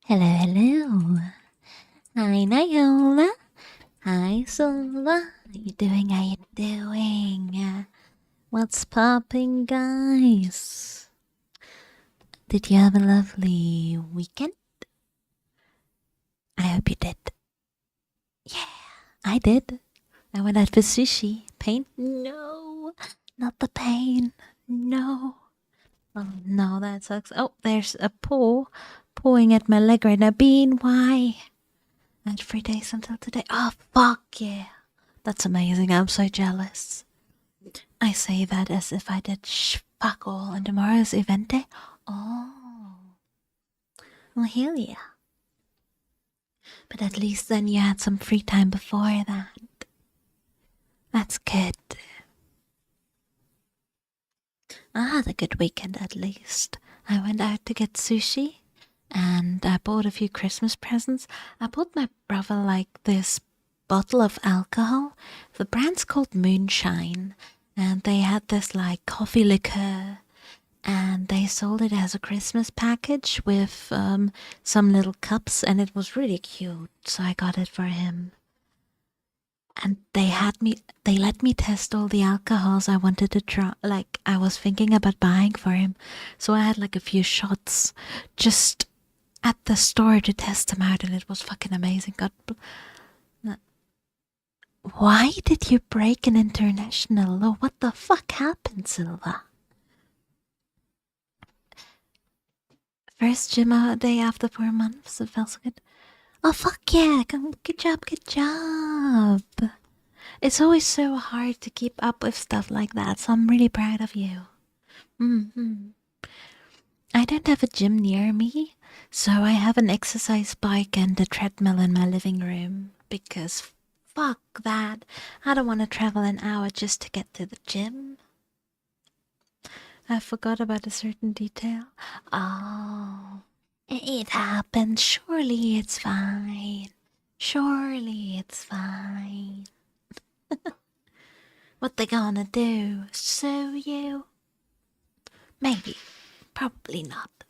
Hello, hello. Hi, Niola. Hi, Sola. How you doing? How you doing? What's popping, guys? Did you have a lovely weekend? I hope you did. Yeah, I did. I went out for sushi. Pain? No, not the pain. No. Oh, no, that sucks. Oh, there's a paw pawing at my leg right now. Bean, why? I had 3 days until today. Oh, fuck yeah. That's amazing. I'm so jealous. I say that as if I did fuck all and tomorrow's event day. Oh. Well, hell yeah. But at least then you had some free time before that. That's good. I had a good weekend at least. I went out to get sushi and I bought a few Christmas presents. I bought my brother like this bottle of alcohol. The brand's called Moonshine, and they had this like coffee liqueur, and they sold it as a Christmas package with some little cups, and it was really cute. So I got it for him. And they let me test all the alcohols I wanted to try. Like I was thinking about buying for him, so I had like a few shots just at the store to test them out, and it was fucking amazing. Why did you break an international law? What the fuck happened, Silva? First gym day after 4 months, it felt so good. Oh fuck yeah, good job, good job. It's always so hard to keep up with stuff like that, so I'm really proud of you. I don't have a gym near me, so I have an exercise bike and a treadmill in my living room, because fuck that. I don't want to travel an hour just to get to the gym. I forgot about a certain detail. Oh, it happened. Surely it's fine. Surely it's fine. What they gonna do? Sue you? Maybe. Probably not.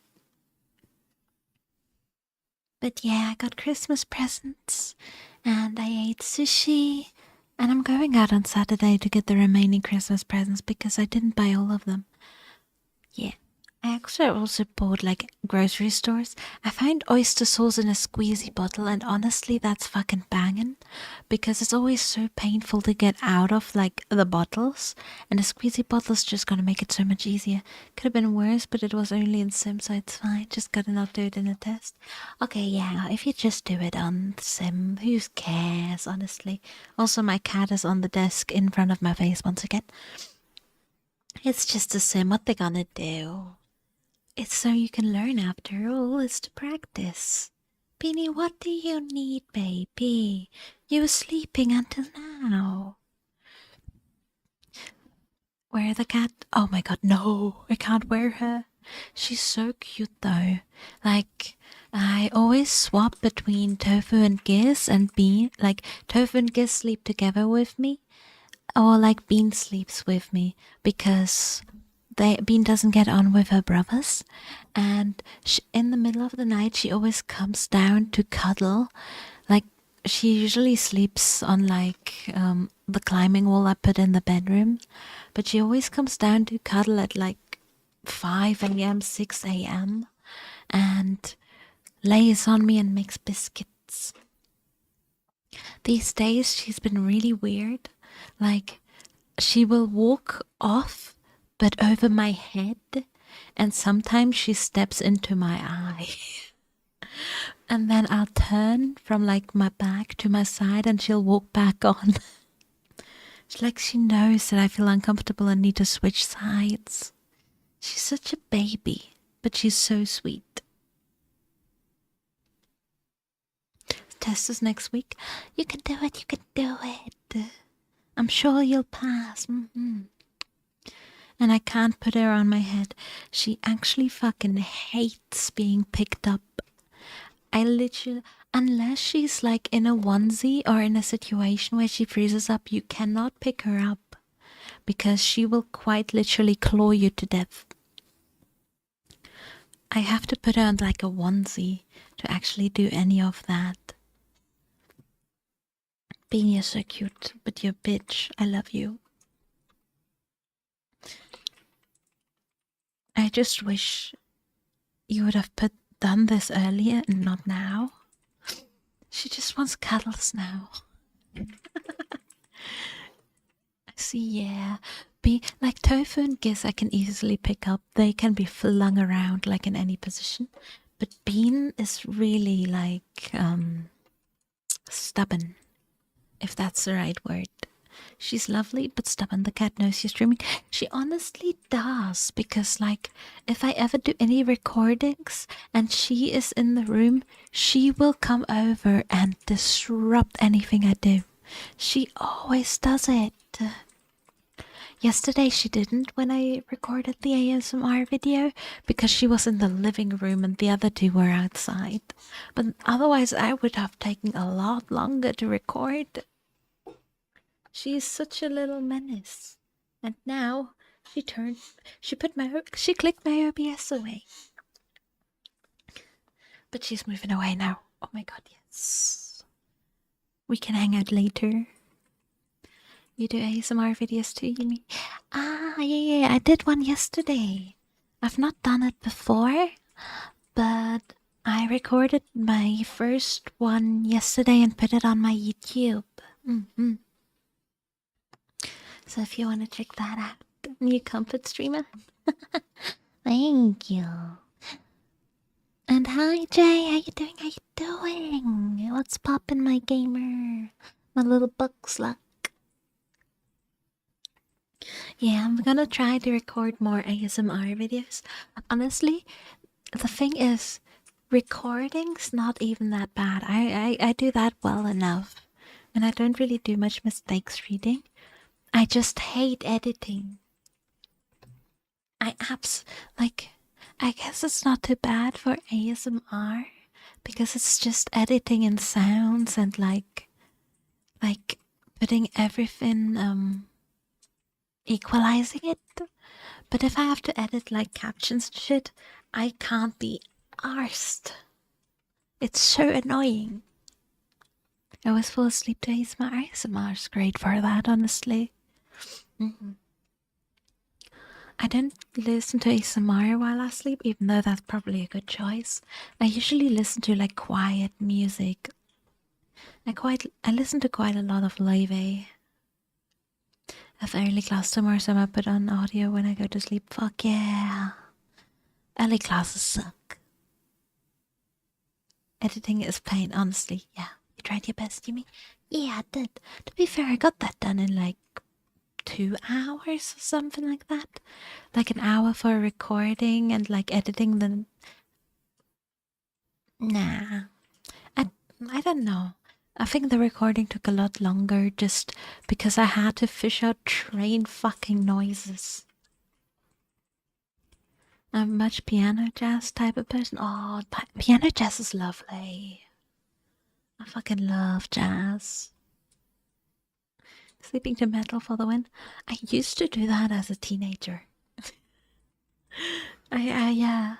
But yeah, I got Christmas presents and I ate sushi. And I'm going out on Saturday to get the remaining Christmas presents because I didn't buy all of them. Yeah. I actually also bought like grocery stores. I found oyster sauce in a squeezy bottle, and honestly, that's fucking banging because it's always so painful to get out of like the bottles, and a squeezy bottle's just gonna make it so much easier. Could have been worse, but it was only in Sim, so it's fine. Just gotta not do it in a test. Okay, yeah, if you just do it on Sim, who cares, honestly? Also, my cat is on the desk in front of my face once again. It's just a Sim, what they gonna do? It's so you can learn after all, it's to practice. Beanie, what do you need, baby? You were sleeping until now. Wear the cat? Oh my god, no, I can't wear her. She's so cute though. Like, I always swap between Tofu and Giz and Bean. Like, Tofu and Giz sleep together with me, or like Bean sleeps with me because Bean doesn't get on with her brothers, and in the middle of the night she always comes down to cuddle. Like she usually sleeps on like the climbing wall I put in the bedroom, but she always comes down to cuddle at like 5 a.m., 6 a.m. and lays on me and makes biscuits. These days she's been really weird. Like she will walk off but over my head, and sometimes she steps into my eye. And then I'll turn from like my back to my side and she'll walk back on. It's like she knows that I feel uncomfortable and need to switch sides. She's such a baby, but she's so sweet. Test is next week. You can do it, you can do it. I'm sure you'll pass. And I can't put her on my head. She actually fucking hates being picked up. I literally, unless she's like in a onesie or in a situation where she freezes up, you cannot pick her up because she will quite literally claw you to death. I have to put on like a onesie to actually do any of that. Being you're so cute, but you're a bitch. I love you. I just wish you would have done this earlier and not now. She just wants cuddles now. See, yeah. Like Tofu and Giz I can easily pick up. They can be flung around like in any position. But Bean is really like stubborn, if that's the right word. She's lovely but stubborn. The cat knows you're streaming. She honestly does, because like if I ever do any recordings and she is in the room, she will come over and disrupt anything I do. She always does it. Yesterday she didn't when I recorded the ASMR video because she was in the living room and the other two were outside. But otherwise I would have taken a lot longer to record. She is such a little menace. And now she clicked my OBS away. But she's moving away now. Oh my god, yes. We can hang out later. You do ASMR videos too, you mean? Yeah, I did one yesterday. I've not done it before, but I recorded my first one yesterday and put it on my YouTube. So if you want to check that out, new comfort streamer. Thank you. And hi Jay, how you doing? How you doing? What's poppin', my gamer? My little buck slug. Yeah, I'm gonna try to record more ASMR videos. Honestly, the thing is, recording's not even that bad. I do that well enough. And I don't really do much mistakes reading. I just hate editing. I guess it's not too bad for ASMR because it's just editing and sounds and like putting everything equalizing it. But if I have to edit like captions and shit, I can't be arsed. It's so annoying. I always fall asleep to ASMR. ASMR's great for that, honestly. I don't listen to ASMR while I sleep, even though that's probably a good choice. I usually listen to like quiet music. I listen to quite a lot of live. I have early class tomorrow, so I put on audio when I go to sleep. Fuck yeah. Early classes suck. Editing is pain, honestly. Yeah. You tried your best, you mean? Yeah, I did. To be fair, I got that done in like 2 hours or something like that. Like an hour for recording and like editing the... Nah. I don't know. I think the recording took a lot longer just because I had to fish out train fucking noises. I'm a much piano jazz type of person. Oh, piano jazz is lovely. I fucking love jazz. Sleeping to metal for the win. I used to do that as a teenager. Yeah.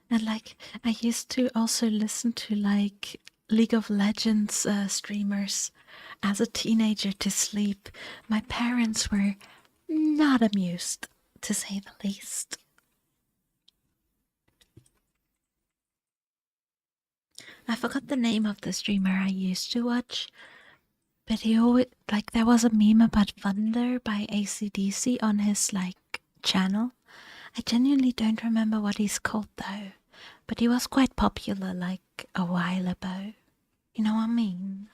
And like, I used to also listen to like League of Legends streamers as a teenager to sleep. My parents were not amused, to say the least. I forgot the name of the streamer I used to watch, but he always, like, there was a meme about Thunder by AC/DC on his, like, channel. I genuinely don't remember what he's called though, but he was quite popular, like, a while ago. You know what I mean?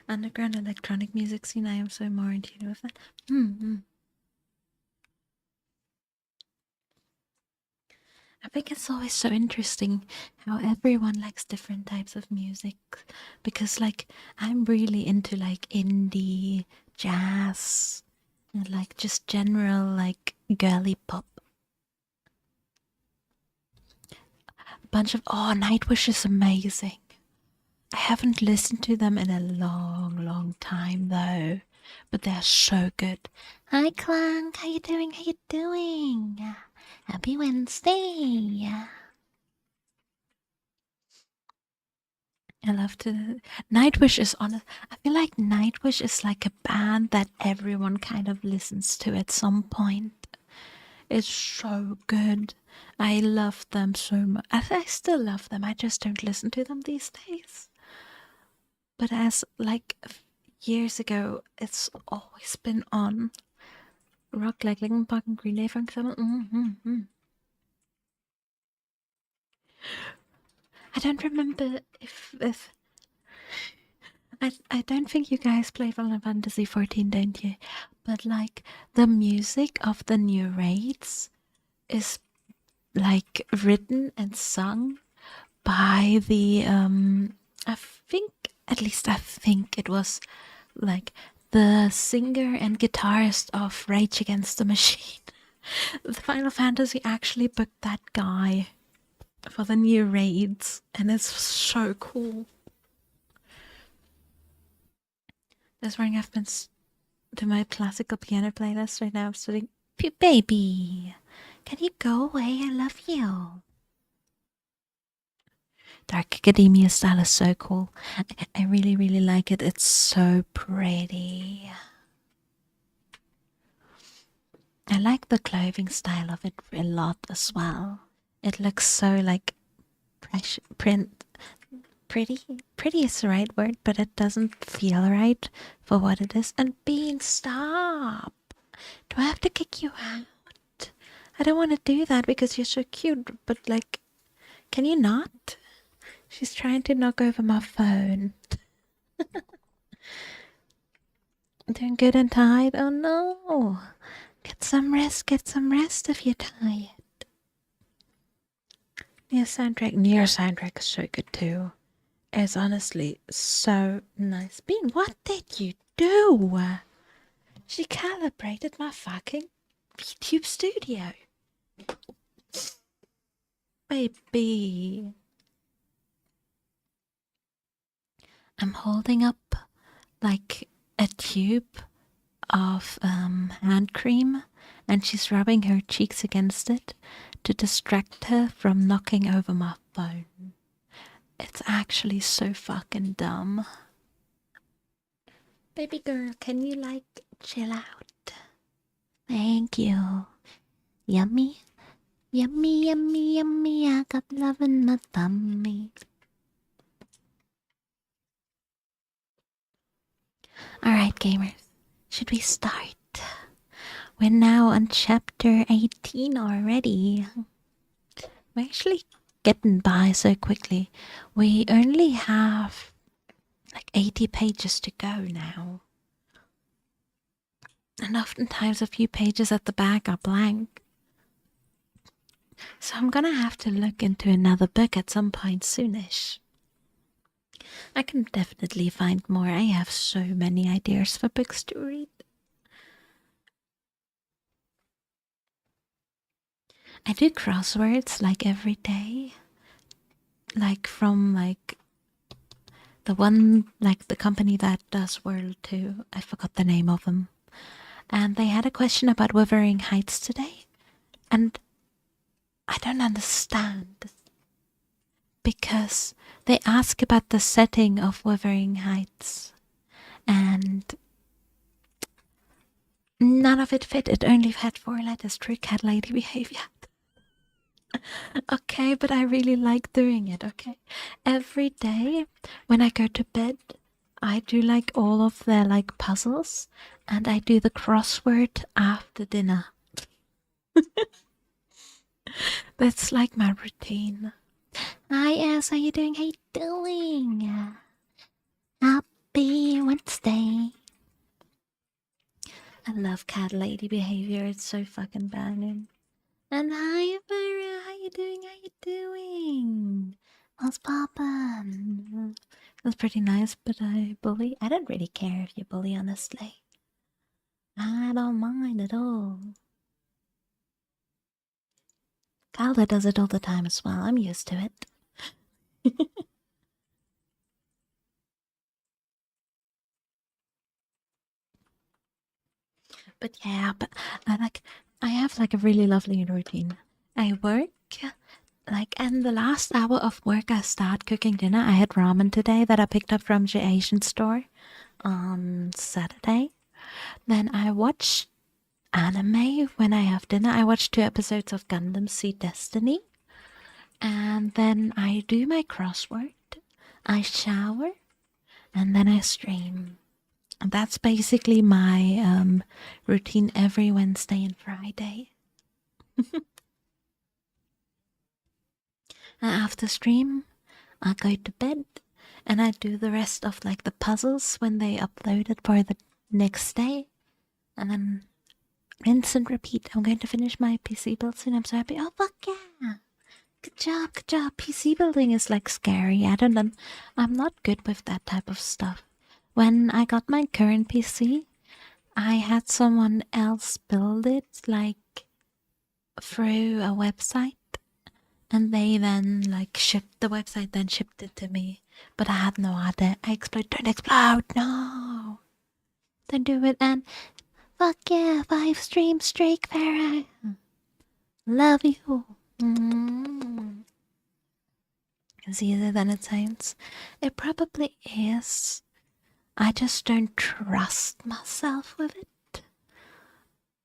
Underground electronic music scene, I am so more in tune with that. I think it's always so interesting how everyone likes different types of music, because like I'm really into like indie, jazz, and like just general like girly pop. A bunch of Nightwish is amazing. I haven't listened to them in a long time though, but they're so good. Hi Clank, how you doing? How you doing? Happy Wednesday. I love to. Nightwish is on. I feel like Nightwish is like a band that everyone kind of listens to at some point. It's so good. I love them so much. I still love them. I just don't listen to them these days. But as like years ago, it's always been on. Rock like Linkin Park and Green Day, for example. I don't remember if I don't think you guys play Final Fantasy 14, don't you? But like the music of the new raids is like written and sung by the I think, at least I think it was like the singer and guitarist of Rage Against the Machine. The Final Fantasy actually booked that guy for the new raids, and it's so cool. That's where I've been to my classical piano playlist right now. I'm studying. Baby, can you go away? I love you. Dark Academia style is so cool. I really, really like it. It's so pretty. I like the clothing style of it a lot as well. It looks so like print. Pretty is the right word, but it doesn't feel right for what it is. And Bean, stop! Do I have to kick you out? I don't want to do that because you're so cute, but like, can you not? She's trying to knock over my phone. Doing good and tired? Oh no! Get some rest if you're tired. Nier soundtrack is so good too. It's honestly so nice. Bean, what did you do? She calibrated my fucking YouTube studio. Baby. I'm holding up like a tube of hand cream, and she's rubbing her cheeks against it to distract her from knocking over my phone. It's actually so fucking dumb. Baby girl, can you like chill out? Thank you. Yummy? Yummy, yummy, yummy. I got love in my tummy. Alright, gamers. Should we start? We're now on chapter 18 already. We're actually getting by so quickly. We only have like 80 pages to go now. And oftentimes a few pages at the back are blank. So I'm gonna have to look into another book at some point soonish. I can definitely find more. I have so many ideas for books to read. I do crosswords like every day. Like from like the one, like the company that does World 2. I forgot the name of them. And they had a question about Wuthering Heights today. And I don't understand. Because they ask about the setting of Wuthering Heights. And none of it fit. It only had 4 letters. True cat lady behavior. Okay, but I really like doing it, okay? Every day when I go to bed, I do like all of their like puzzles, and I do the crossword after dinner. That's like my routine. Hi, Ass, how you doing? How you doing? Happy Wednesday. I love cat lady behavior. It's so fucking banging. And hi, Vera. How you doing? How you doing? What's poppin'? That's pretty nice, but I bully. I don't really care if you bully, honestly. I don't mind at all. Calda does it all the time as well. I'm used to it. But yeah, but I like. I have like a really lovely routine. I work, like, and the last hour of work I start cooking dinner. I had ramen today that I picked up from the Asian store on Saturday. Then I watch anime when I have dinner. I watch 2 episodes of Gundam Seed Destiny. And then I do my crossword. I shower. And then I stream. And that's basically my routine every Wednesday and Friday. And after stream, I go to bed and I do the rest of like the puzzles when they upload it for the next day. And then rinse and repeat. I'm going to finish my PC build soon. I'm so happy. Oh, fuck yeah. Good job, good job. PC building is like scary. I'm not good with that type of stuff. When I got my current PC, I had someone else build it like through a website. And they then like shipped the website, then shipped it to me. But I had no idea. Don't explode, no. Don't do it. And fuck yeah, 5 stream streak, Farah. Love you. It's easier than it sounds. It probably is. I just don't trust myself with it.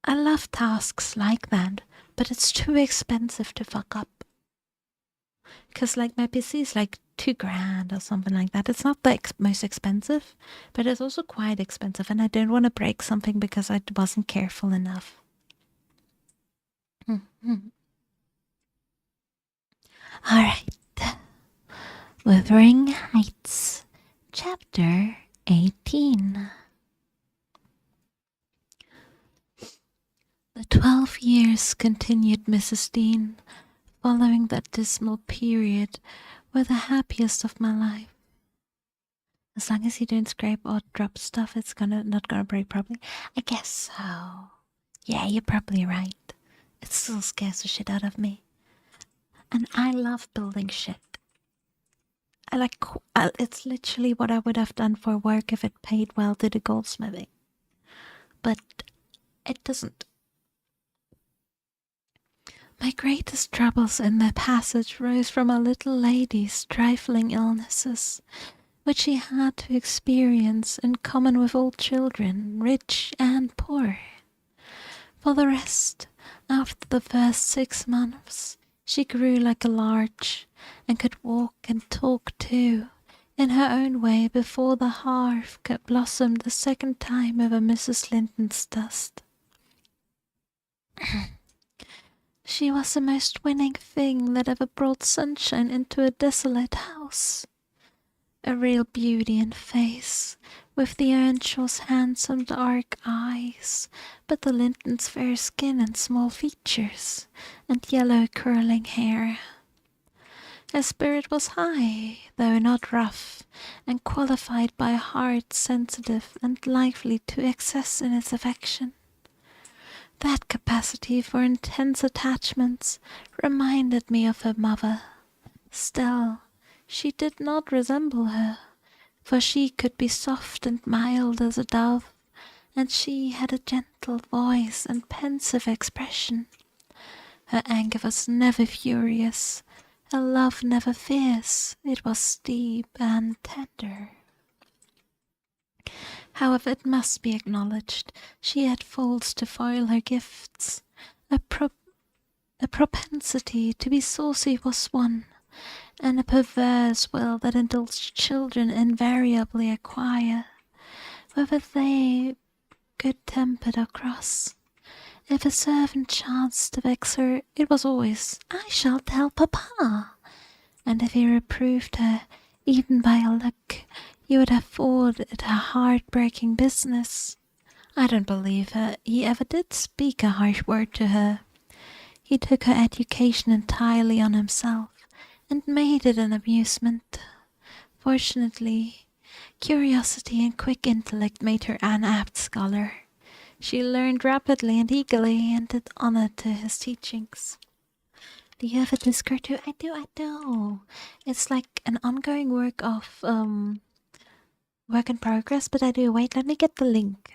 I love tasks like that, but it's too expensive to fuck up. Because like my PC is like $2,000 or something like that. It's not the most expensive, but it's also quite expensive, and I don't want to break something because I wasn't careful enough. Alright. Wuthering Heights, Chapter 18. The 12 years, continued Mrs. Dean, following that dismal period, were the happiest of my life. As long as you don't scrape or drop stuff, it's not gonna break probably. I guess so. Yeah, you're probably right. It still scares the shit out of me. And I love building shit. It's literally what I would have done for work if it paid well to the goldsmithing. But it doesn't. My greatest troubles in the passage rose from a little lady's trifling illnesses, which she had to experience in common with all children, rich and poor. For the rest, after the first 6 months, she grew like a larch, and could walk and talk too, in her own way before the hearth blossomed the second time over Mrs. Linton's dust. She was the most winning thing that ever brought sunshine into a desolate house. A real beauty in face, with the Earnshaw's handsome dark eyes, but the Linton's fair skin and small features, and yellow curling hair. Her spirit was high, though not rough, and qualified by a heart sensitive and lively to excess in its affection. That capacity for intense attachments reminded me of her mother. Still, she did not resemble her, for she could be soft and mild as a dove, and she had a gentle voice and pensive expression. Her anger was never furious, her love never fierce, it was deep and tender. However, it must be acknowledged, she had faults to foil her gifts. A propensity to be saucy was one, and a perverse will that indulged children invariably acquire, whether they good-tempered or cross. If a servant chanced to vex her, it was always, "I shall tell papa," and if he reproved her, even by a look, you would have thought it a heart-breaking business. I don't believe he ever did speak a harsh word to her. He took her education entirely on himself, and made it an amusement. Fortunately, curiosity and quick intellect made her an apt scholar. She learned rapidly and eagerly, and did honor to his teachings. Do you have a Discord too? I do. It's like an ongoing work in progress, but I do. Wait, let me get the link.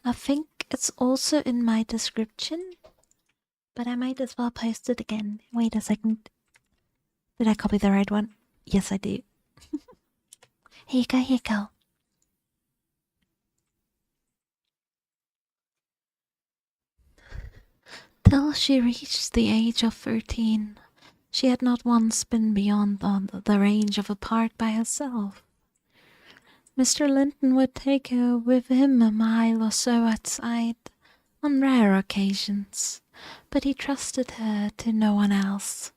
I think it's also in my description. but I might as well post it again. Wait a second. Did I copy the right one? Yes, I do. Here you go, here you go. Till she reached the age of 13, she had not once been beyond the range of a park by herself. Mr. Linton would take her with him a mile or so outside, on rare occasions, but he trusted her to no one else.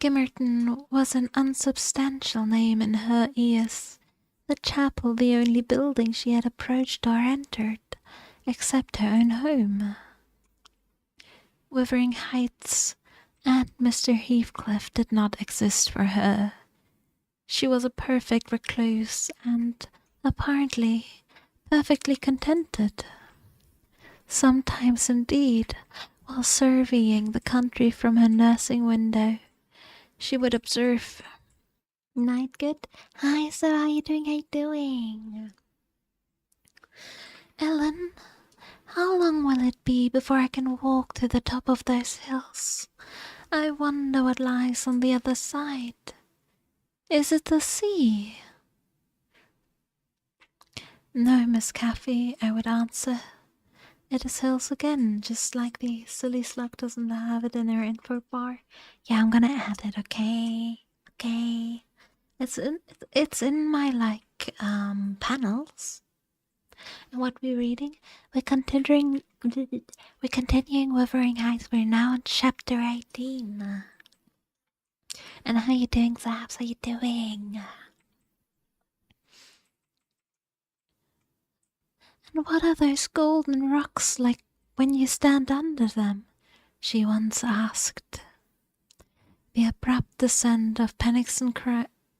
Gimmerton was an unsubstantial name in her ears, the chapel the only building she had approached or entered, except her own home. Wuthering Heights and Mr. Heathcliff did not exist for her. She was a perfect recluse and, apparently, perfectly contented. Sometimes, indeed, while surveying the country from her nursing window, she would observe, "Night good? Hi, so how you doing? How you doing? Ellen, how long will it be before I can walk to the top of those hills? I wonder what lies on the other side. Is it the sea?" "No, Miss Caffey," I would answer. "It is hills again, just like the silly slug doesn't have it in her info bar. Yeah, I'm gonna add it, okay? Okay. It's in my panels. And what we're reading, we're continuing Wuthering Heights. We're now on chapter 18. And how you doing, Zaps? How you doing? And what are those golden rocks like when you stand under them?" she once asked. The abrupt descent of Penixton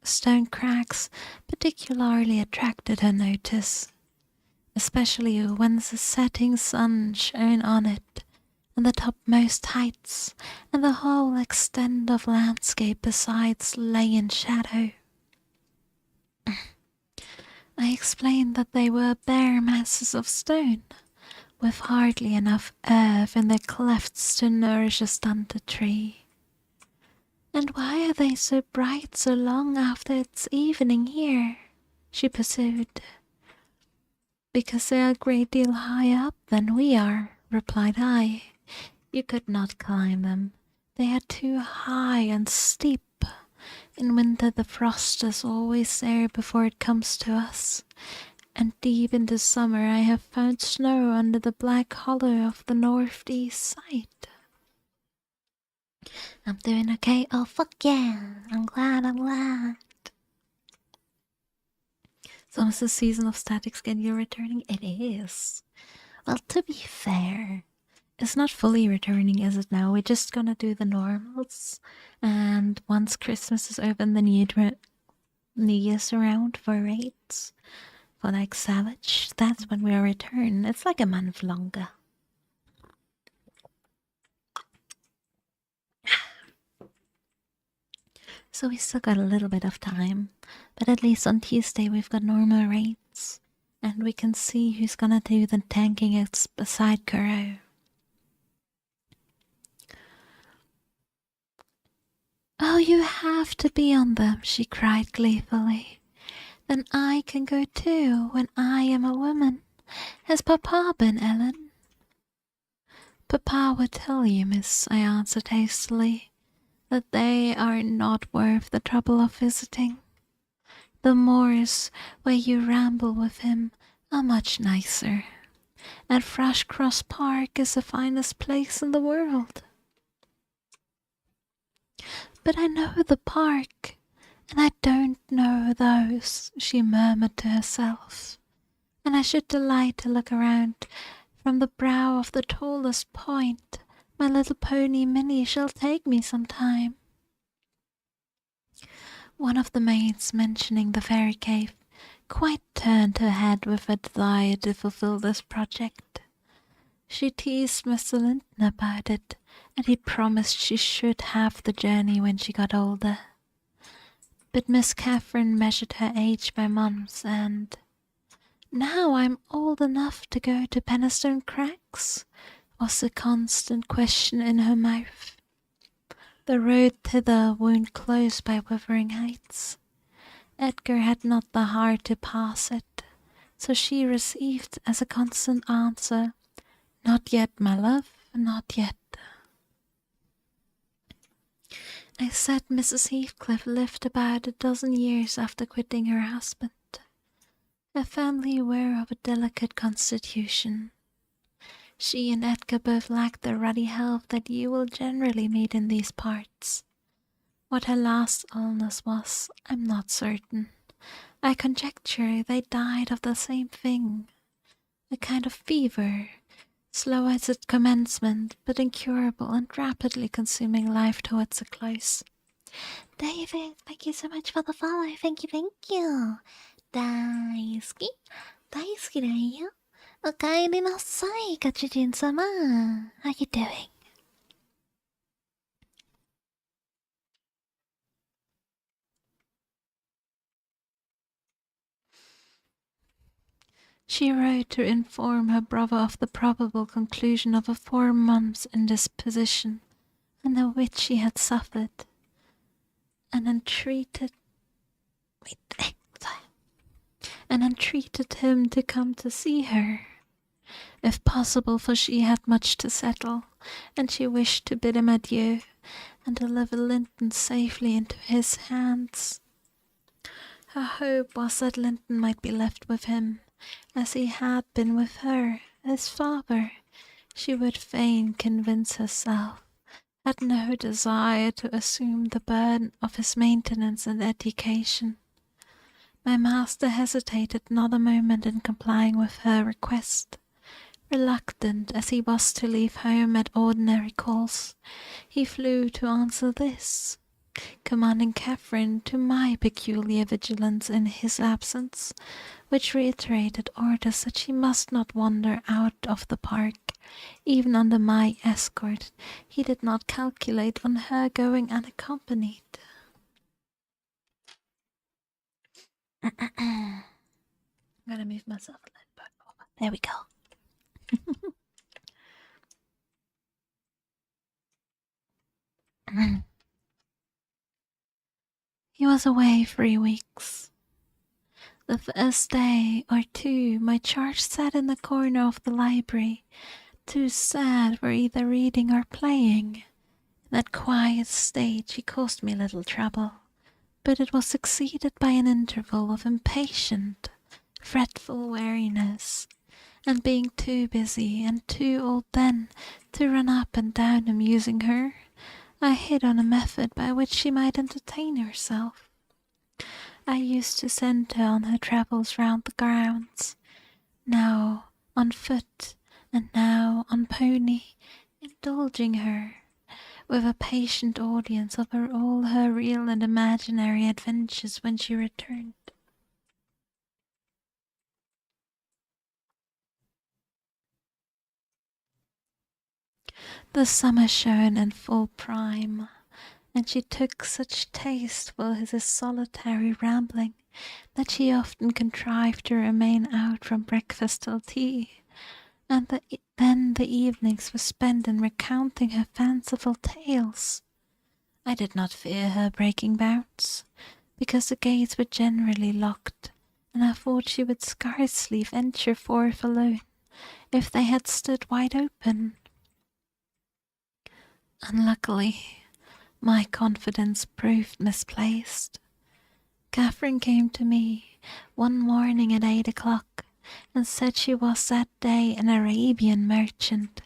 stone cracks particularly attracted her notice, especially when the setting sun shone on it, and the topmost heights, and the whole extent of landscape besides lay in shadow. I explained that they were bare masses of stone, with hardly enough earth in their clefts to nourish a stunted tree. "And why are they so bright so long after it's evening here?" she pursued. "Because they are a great deal higher up than we are," replied I. "You could not climb them. They are too high and steep. In winter the frost is always there before it comes to us, and deep into summer I have found snow under the black hollow of the northeast side." "I'm doing okay. Oh, fuck yeah. I'm glad. So is the season of static schedule returning? It is. Well, to be fair, it's not fully returning, is it now? We're just gonna do the normals. And once Christmas is over and the New Year's around for raids, for like Savage, that's when we'll return. It's like a month longer. So we still got a little bit of time, but at least on Tuesday we've got normal raids, and we can see who's gonna do the tanking beside Kuro. "Oh, you have to be on them," she cried gleefully. "Then I can go too, when I am a woman. Has Papa been, Ellen?" "Papa would tell you, miss," I answered hastily, "that they are not worth the trouble of visiting. The moors where you ramble with him are much nicer, and Frashcross Park is the finest place in the world." "But I know the park, and I don't know those," she murmured to herself, "and I should delight to look around from the brow of the tallest point. My little pony Minnie shall take me some time." One of the maids, mentioning the fairy cave, quite turned her head with a desire to fulfill this project. She teased Mr. Linton about it, and he promised she should have the journey when she got older. But Miss Catherine measured her age by months, and "Now I'm old enough to go to Penistone Cracks. was a constant question in her mouth. The road thither wound close by Wuthering Heights. Edgar had not the heart to pass it, so she received as a constant answer, "Not yet, my love, not yet." I said Mrs. Heathcliff lived about a dozen years after quitting her husband. Her family were of a delicate constitution. She and Edgar both lacked the ruddy health that you will generally meet in these parts. What her last illness was, I'm not certain. I conjecture they died of the same thing, a kind of fever, slow at its commencement, but incurable and rapidly consuming life towards a close. David, thank you so much for the follow. Thank you. 大好き大好きだよ。おかえりなさい、ご主人様。How you doing? She wrote to inform her brother of the probable conclusion of a 4 months' indisposition, under which she had suffered, and entreated him to come to see her, if possible, for she had much to settle, and she wished to bid him adieu and deliver Linton safely into his hands. Her hope was that Linton might be left with him, as he had been with her, his father. She would fain convince herself, had no desire to assume the burden of his maintenance and education. My master hesitated not a moment in complying with her request. Reluctant as he was to leave home at ordinary calls, he flew to answer this, commanding Catherine to my peculiar vigilance in his absence, which reiterated orders that she must not wander out of the park. Even under my escort, he did not calculate on her going unaccompanied. I'm gonna move myself a little bit over. There we go. He was away 3 weeks. The first day or two, my charge sat in the corner of the library, too sad for either reading or playing. In that quiet state she caused me little trouble, but it was succeeded by an interval of impatient, fretful weariness, and being too busy and too old then to run up and down amusing her, I hit on a method by which she might entertain herself. I used to send her on her travels round the grounds, now on foot and now on pony, indulging her with a patient audience of all her real and imaginary adventures when she returned. The summer shone in full prime, and she took such taste for his solitary rambling that she often contrived to remain out from breakfast till tea, and then the evenings were spent in recounting her fanciful tales. I did not fear her breaking bounds, because the gates were generally locked, and I thought she would scarcely venture forth alone if they had stood wide open. Unluckily, my confidence proved misplaced. Catherine came to me one morning at 8 o'clock and said she was that day an Arabian merchant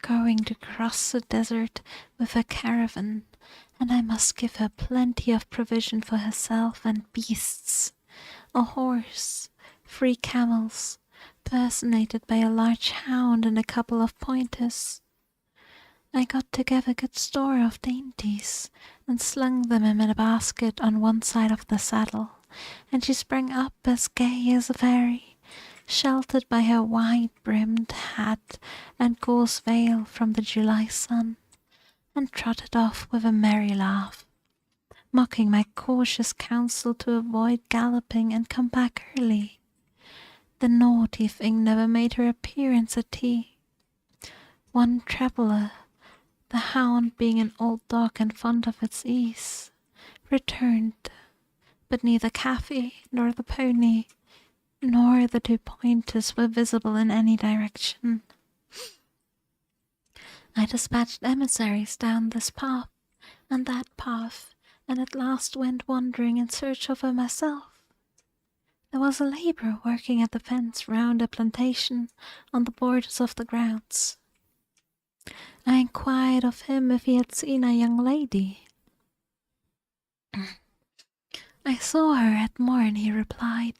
going to cross the desert with a caravan, and I must give her plenty of provision for herself and beasts, a horse, 3 camels, personated by a large hound and a couple of pointers. I got together good store of dainties, and slung them in a basket on one side of the saddle, and she sprang up as gay as a fairy, sheltered by her wide-brimmed hat and gauze veil from the July sun, and trotted off with a merry laugh, mocking my cautious counsel to avoid galloping and come back early. The naughty thing never made her appearance at tea. one traveller, the hound being an old dog and fond of its ease, returned, but neither Kaffy nor the pony nor the 2 pointers were visible in any direction. I dispatched emissaries down this path and that path, and at last went wandering in search of her myself. There was a labourer working at the fence round a plantation on the borders of the grounds. I inquired of him if he had seen a young lady. I saw her at morn, he replied.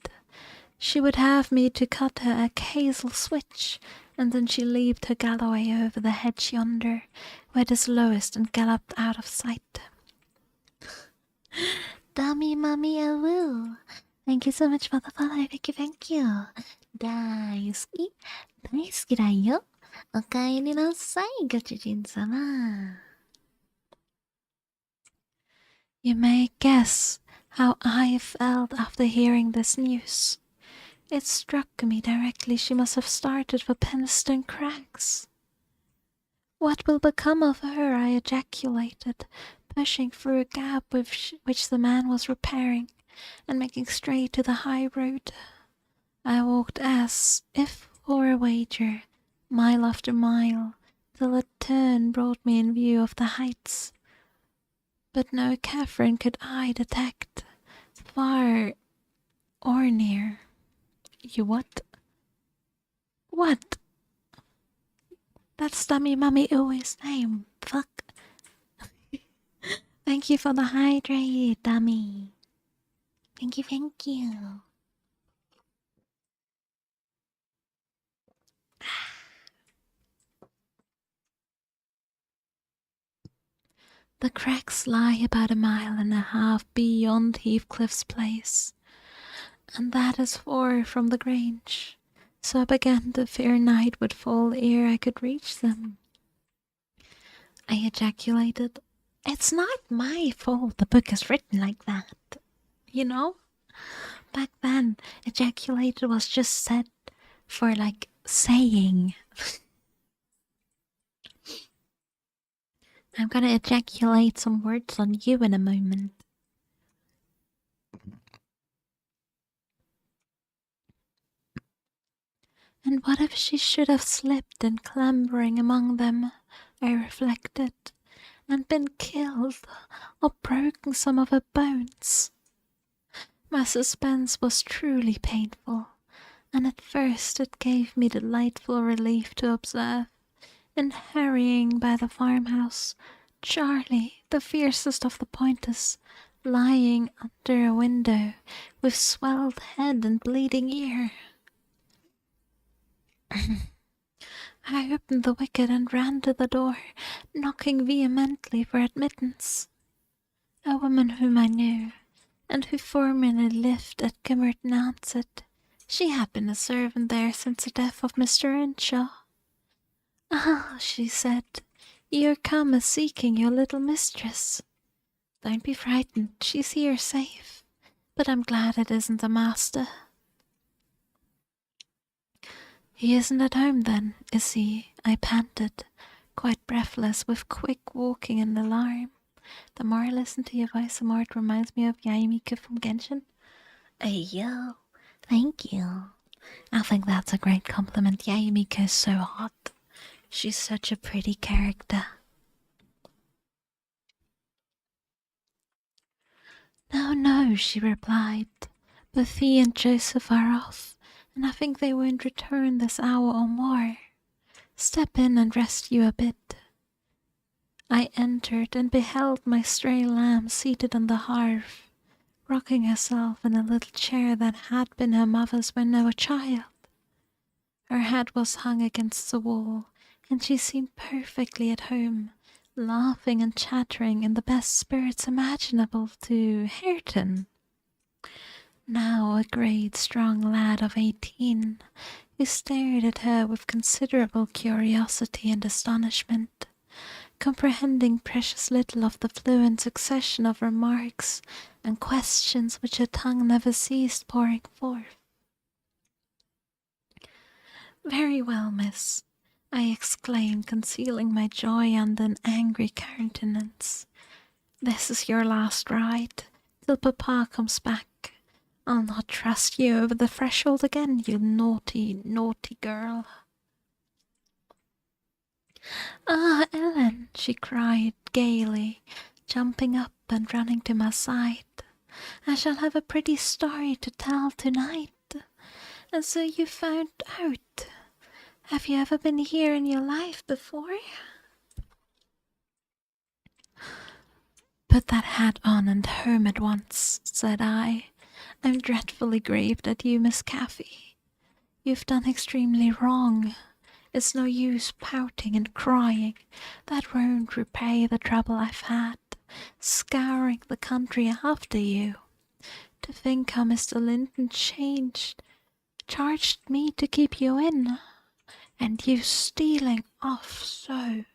She would have me to cut her a hazel switch, and then she leaped her galloway over the hedge yonder, where it is lowest, and galloped out of sight. Dummy mummy a woo. Thank you so much for the follow, thank you. Daisuki, daisuki da yo. Okaeri nasai, Gachijin-sama. You may guess how I felt after hearing this news. It struck me directly she must have started for Penistone Crags. What will become of her? I ejaculated, pushing through a gap which the man was repairing, and making straight to the high road. I walked as if for a wager, mile after mile, till a turn brought me in view of the heights. But no Catherine could I detect, far or near. You what? What? That's Dummy Mummy Uwe's name. Fuck. Thank you for the hydrate, Dummy. Thank you. The cracks lie about a mile and a half beyond Heathcliff's place, and that is far from the Grange, so I began to fear night would fall ere I could reach them. I ejaculated, "It's not my fault the book is written like that, you know? Back then, ejaculated was just said for, like, saying." I'm gonna ejaculate some words on you in a moment. And what if she should have slipped in clambering among them, I reflected, and been killed, or broken some of her bones? My suspense was truly painful, and at first it gave me delightful relief to observe, in hurrying by the farmhouse, Charlie, the fiercest of the pointers, lying under a window, with swelled head and bleeding ear. I opened the wicket and ran to the door, knocking vehemently for admittance. A woman whom I knew, and who formerly lived at Gimmerton, answered. She had been a servant there since the death of Mr. Earnshaw. "Ah," she said, "you're come a-seeking your little mistress. Don't be frightened, she's here safe, but I'm glad it isn't the master." "He isn't at home then, is he?" I panted, quite breathless with quick walking and alarm. The more I listen to your voice, the more it reminds me of Yaimika from Genshin. Hey yo, thank you. I think that's a great compliment. Yaimika is so hot. She's such a pretty character. No, she replied. Buffy and Joseph are off, and I think they won't return this hour or more. Step in and rest you a bit. I entered and beheld my stray lamb seated on the hearth, rocking herself in a little chair that had been her mother's when a child. Her head was hung against the wall, and she seemed perfectly at home, laughing and chattering in the best spirits imaginable to Hareton, now a great strong lad of 18, who stared at her with considerable curiosity and astonishment, comprehending precious little of the fluent succession of remarks and questions which her tongue never ceased pouring forth. "Very well, miss. I exclaimed, concealing my joy under an angry countenance. This is your last ride, till Papa comes back. I'll not trust you over the threshold again, you naughty, naughty girl. Ah, Ellen, she cried gaily, jumping up and running to my side. I shall have a pretty story to tell tonight. And so you found out. Have you ever been here in your life before? Put that hat on and home at once, said I. I'm dreadfully grieved at you, Miss Caffey. You've done extremely wrong. It's no use pouting and crying. That won't repay the trouble I've had, scouring the country after you. To think how Mr. Linton charged me to keep you in, and you stealing off so.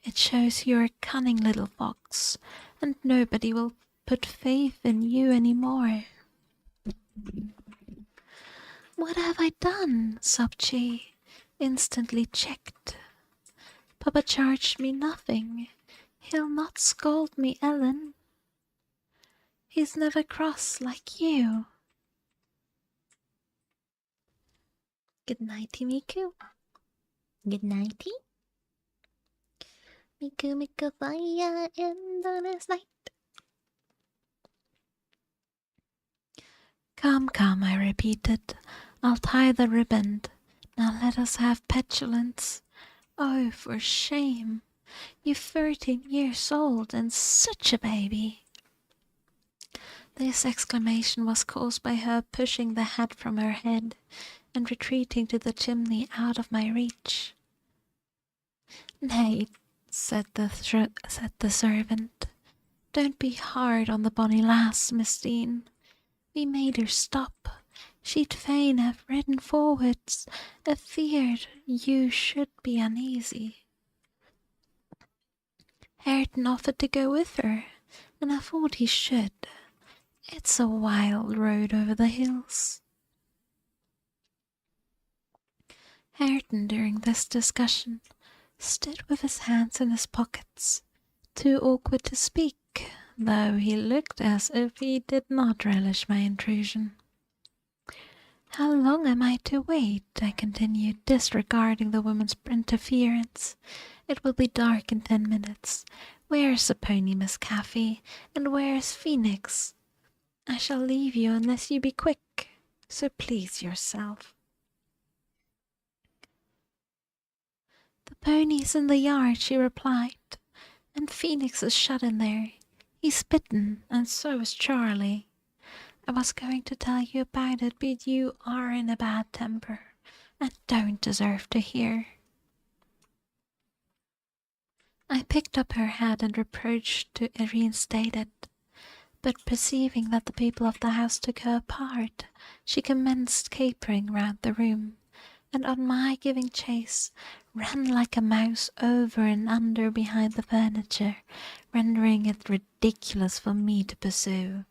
It shows you're a cunning little fox, and nobody will put faith in you any more. What have I done? Sobbed she, instantly checked. Papa charged me nothing. He'll not scold me, Ellen. He's never cross like you. Good nighty, Miku. Good nighty. Miku, Miku, fire in the next night. Come, come, I repeated. I'll tie the ribbon. Now let us have petulance. Oh, for shame. You're 13 years old and such a baby. This exclamation was caused by her pushing the hat from her head and retreating to the chimney out of my reach. Nay, said the servant, don't be hard on the bonny lass, Miss Dean. We made her stop. She'd fain have ridden forwards, afeard you should be uneasy. Hareton offered to go with her, and I thought he should. It's a wild road over the hills. Hareton, during this discussion, stood with his hands in his pockets, too awkward to speak, though he looked as if he did not relish my intrusion. How long am I to wait? I continued, disregarding the woman's interference. It will be dark in 10 minutes. Where's the pony, Miss Caffey? And where's Phoenix? I shall leave you unless you be quick, so please yourself. The pony's in the yard, she replied, and Phoenix is shut in there. He's bitten, and so is Charlie. I was going to tell you about it, but you are in a bad temper, and don't deserve to hear. I picked up her hat and reproached to reinstate it, but perceiving that the people of the house took her apart, she commenced capering round the room, and on my giving chase, ran like a mouse over and under behind the furniture, rendering it ridiculous for me to pursue.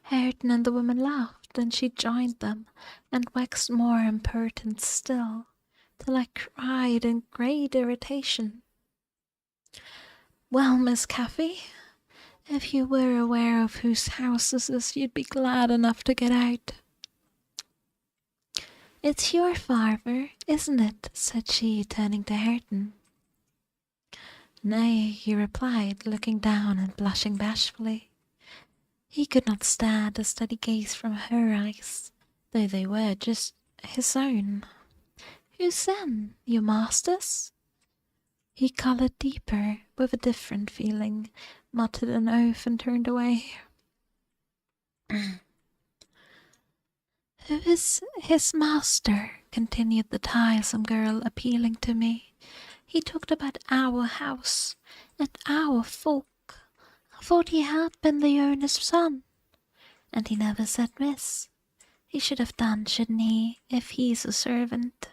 Hareton and the woman laughed, and she joined them, and waxed more impertinent still, till I cried in great irritation, "Well, Miss Caffey, if you were aware of whose house this is, you'd be glad enough to get out." "It's your father, isn't it?" said she, turning to Hareton. "Nay," he replied, looking down and blushing bashfully. He could not stand the steady gaze from her eyes, though they were just his own. "Whose then? Your master's?" He coloured deeper, with a different feeling, muttered an oath, and turned away. "Who is his master?" continued the tiresome girl, appealing to me. "He talked about our house and our folk. I thought he had been the owner's son. And he never said miss. He should have done, shouldn't he, if he's a servant?"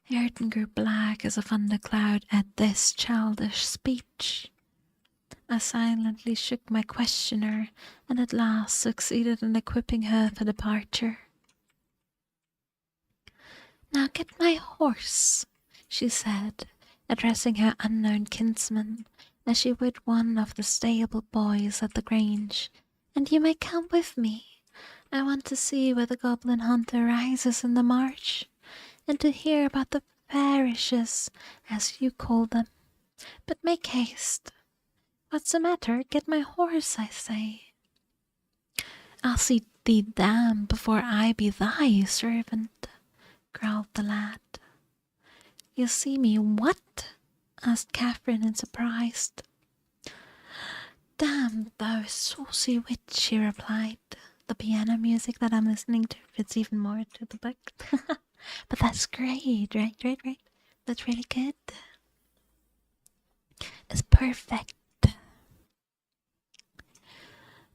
Hareton grew black as a thundercloud at this childish speech. I silently shook my questioner, and at last succeeded in equipping her for departure. Now get my horse, she said, addressing her unknown kinsman, as she would one of the stable boys at the Grange, and you may come with me. I want to see where the goblin hunter rises in the march, and to hear about the parishes, as you call them. But make haste. What's the matter? Get my horse, I say. I'll see thee damned before I be thy servant, growled the lad. You see me what? Asked Catherine in surprise. Damn thou saucy witch, she replied. The piano music that I'm listening to fits even more to the book. But that's great, right. That's really good. It's perfect.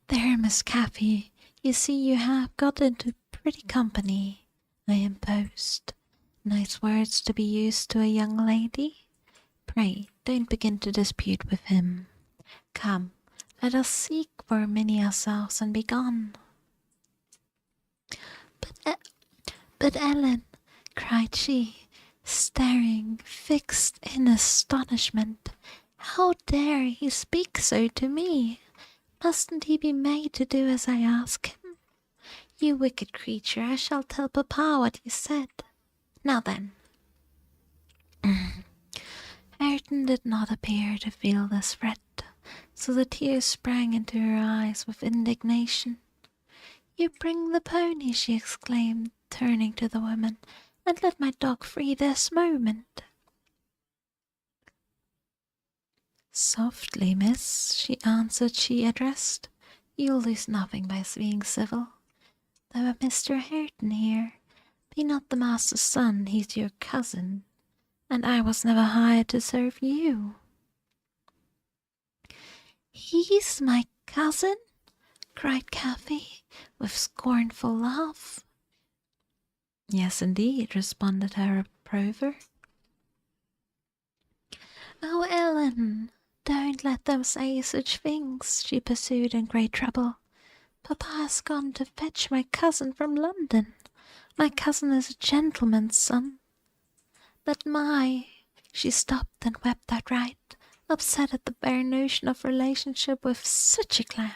There, Miss Caffey, you see you have got into pretty company, I imposed. Nice words to be used to a young lady. Pray, don't begin to dispute with him. Come, let us seek for Minnie ourselves and be gone. But Ellen, cried she, staring, fixed in astonishment, how dare he speak so to me? Mustn't he be made to do as I ask him? You wicked creature, I shall tell papa what you said. Now then. Hareton did not appear to feel this threat, so the tears sprang into her eyes with indignation. You bring the pony, she exclaimed, turning to the woman, and let my dog free this moment. Softly, miss, she answered she addressed. You'll lose nothing by being civil. Though a Mr. Hareton here, be not the master's son, he's your cousin, and I was never hired to serve you. He's my cousin? Cried Cathy, with scornful laugh. Yes, indeed, responded her approver. Oh, Ellen, don't let them say such things, she pursued in great trouble. Papa has gone to fetch my cousin from London. My cousin is a gentleman's son. But she stopped and wept outright, upset at the bare notion of relationship with such a clown.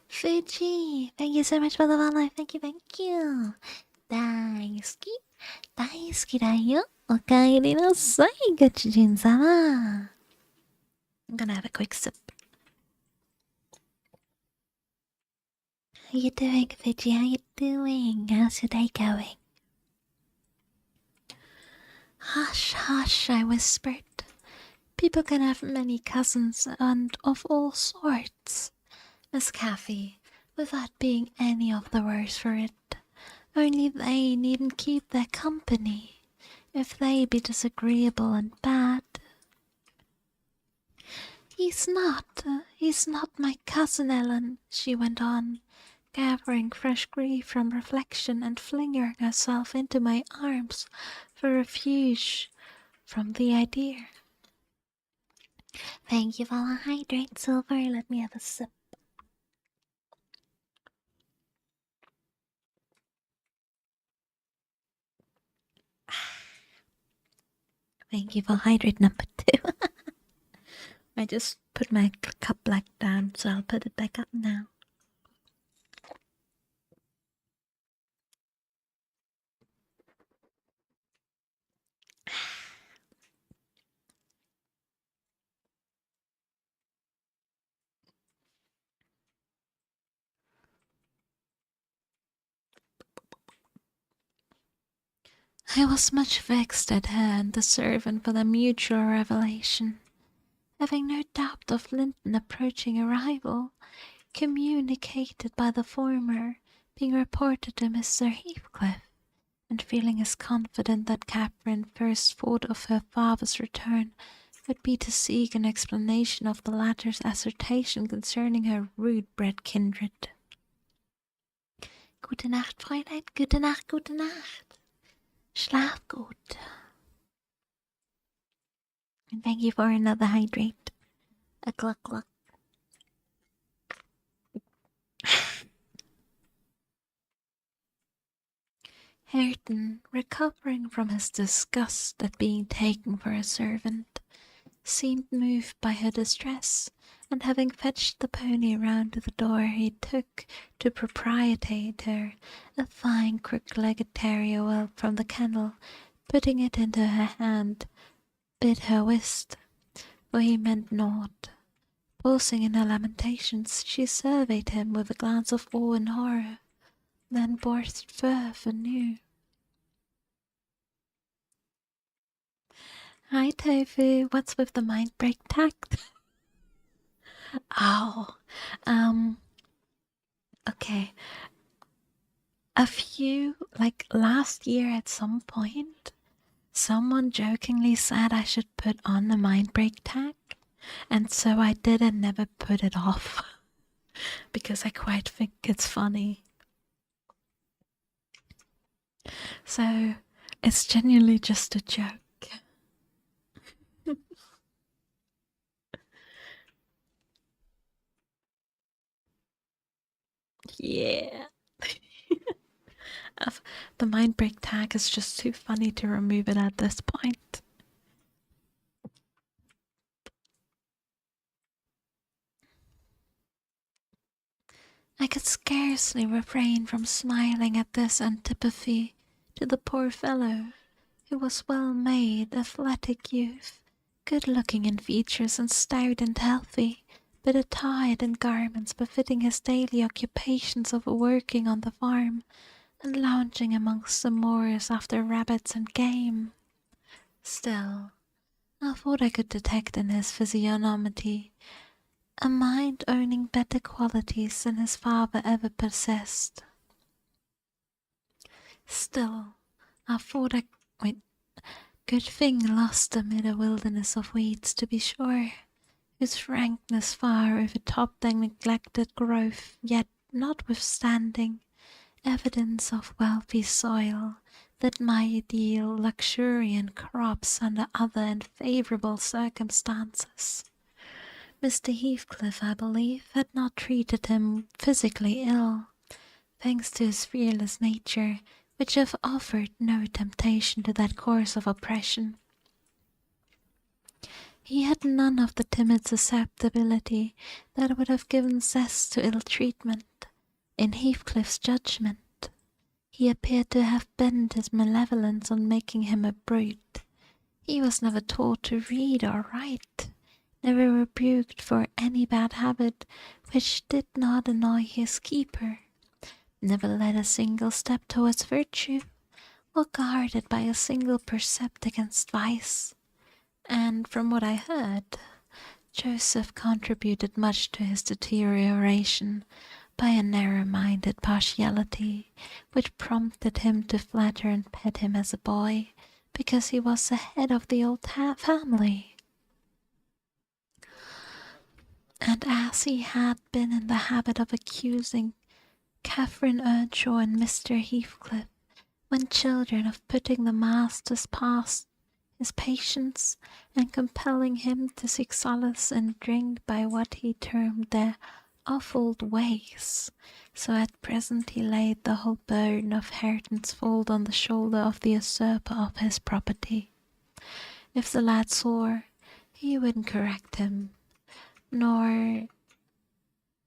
Fuji, thank you so much for the follow. Thank you. Daisuki, daisuki da yo. Okaeri nasai, Gochujin-sama. I'm gonna have a quick sip. How you doing, Fuji? How you doing? How's your day going? Hush, hush, I whispered. People can have many cousins and of all sorts. Miss Cathy, without being any of the worse for it. Only they needn't keep their company, if they be disagreeable and bad. He's not my cousin, Ellen, she went on, gathering fresh grief from reflection and flinging herself into my arms for refuge from the idea. Thank you for the hydrate, Silver. Let me have a sip. Thank you for hydrate number 2. I just put my cup back down, so I'll put it back up now. I was much vexed at her and the servant for their mutual revelation. Having no doubt of Linton approaching arrival, communicated by the former being reported to Mr. Heathcliff, and feeling as confident that Catherine first thought of her father's return would be to seek an explanation of the latter's assertion concerning her rude-bred kindred. Gute Nacht, Fräulein, gute Nacht, gute Nacht. Schlaf gut. And thank you for another hydrate. A cluck cluck. Hareton, recovering from his disgust at being taken for a servant, seemed moved by her distress, and having fetched the pony round to the door, he took to propitiate her a fine crook-legged terrier whelp from the kennel, putting it into her hand, bid her whist, for he meant naught. Pausing in her lamentations, she surveyed him with a glance of awe and horror, then burst forth anew. Hi Tofu, what's with the mind break tact? Oh, okay. Last year at some point, someone jokingly said I should put on the mind break tag, and so I did and never put it off because I quite think it's funny. So it's genuinely just a joke. Yeah. The mind break tag is just too funny to remove it at this point. I could scarcely refrain from smiling at this antipathy to the poor fellow, who was well-made, athletic youth, good-looking in features and stout and healthy, but attired in garments befitting his daily occupations of working on the farm and lounging amongst the moors after rabbits and game. Still, I thought I could detect in his physiognomy a mind owning better qualities than his father ever possessed. Still, I thought good thing lost amid a wilderness of weeds, to be sure, whose frankness far overtopped their neglected growth, yet notwithstanding evidence of wealthy soil that might yield luxuriant crops under other and favourable circumstances. Mr. Heathcliff, I believe, had not treated him physically ill, thanks to his fearless nature, which have offered no temptation to that course of oppression. He had none of the timid susceptibility that would have given zest to ill treatment. In Heathcliff's judgment, he appeared to have bent his malevolence on making him a brute. He was never taught to read or write, never rebuked for any bad habit which did not annoy his keeper, never led a single step towards virtue, or guarded by a single precept against vice. And from what I heard, Joseph contributed much to his deterioration by a narrow-minded partiality which prompted him to flatter and pet him as a boy, because he was the head of the old family. And as he had been in the habit of accusing Catherine Earnshaw and Mr. Heathcliff, when children, of putting the masters past his patience, and compelling him to seek solace in drink by what he termed their offald ways, so at present he laid the whole burden of Hareton's fault on the shoulder of the usurper of his property. If the lad swore, he wouldn't correct him, nor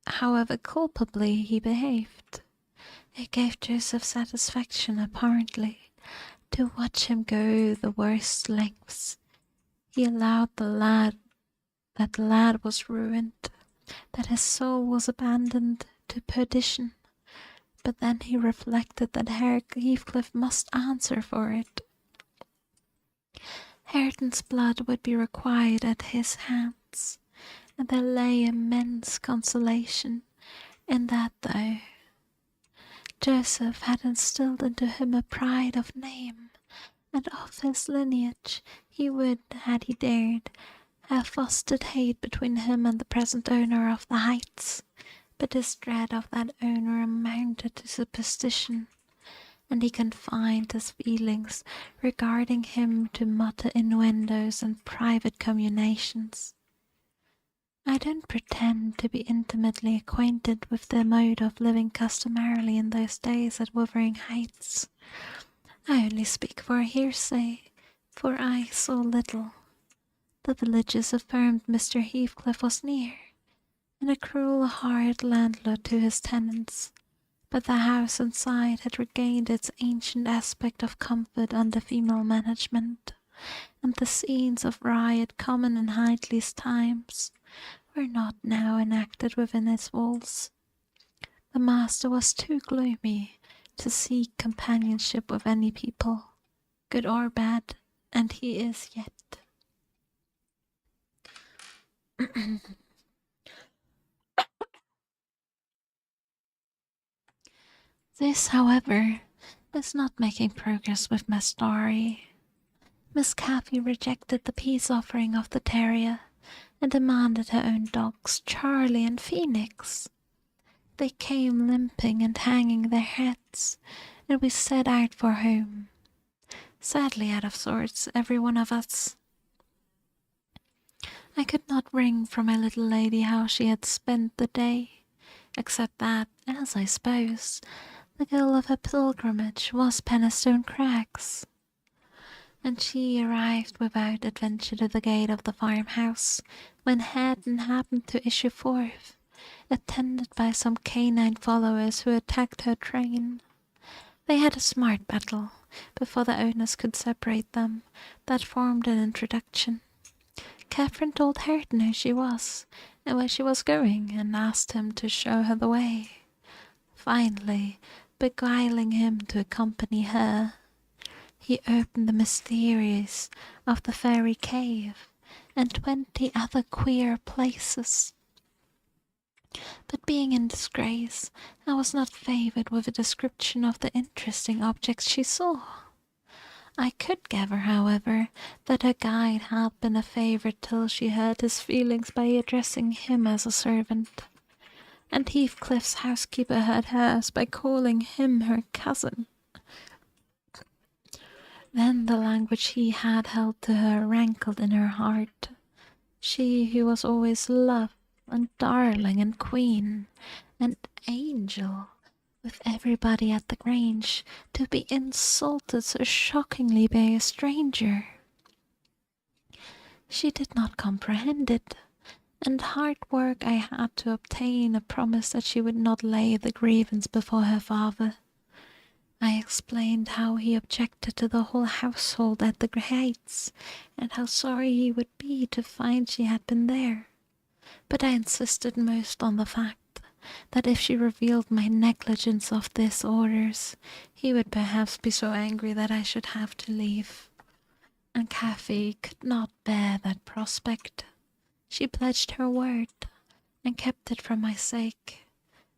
however culpably he behaved. It gave Joseph satisfaction, apparently, to watch him go the worst lengths. He allowed that the lad was ruined, that his soul was abandoned to perdition, but then he reflected that Heathcliff must answer for it. Hareton's blood would be required at his hands, and there lay immense consolation in that, though Joseph had instilled into him a pride of name, and of his lineage, he would, had he dared, have fostered hate between him and the present owner of the heights, but his dread of that owner amounted to superstition, and he confined his feelings regarding him to mutter innuendos and private communications. I don't pretend to be intimately acquainted with the mode of living customarily in those days at Wuthering Heights, I only speak for hearsay, for I saw little. The villagers affirmed Mr. Heathcliff was near, and a cruel, hard landlord to his tenants, but the house inside had regained its ancient aspect of comfort under female management, and the scenes of riot common in Hindley's times were not now enacted within its walls. The master was too gloomy to seek companionship with any people, good or bad, and he is yet. This, however, is not making progress with my story. Miss Cathy rejected the peace offering of the terrier and demanded her own dogs, Charlie and Phoenix. They came limping and hanging their heads, and we set out for home. Sadly out of sorts, every one of us. I could not wring from my little lady how she had spent the day, except that, as I suppose, the goal of her pilgrimage was Penistone Crags, and she arrived without adventure to the gate of the farmhouse when Haddon happened to issue forth, attended by some canine followers who attacked her train. They had a smart battle before the owners could separate them. That formed an introduction. Catherine told Hareton who she was and where she was going, and asked him to show her the way, finally beguiling him to accompany her. He opened the mysteries of the fairy cave and 20 other queer places. But being in disgrace, I was not favoured with a description of the interesting objects she saw. I could gather, however, that her guide had been a favourite till she hurt his feelings by addressing him as a servant, and Heathcliff's housekeeper hurt hers by calling him her cousin. Then the language he had held to her rankled in her heart. She who was always love and darling and queen and angel with everybody at the Grange, to be insulted so shockingly by a stranger. She did not comprehend it, and hard work I had to obtain a promise that she would not lay the grievance before her father. I explained how he objected to the whole household at the Heights, and how sorry he would be to find she had been there. But I insisted most on the fact that if she revealed my negligence of these orders, he would perhaps be so angry that I should have to leave. And Cathy could not bear that prospect. She pledged her word, and kept it for my sake.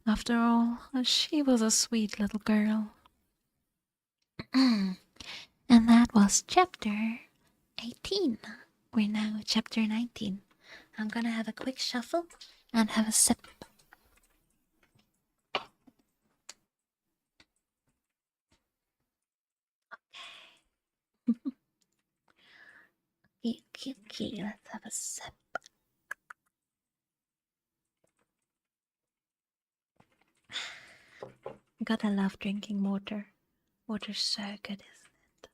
After all, she was a sweet little girl. And that was chapter 18. We're now at chapter 19. I'm gonna have a quick shuffle and have a sip. Okay, let's have a sip. Gotta love drinking water. Water's so good, isn't it?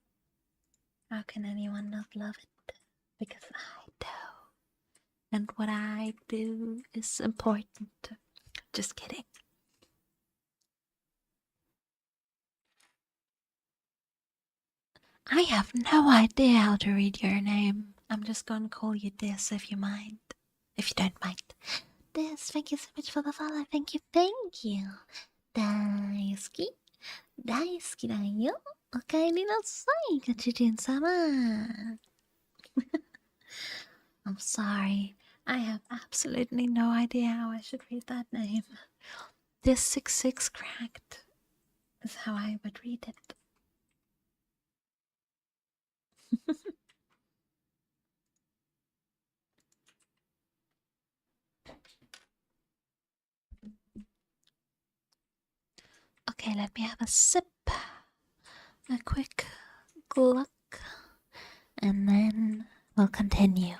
How can anyone not love it? Because I do. And what I do is important. Just kidding. I have no idea how to read your name. I'm just gonna call you Dis if you mind. If you don't mind. Dis, thank you so much for the follow. Thank you. 大好き大好きだよ。おかえりなさい、ガチュジン様。I'm sorry. I have absolutely no idea how I should read that name. This 66 cracked is how I would read it. Okay, let me have a sip. A quick gluck. And then we'll continue.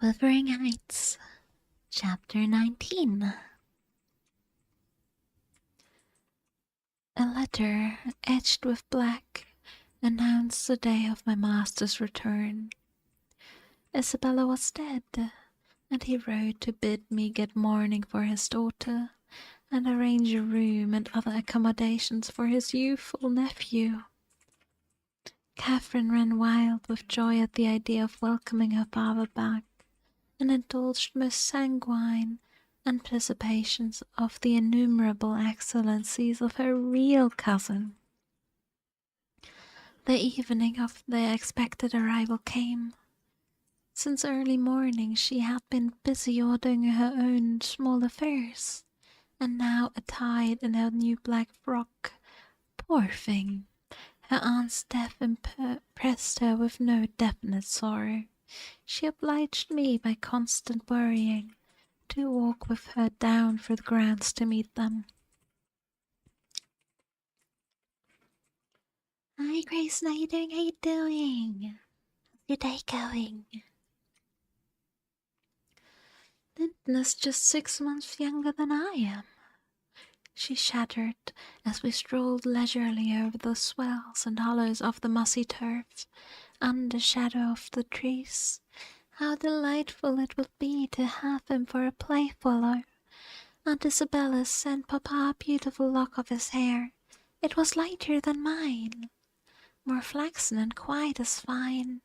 Wuthering Heights, Chapter 19. A letter, etched with black, announced the day of my master's return. Isabella was dead, and he wrote to bid me get mourning for his daughter, and arrange a room and other accommodations for his youthful nephew. Catherine ran wild with joy at the idea of welcoming her father back, and indulged most sanguine anticipations of the innumerable excellencies of her real cousin. The evening of the expected arrival came. Since early morning she had been busy ordering her own small affairs, and now attired in her new black frock. Poor thing! Her aunt's death impressed her with no definite sorrow. She obliged me by constant worrying to walk with her down through the grounds to meet them. Hi Grace, how you doing? How you doing? How's your day going? Linton is just 6 months younger than I am, she chattered as we strolled leisurely over the swells and hollows of the mossy turf, under shadow of the trees. How delightful it would be to have him for a playfellow. Aunt Isabella sent Papa a beautiful lock of his hair. It was lighter than mine, more flaxen and quite as fine.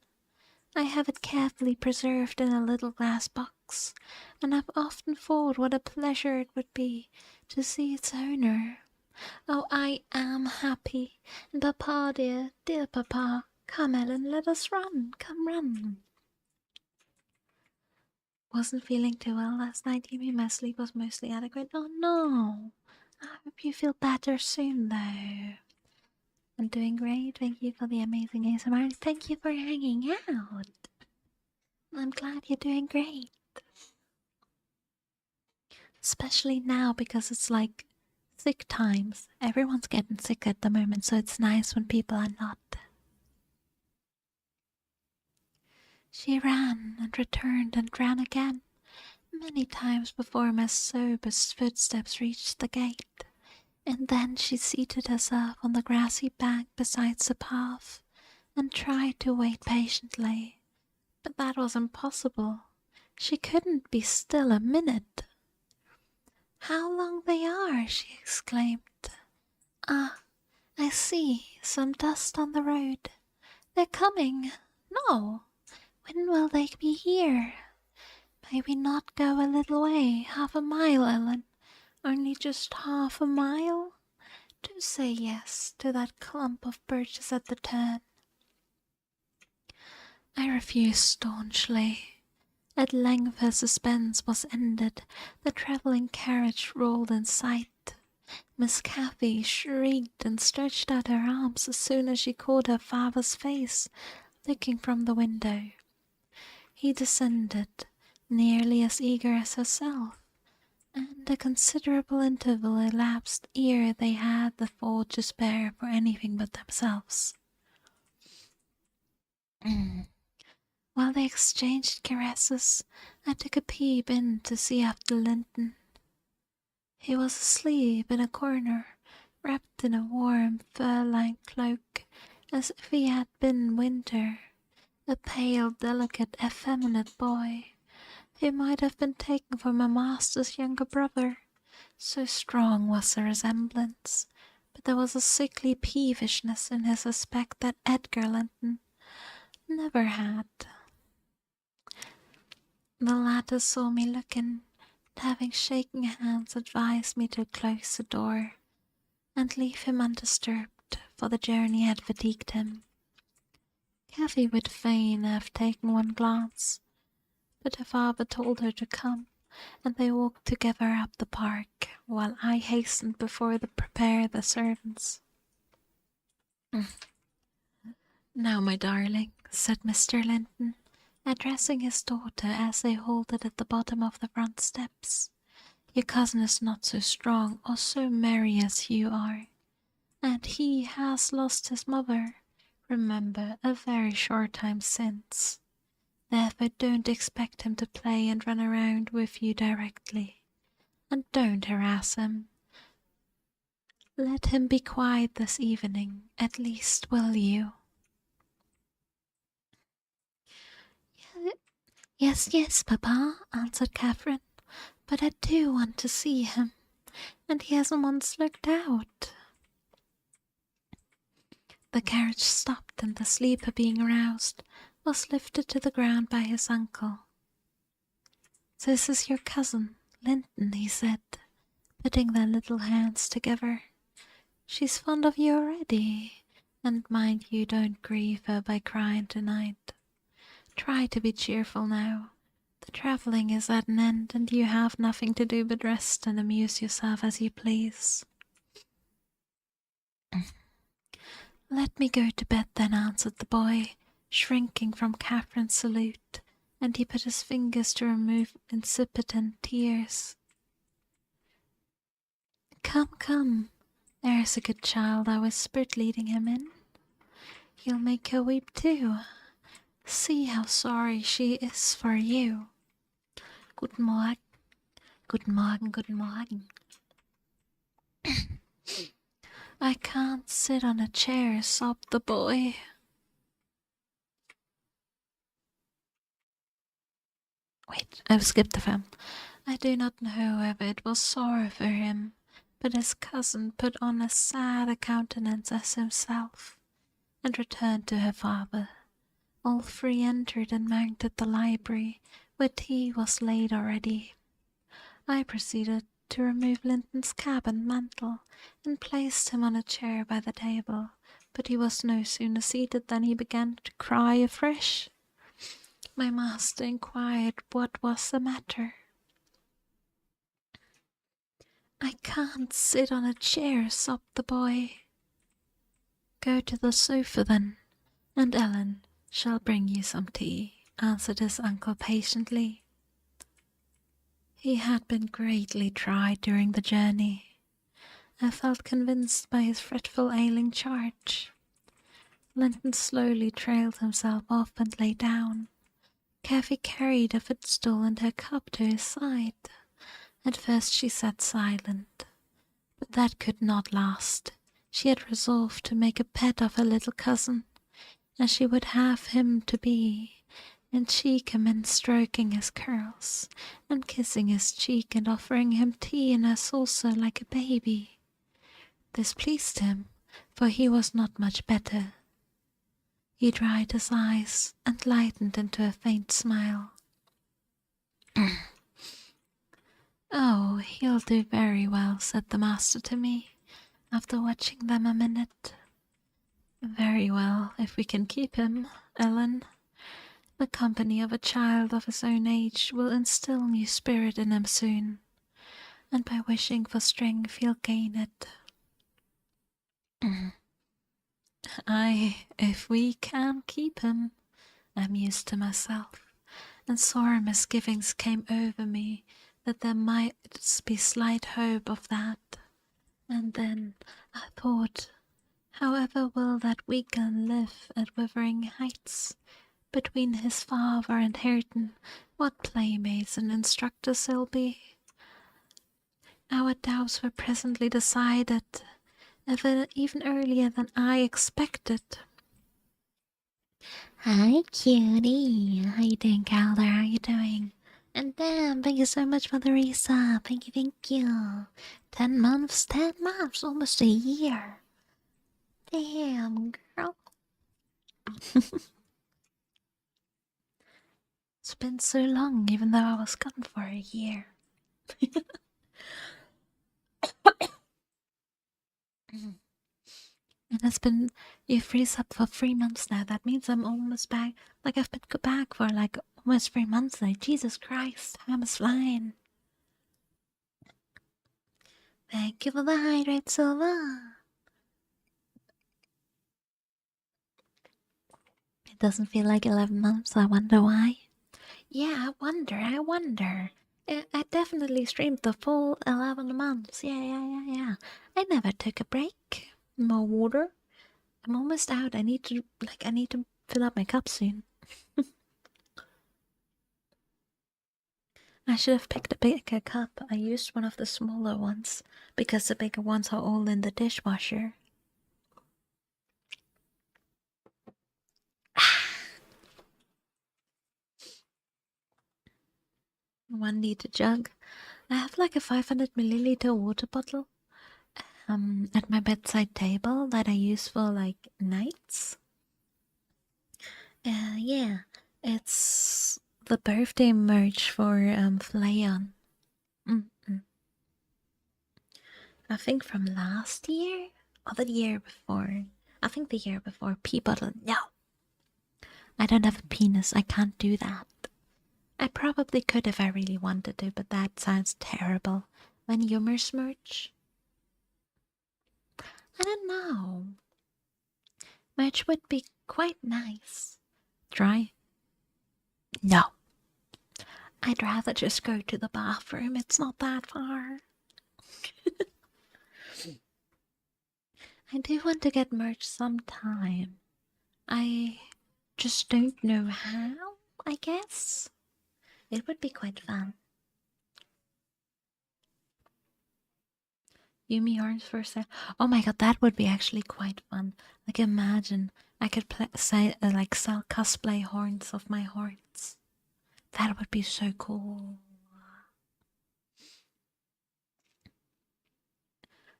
I have it carefully preserved in a little glass box, and have often thought what a pleasure it would be to see its owner. Oh, I am happy, and Papa dear, dear Papa, come Ellen, let us run, come run. Wasn't feeling too well last night, you mean? My sleep was mostly adequate. Oh no, I hope you feel better soon though. I'm doing great, thank you for the amazing ASMR, thank you for hanging out. I'm glad you're doing great. Especially now because it's like sick times. Everyone's getting sick at the moment, so it's nice when people are not. She ran and returned and ran again, many times before my sober footsteps reached the gate, and then she seated herself on the grassy bank beside the path and tried to wait patiently. But that was impossible. She couldn't be still a minute. How long they are, she exclaimed. Ah, I see, some dust on the road. They're coming. No, when will they be here? May we not go a little way, half a mile, Ellen? Only just half a mile? Do say yes to that clump of birches at the turn. I refused staunchly. At length her suspense was ended. The travelling carriage rolled in sight. Miss Cathy shrieked and stretched out her arms as soon as she caught her father's face looking from the window. He descended, nearly as eager as herself, and a considerable interval elapsed ere they had the thought to spare for anything but themselves. While they exchanged caresses, I took a peep in to see after Linton. He was asleep in a corner, wrapped in a warm fur-lined cloak, as if he had been in winter, a pale, delicate, effeminate boy, who might have been taken for my master's younger brother, so strong was the resemblance, but there was a sickly peevishness in his aspect that Edgar Linton never had. The latter saw me looking, and having shaken hands advised me to close the door, and leave him undisturbed, for the journey had fatigued him. Cathy would fain have taken one glance, but her father told her to come, and they walked together up the park, while I hastened before to prepare the servants. Now, my darling, said Mr. Linton, addressing his daughter as they halted at the bottom of the front steps, your cousin is not so strong or so merry as you are, and he has lost his mother, remember, a very short time since. Therefore don't expect him to play and run around with you directly. And don't harass him. Let him be quiet this evening, at least, will you? Yes, yes, Papa, answered Catherine, but I do want to see him, and he hasn't once looked out. The carriage stopped, and the sleeper, being aroused, was lifted to the ground by his uncle. This is your cousin, Linton, he said, putting their little hands together. She's fond of you already, and mind you don't grieve her by crying tonight. Try to be cheerful now. The travelling is at an end, and you have nothing to do but rest and amuse yourself as you please. Let me go to bed then, answered the boy, shrinking from Catherine's salute, and he put his fingers to remove incipient tears. Come, come, there's a good child, I whispered, leading him in. You'll make her weep too. See how sorry she is for you. Guten Morgen, guten Morgen, guten Morgen. I can't sit on a chair, sobbed the boy. Wait, I've skipped the film. I do not know whether it was sorrow for him, but his cousin put on as sad a countenance as himself, and returned to her father. All three entered and mounted the library, where tea was laid already. I proceeded to remove Linton's cap and mantle, and placed him on a chair by the table, but he was no sooner seated than he began to cry afresh. My master inquired what was the matter. I can't sit on a chair, sobbed the boy. Go to the sofa then, and Ellen shall bring you some tea, answered his uncle patiently. He had been greatly tried during the journey. I felt convinced by his fretful ailing charge. Linton slowly trailed himself off and lay down. Kathy carried a footstool and her cup to his side. At first she sat silent, but that could not last. She had resolved to make a pet of her little cousin, as she would have him to be, and she commenced stroking his curls, and kissing his cheek, and offering him tea in her saucer like a baby. This pleased him, for he was not much better. He dried his eyes and lightened into a faint smile. Oh, he'll do very well, said the master to me, after watching them a minute. Very well, if we can keep him, Ellen. The company of a child of his own age will instill new spirit in him soon, and by wishing for strength he'll gain it. Aye, if we can keep him, I mused to myself, and sore misgivings came over me that there might be slight hope of that. And then I thought, however will that weakling live at Wuthering Heights? Between his father and Hareton, what playmates and instructors he'll be. Our doubts were presently decided, even earlier than I expected. Hi, cutie. How you doing, Calder? How you doing? And damn, thank you so much for the resub. Thank you, thank you. 10 months, almost a year. Damn, girl. It's been so long, even though I was gone for a year. And it's been, you freeze up for 3 months now. That means I'm almost back. Like, I've been back for like almost 3 months now. Jesus Christ, time is flying. Thank you for the hydrate, Silver. It doesn't feel like 11 months. I wonder why. Yeah, I wonder. I definitely streamed the full 11 months. Yeah. I never took a break. More water. I'm almost out. I need to fill up my cup soon. I should have picked a bigger cup. I used one of the smaller ones because the bigger ones are all in the dishwasher. One liter jug. I have like a 500 milliliter water bottle at my bedside table that I use for like nights. Yeah, it's the birthday merch for Flayon. Mm-mm. I think from last year or the year before. I think the year before. Pea bottle. No, I don't have a penis. I can't do that. I probably could if I really wanted to, but that sounds terrible. When humor merch? I don't know. Merch would be quite nice. Try? No. I'd rather just go to the bathroom. It's not that far. I do want to get merch sometime. I just don't know how, I guess. It would be quite fun. Yumi horns for sale. Oh my god, that would be actually quite fun. Like imagine I could sell cosplay horns of my horns. That would be so cool.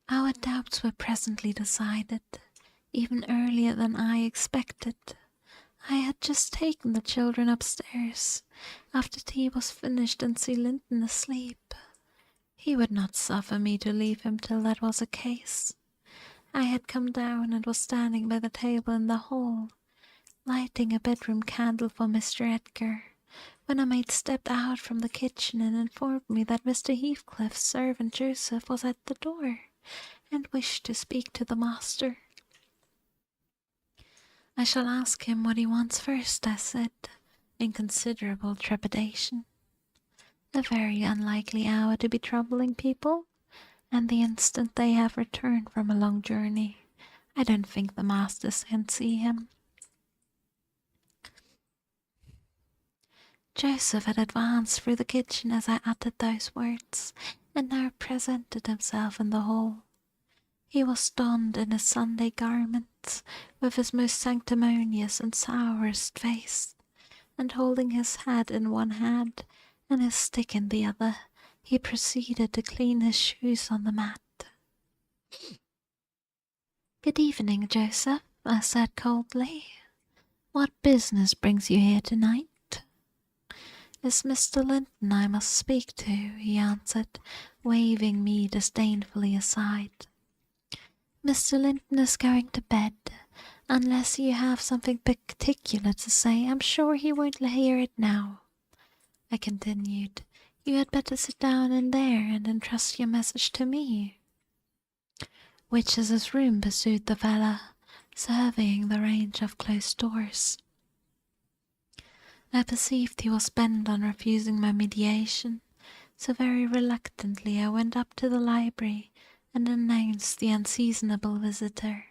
Our doubts were presently decided, even earlier than I expected. I had just taken the children upstairs after tea was finished and see Linton asleep. He would not suffer me to leave him till that was the case. I had come down and was standing by the table in the hall, lighting a bedroom candle for Mr. Edgar, when a maid stepped out from the kitchen and informed me that Mr. Heathcliff's servant Joseph was at the door and wished to speak to the master. I shall ask him what he wants first, I said, in considerable trepidation. A very unlikely hour to be troubling people, and the instant they have returned from a long journey, I don't think the masters can see him. Joseph had advanced through the kitchen as I uttered those words, and now presented himself in the hall. He was donned in his Sunday garments, with his most sanctimonious and sourest face, and holding his hat in one hand and his stick in the other, he proceeded to clean his shoes on the mat. "Good evening, Joseph," I said coldly. "What business brings you here tonight?" "It's Mr. Linton I must speak to," he answered, waving me disdainfully aside. "Mr. Linton is going to bed. Unless you have something particular to say, I'm sure he won't hear it now," I continued. "You had better sit down in there and entrust your message to me." "Which is his room?" pursued the fella, surveying the range of closed doors. I perceived he was bent on refusing my mediation, so very reluctantly I went up to the library and announced the unseasonable visitor,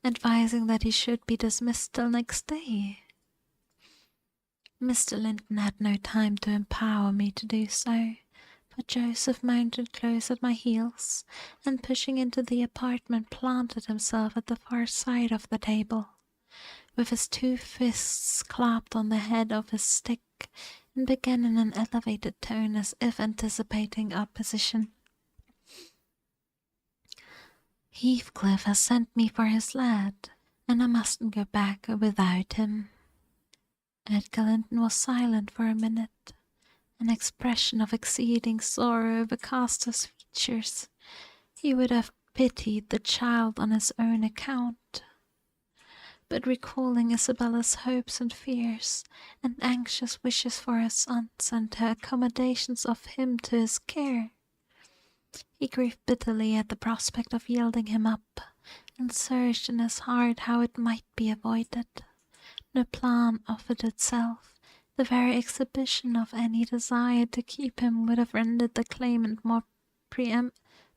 advising that he should be dismissed till next day. Mr. Linton had no time to empower me to do so, for Joseph mounted close at my heels, and pushing into the apartment planted himself at the far side of the table, with his two fists clapped on the head of his stick, and began in an elevated tone as if anticipating opposition. "Heathcliff has sent me for his lad, and I mustn't go back without him." Edgar Linton was silent for a minute. An expression of exceeding sorrow overcast his features. He would have pitied the child on his own account. But recalling Isabella's hopes and fears, and anxious wishes for her sons and her accommodations of him to his care, he grieved bitterly at the prospect of yielding him up, and searched in his heart how it might be avoided. No plan offered itself. The very exhibition of any desire to keep him would have rendered the claimant more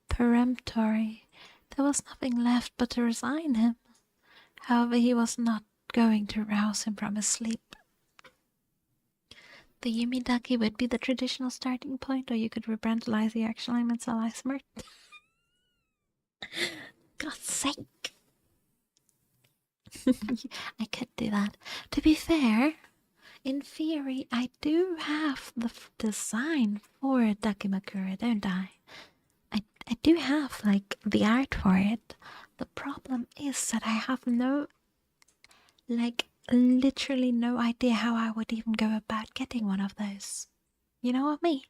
peremptory. There was nothing left but to resign him. However, he was not going to rouse him from his sleep. The Yumi Ducky would be the traditional starting point, or you could rebrandalize the actual name and sell smart. God's sake. I could do that. To be fair, in theory, I do have the design for Dakimakura, don't I? I do have, like, the art for it. The problem is that I have no, like, literally no idea how I would even go about getting one of those. You know what I mean?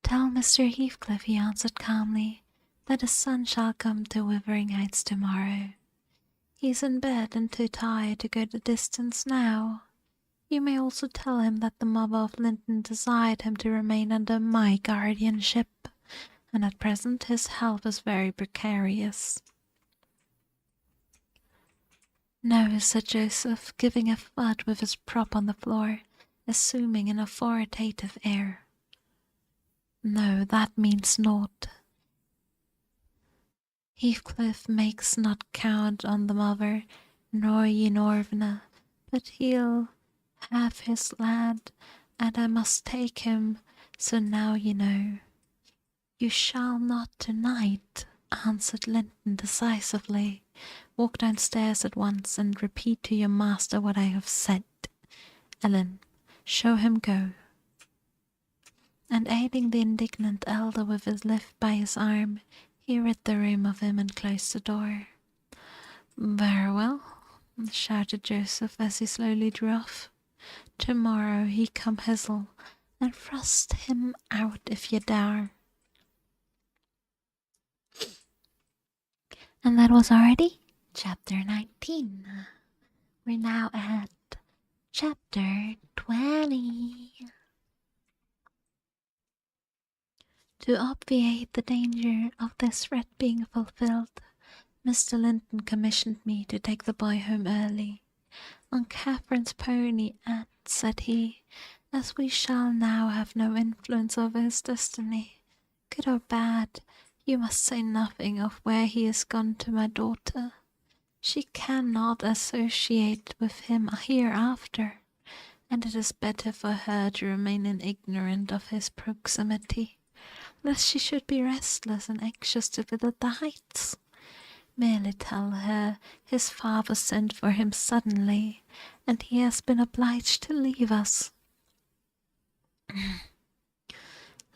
Tell Mr. Heathcliff, he answered calmly, that his son shall come to Wuthering Heights tomorrow. He's in bed and too tired to go the distance now. You may also tell him that the mother of Linton desired him to remain under my guardianship, and at present his health is very precarious. No, said Joseph, giving a thud with his prop on the floor, assuming an authoritative air. No, that means naught. Heathcliff makes not count on the mother, nor ye Norvina, but he'll have his lad, and I must take him, so now you know. You shall not tonight, answered Linton decisively. Walk downstairs at once and repeat to your master what I have said. Ellen, show him go. And aiding the indignant elder with his lift by his arm, he rid the room of him and closed the door. Very well, shouted Joseph as he slowly drew off. Tomorrow he come hizzle, and thrust him out if ye dare. And that was already chapter 19. We're now at chapter 20. To obviate the danger of this threat being fulfilled, Mr. Linton commissioned me to take the boy home early, on Catherine's pony, and, said he, as we shall now have no influence over his destiny, good or bad, you must say nothing of where he is gone to my daughter. She cannot associate with him hereafter, and it is better for her to remain in ignorance of his proximity, lest she should be restless and anxious to visit the heights. Merely tell her his father sent for him suddenly, and he has been obliged to leave us.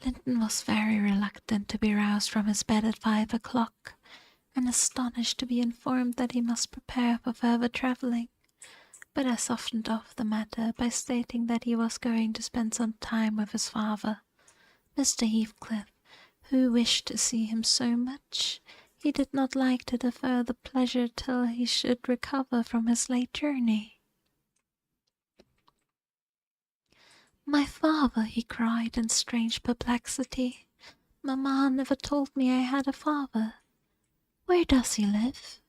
Linton was very reluctant to be roused from his bed at 5 o'clock, and astonished to be informed that he must prepare for further travelling, but I softened off the matter by stating that he was going to spend some time with his father, Mr. Heathcliff, who wished to see him so much. He did not like to defer the pleasure till he should recover from his late journey. My father, he cried in strange perplexity. Mamma never told me I had a father. Where does he live?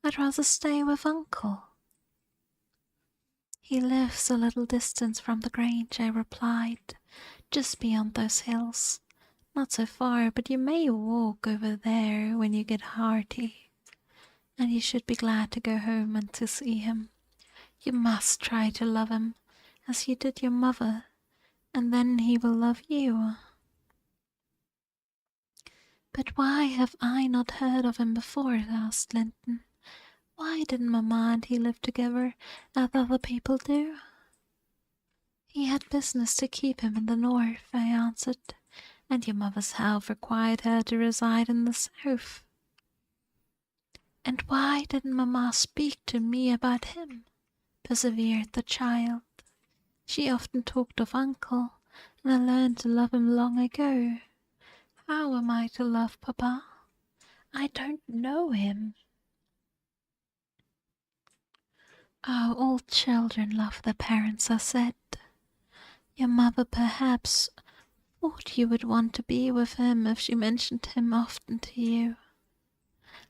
I'd rather stay with uncle. He lives a little distance from the Grange, I replied, just beyond those hills. Not so far, but you may walk over there when you get hearty. And you should be glad to go home and to see him. You must try to love him, as you did your mother, and then he will love you. But why have I not heard of him before? Asked Linton. Why didn't Mamma and he live together, as other people do? He had business to keep him in the north, I answered, and your mother's health required her to reside in the south. And why didn't Mamma speak to me about him? Persevered the child. She often talked of uncle, and I learned to love him long ago. How am I to love Papa? I don't know him. Oh, all children love their parents, I said. Your mother perhaps thought you would want to be with him if she mentioned him often to you.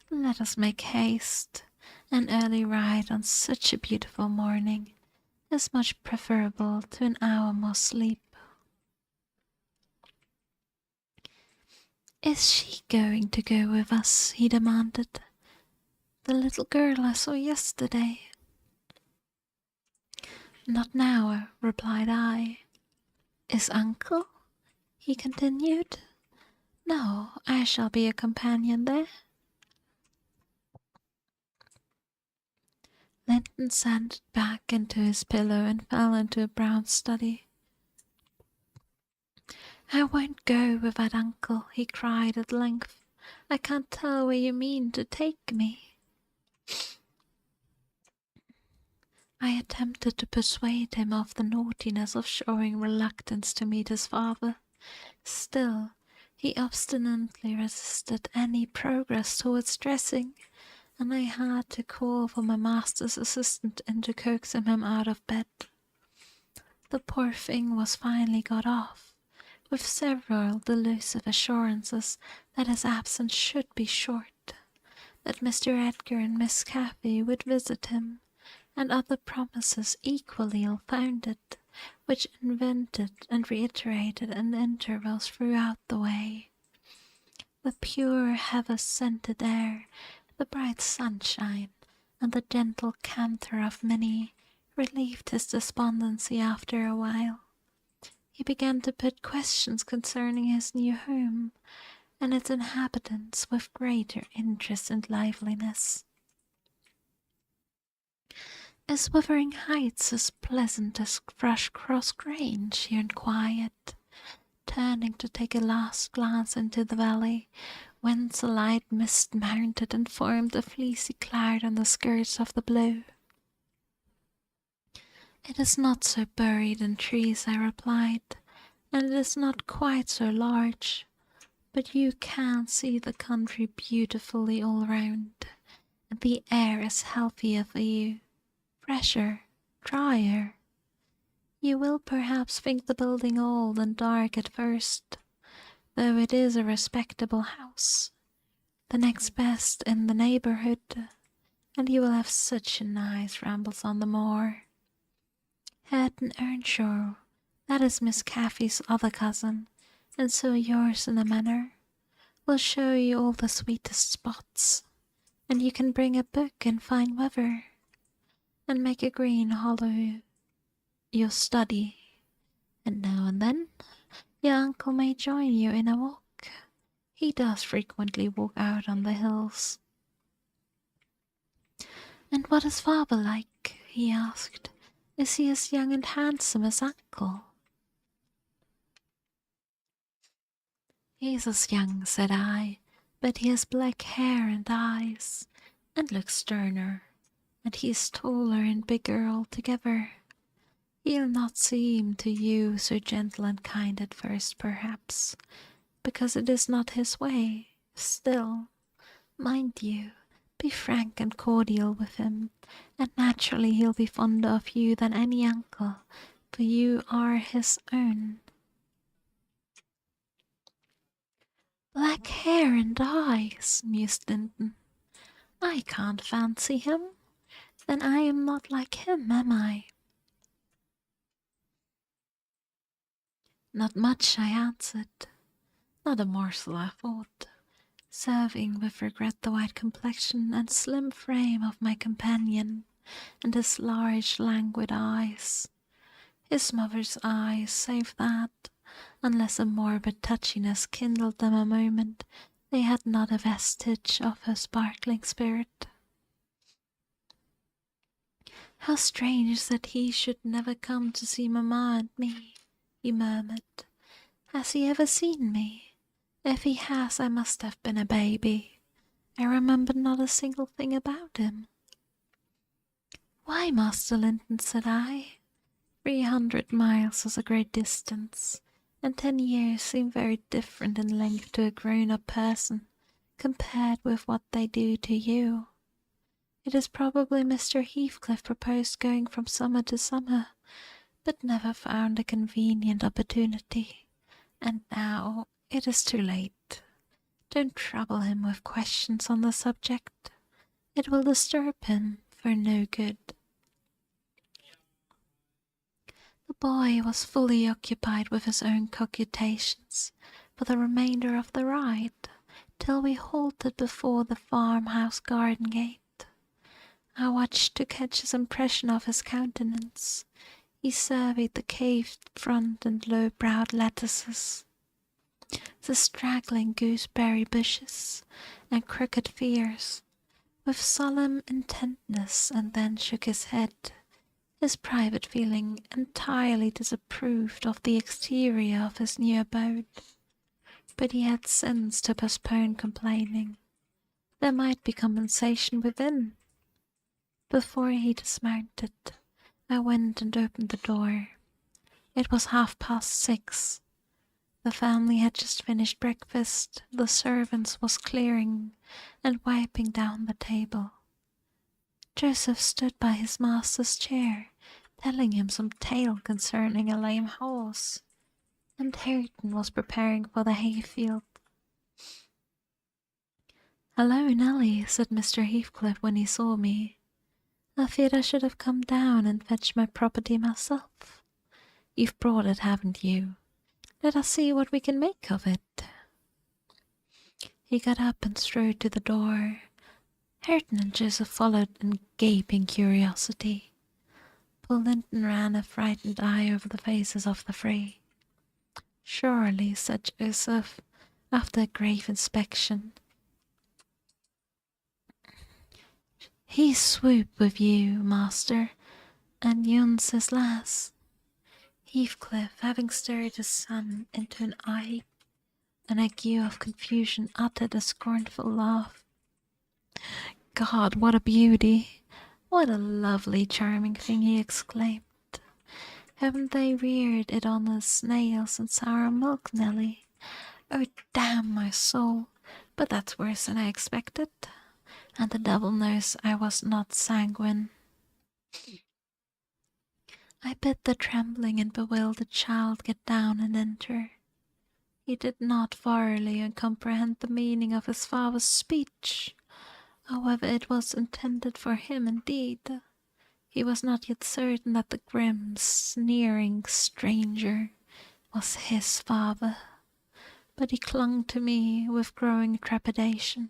Let us make haste. An early ride on such a beautiful morning is much preferable to an hour more sleep. Is she going to go with us? He demanded. The little girl I saw yesterday. Not now, replied I. Is uncle? He continued. No, I shall be a companion there. Linton sank back into his pillow and fell into a brown study. I won't go without uncle, he cried at length. I can't tell where you mean to take me. I attempted to persuade him of the naughtiness of showing reluctance to meet his father. Still, he obstinately resisted any progress towards dressing, and I had to call for my master's assistant in to coax him out of bed. The poor thing was finally got off, with several delusive assurances that his absence should be short, that Mr. Edgar and Miss Cathy would visit him, and other promises equally ill-founded, which invented and reiterated in intervals throughout the way. The pure heather-scented air, the bright sunshine, and the gentle canter of Minnie relieved his despondency after a while. He began to put questions concerning his new home and its inhabitants with greater interest and liveliness. Is Wuthering Heights as pleasant as Thrushcross Grange? He inquired, turning to take a last glance into the valley, whence a light mist mounted and formed a fleecy cloud on the skirts of the blue. It is not so buried in trees, I replied, and it is not quite so large, but you can see the country beautifully all round, and the air is healthier for you, fresher, drier. You will perhaps think the building old and dark at first, though it is a respectable house, the next best in the neighbourhood, and you will have such a nice rambles on the moor. Hareton Earnshaw, that is Miss Cathy's other cousin, and so yours in a manner, will show you all the sweetest spots, and you can bring a book in fine weather, and make a green hollow your study, and now and then your uncle may join you in a walk. He does frequently walk out on the hills. And what is father like? He asked. Is he as young and handsome as uncle? He is as young, said I, but he has black hair and eyes, and looks sterner, and he is taller and bigger altogether. He'll not seem to you so gentle and kind at first, perhaps, because it is not his way. Still, mind you, be frank and cordial with him, and naturally he'll be fonder of you than any uncle, for you are his own. Black hair and eyes, mused Linton. I can't fancy him. Then I am not like him, am I? Not much, I answered. Not a morsel, I thought, serving with regret the white complexion and slim frame of my companion, and his large languid eyes. His mother's eyes, save that, unless a morbid touchiness kindled them a moment, they had not a vestige of her sparkling spirit. How strange that he should never come to see mamma and me, he murmured. Has he ever seen me? If he has, I must have been a baby. I remember not a single thing about him. Why, Master Linton, said I. 300 miles is a great distance, and 10 years seem very different in length to a grown-up person, compared with what they do to you. It is probably Mr. Heathcliff proposed going from summer to summer, but never found a convenient opportunity, and now it is too late. Don't trouble him with questions on the subject. It will disturb him for no good. The boy was fully occupied with his own cogitations for the remainder of the ride, till we halted before the farmhouse garden gate. I watched to catch his impression of his countenance. He surveyed the caved front and low-browed lattices, the straggling gooseberry bushes and crooked veers, with solemn intentness, and then shook his head, his private feeling entirely disapproved of the exterior of his new abode. But he had sense to postpone complaining. There might be compensation within. Before he dismounted, I went and opened the door. It was 6:30. The family had just finished breakfast. The servants was clearing and wiping down the table. Joseph stood by his master's chair, telling him some tale concerning a lame horse, and Hareton was preparing for the hayfield. "Hello, Nelly," said Mr. Heathcliff when he saw me. "I feared I should have come down and fetched my property myself. You've brought it, haven't you? Let us see what we can make of it." He got up and strode to the door. Hareton and Joseph followed in gaping curiosity. Poor Linton ran a frightened eye over the faces of the three. "Surely," said Joseph, after a grave inspection, "he swooped with you, master, and yon's his lass." Heathcliff, having stirred his son into an ague of confusion, uttered a scornful laugh. "God, what a beauty! What a lovely, charming thing!" he exclaimed. "Haven't they reared it on the snails and sour milk, Nelly? Oh, damn my soul! But that's worse than I expected, and the devil knows I was not sanguine." I bid the trembling and bewildered child get down and enter. He did not thoroughly comprehend the meaning of his father's speech. However, it was intended for him indeed. He was not yet certain that the grim, sneering stranger was his father, but he clung to me with growing trepidation,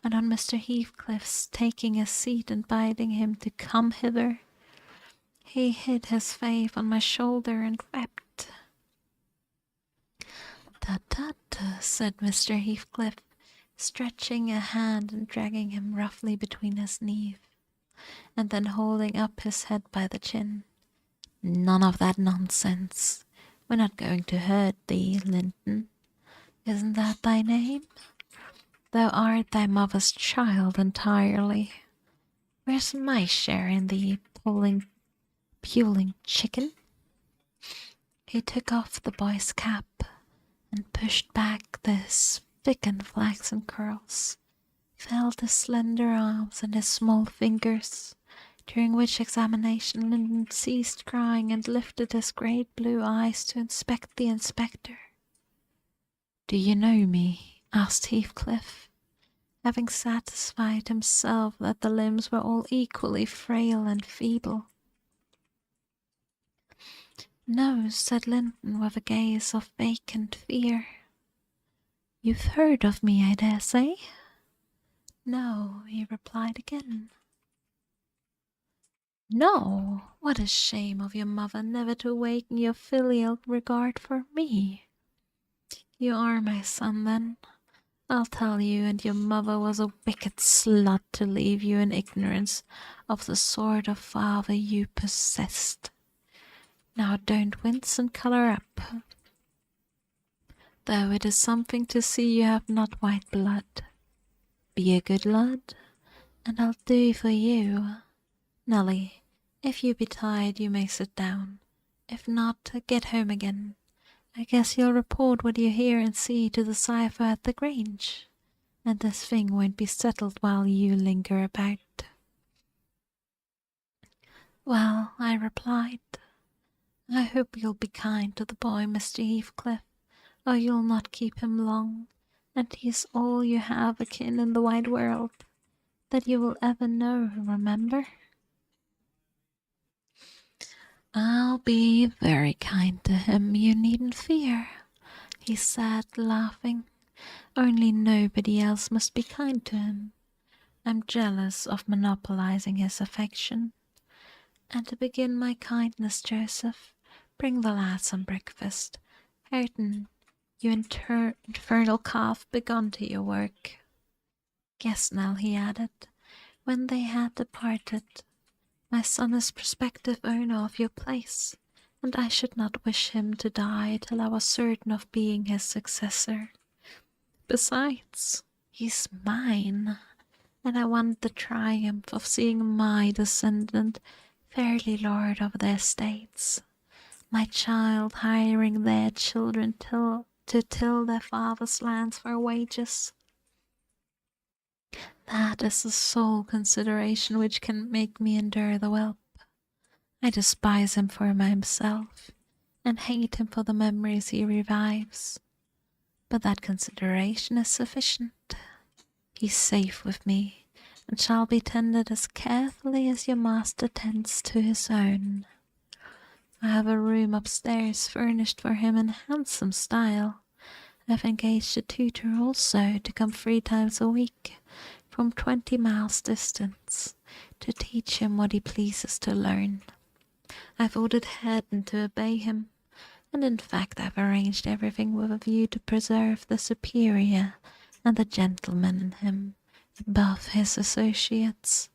and on Mr. Heathcliff's taking a seat and bidding him to come hither, he hid his face on my shoulder and wept. "Tut, tut," said Mr. Heathcliff, stretching a hand and dragging him roughly between his knees, and then holding up his head by the chin. "None of that nonsense. We're not going to hurt thee, Linton. Isn't that thy name? Thou art thy mother's child entirely. Where's my share in the puling chicken?" He took off the boy's cap and pushed back his thick and flaxen curls, felt his slender arms and his small fingers, during which examination Linton ceased crying and lifted his great blue eyes to inspect the inspector. "Do you know me?" asked Heathcliff, having satisfied himself that the limbs were all equally frail and feeble. "No," said Linton with a gaze of vacant fear. "You've heard of me, I dare say?" "No," he replied again. "No! What a shame of your mother never to awaken your filial regard for me. You are my son, then. I'll tell you, and your mother was a wicked slut to leave you in ignorance of the sort of father you possessed. Now don't wince and colour up, though it is something to see you have not white blood. Be a good lad, and I'll do for you. Nelly, if you be tired you may sit down. If not, get home again. I guess you'll report what you hear and see to the cipher at the Grange, and this thing won't be settled while you linger about." "Well," I replied, "I hope you'll be kind to the boy, Mr. Heathcliff, or you'll not keep him long, and he is all you have akin in the wide world that you will ever know, remember." "I'll be very kind to him, you needn't fear," he said, laughing. "Only nobody else must be kind to him. I'm jealous of monopolizing his affection, And to begin my kindness, Joseph, bring the lad some breakfast. Hareton, you infernal calf, begone to your work. Yes, Nell, he added, when they had departed, my son is prospective owner of your place, and I should not wish him to die till I was certain of being his successor. Besides, he's mine, and I want the triumph of seeing my descendant fairly lord of the estates, my child hiring their children to till their father's lands for wages. That is the sole consideration which can make me endure the whelp. I despise him for himself, and hate him for the memories he revives. But that consideration is sufficient. He's safe with me, and shall be tended as carefully as your master tends to his own. I have a room upstairs furnished for him in handsome style. I've engaged a tutor also to come 3 times a week from 20 miles distance to teach him what he pleases to learn. I've ordered Hareton to obey him, and in fact I've arranged everything with a view to preserve the superior and the gentleman in him above his associates.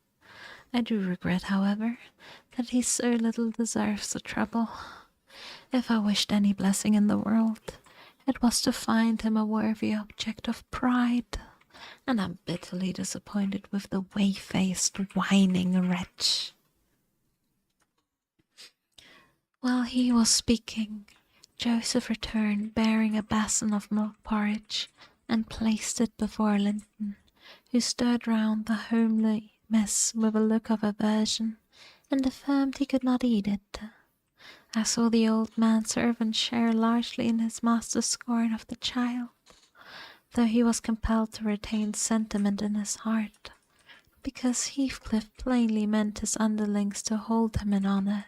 I do regret, however, that he so little deserves the trouble. If I wished any blessing in the world, it was to find him a worthy object of pride, and I'm bitterly disappointed with the whey-faced, whining wretch. While he was speaking, Joseph returned bearing a basin of milk porridge, and placed it before Linton, who stood round the homely mess with a look of aversion, and affirmed he could not eat it. I saw the old manservant share largely in his master's scorn of the child, though he was compelled to retain sentiment in his heart, because Heathcliff plainly meant his underlings to hold him in honour.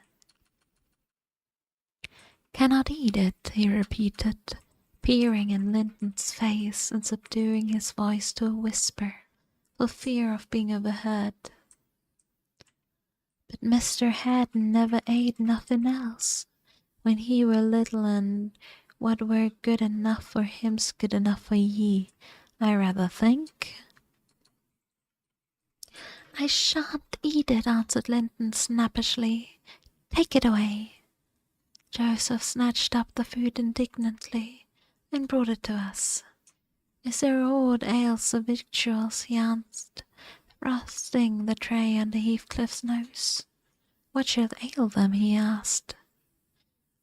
"Cannot eat it," he repeated, peering in Linton's face and subduing his voice to a whisper, for fear of being overheard. "But Mr. Hareton never ate nothing else. When he were little, and what were good enough for him's good enough for ye, I rather think." "I shan't eat it," answered Linton snappishly. "Take it away." Joseph snatched up the food indignantly, and brought it to us. "Is there aught ails the victuals?" he asked, thrusting the tray under Heathcliff's nose. "What should ail them?" he asked.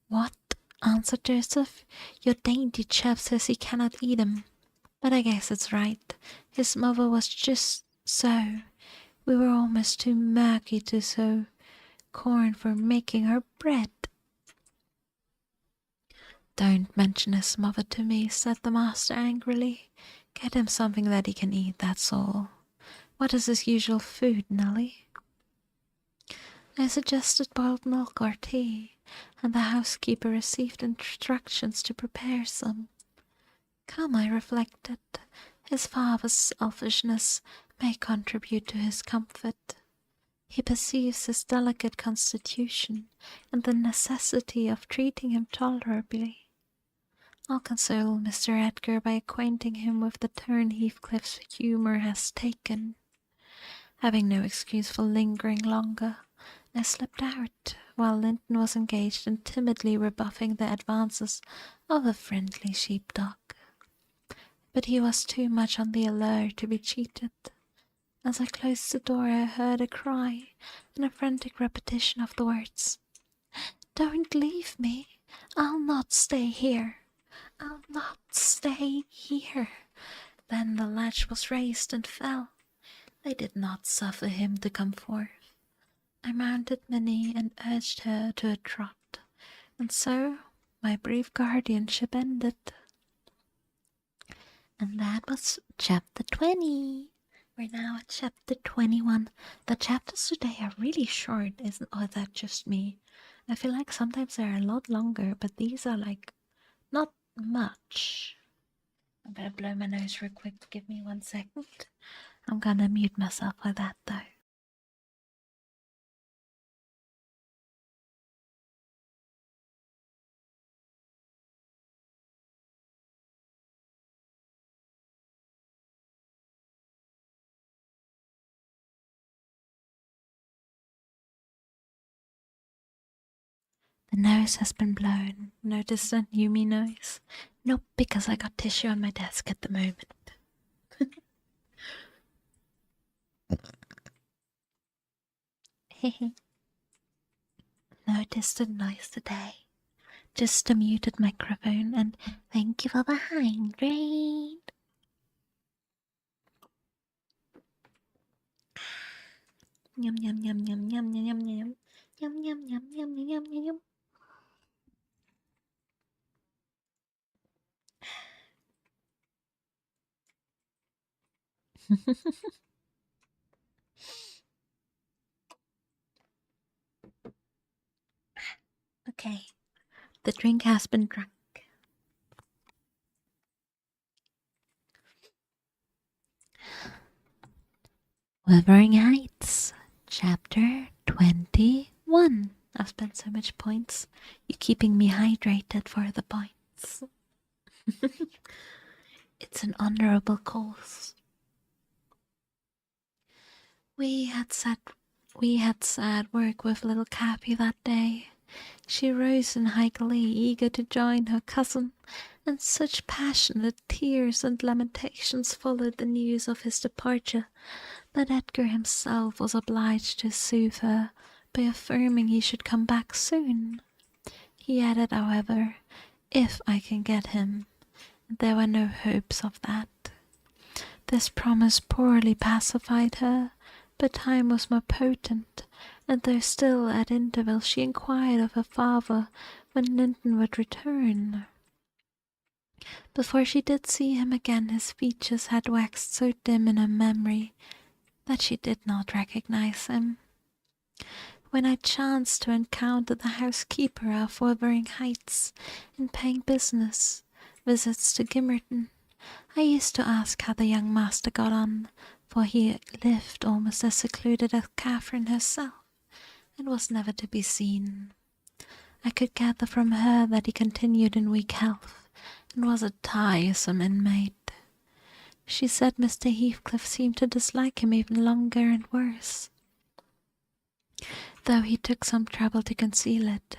"What?" answered Joseph. "Your dainty chap says he cannot eat 'em. But I guess it's right. His mother was just so. We were almost too murky to sow corn for making her bread." "Don't mention his mother to me," said the master angrily. "Get him something that he can eat, that's all. What is his usual food, Nelly?" I suggested boiled milk or tea, and the housekeeper received instructions to prepare some. Come, I reflected, his father's selfishness may contribute to his comfort. He perceives his delicate constitution and the necessity of treating him tolerably. I'll console Mr. Edgar by acquainting him with the turn Heathcliff's humour has taken. Having no excuse for lingering longer, I slipped out, while Linton was engaged in timidly rebuffing the advances of a friendly sheepdog. But he was too much on the alert to be cheated. As I closed the door, I heard a cry and a frantic repetition of the words, "Don't leave me! I'll not stay here! I'll not stay here!" Then the latch was raised and fell. They did not suffer him to come forth. I mounted Minnie and urged her to a trot, and so my brief guardianship ended. And that was chapter 20. We're now at chapter 21. The chapters today are really short, isn't? Or is that just me? I feel like sometimes they're a lot longer, but these are like not much. I'm gonna blow my nose real quick. Give me 1 second. I'm gonna mute myself for that though. The nose has been blown. No distant Yumi noise. Nope, because I got tissue on my desk at the moment. No distant noise today. Just a muted microphone, and thank you for the hydrate. Yum yum yum yum yum yum yum yum yum yum yum yum yum yum yum. Okay, the drink has been drunk. Wuthering Heights, Chapter 21. I've spent so much points. You're keeping me hydrated for the points. It's an honorable cause. We had sad work with little Cappy that day. She rose in high glee, eager to join her cousin, and such passionate tears and lamentations followed the news of his departure that Edgar himself was obliged to soothe her by affirming he should come back soon. He added, however, if I can get him. There were no hopes of that. This promise poorly pacified her, but time was more potent, and though still at intervals she inquired of her father when Linton would return. Before she did see him again, his features had waxed so dim in her memory that she did not recognize him. When I chanced to encounter the housekeeper of Wuthering Heights in paying business visits to Gimmerton, I used to ask how the young master got on, for he lived almost as secluded as Catherine herself, and was never to be seen. I could gather from her that he continued in weak health, and was a tiresome inmate. She said Mr. Heathcliff seemed to dislike him even longer and worse, though he took some trouble to conceal it.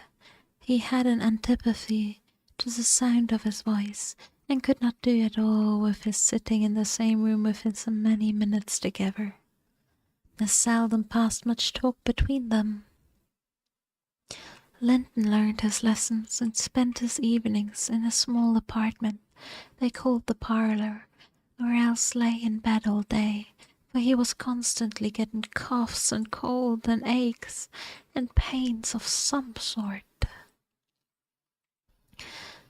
He had an antipathy to the sound of his voice, and could not do at all with his sitting in the same room with him so many minutes together. There seldom passed much talk between them. Linton learned his lessons and spent his evenings in a small apartment they called the parlour, or else lay in bed all day, for he was constantly getting coughs and cold and aches and pains of some sort.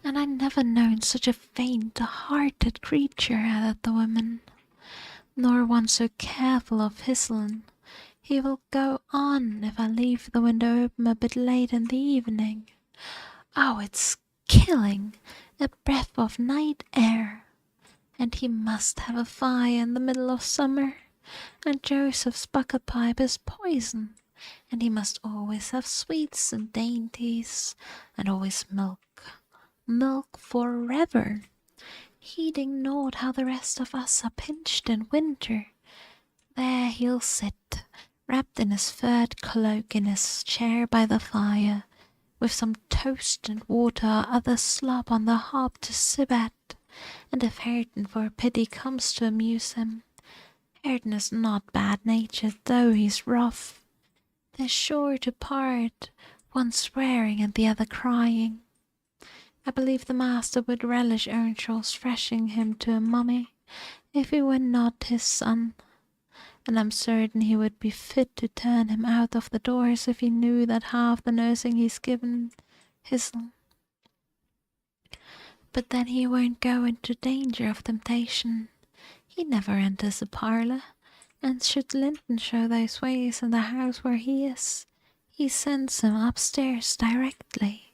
And I never known such a faint-hearted creature, added the woman, nor one so careful of hisseln. He will go on if I leave the window open a bit late in the evening. Oh, it's killing, a breath of night air. And he must have a fire in the middle of summer, and Joseph's bucket pipe is poison, and he must always have sweets and dainties, and always milk forever, heeding naught how the rest of us are pinched in winter. There he'll sit, wrapped in his furred cloak in his chair by the fire, with some toast and water or other slop on the hob to sip at, and if Hareton for pity comes to amuse him, Hareton is not bad-natured, though he's rough. They're sure to part, one swearing and the other crying. I believe the master would relish Earnshaw's thrashing him to a mummy, if he were not his son, and I'm certain he would be fit to turn him out of the doors if he knew that half the nursing he's given his'n. But then he won't go into danger of temptation. He never enters a parlour, and should Linton show those ways in the house where he is, he sends him upstairs directly.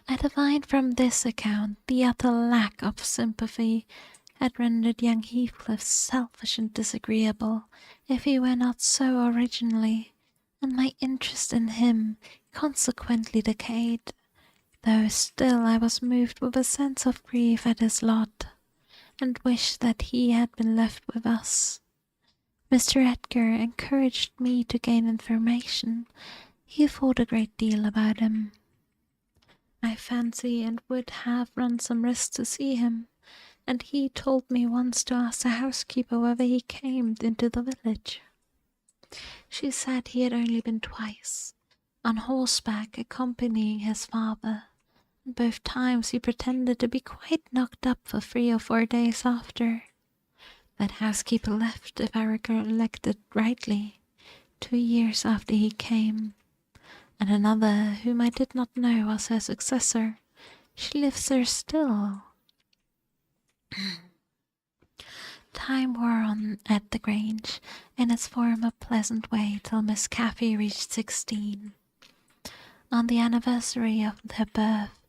I divined from this account the utter lack of sympathy had rendered young Heathcliff selfish and disagreeable, if he were not so originally, and my interest in him consequently decayed, though still I was moved with a sense of grief at his lot, and wished that he had been left with us. Mr. Edgar encouraged me to gain information. He thought a great deal about him, I fancy, and would have run some risk to see him, and he told me once to ask the housekeeper whether he came into the village. She said he had only been twice, on horseback accompanying his father, and both times he pretended to be quite knocked up for 3 or 4 days after. That housekeeper left, if I recollected rightly, 2 years after he came, and another, whom I did not know, was her successor. She lives there still. Time wore on at the Grange in its former pleasant way till Miss Cathy reached 16. On the anniversary of her birth,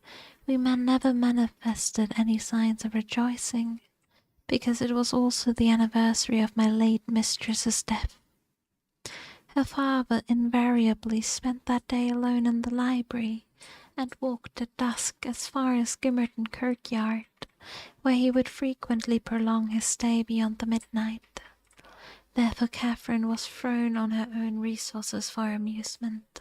we never manifested any signs of rejoicing, because it was also the anniversary of my late mistress's death. Her father invariably spent that day alone in the library, and walked at dusk as far as Gimmerton Kirkyard, where he would frequently prolong his stay beyond the midnight. Therefore Catherine was thrown on her own resources for amusement.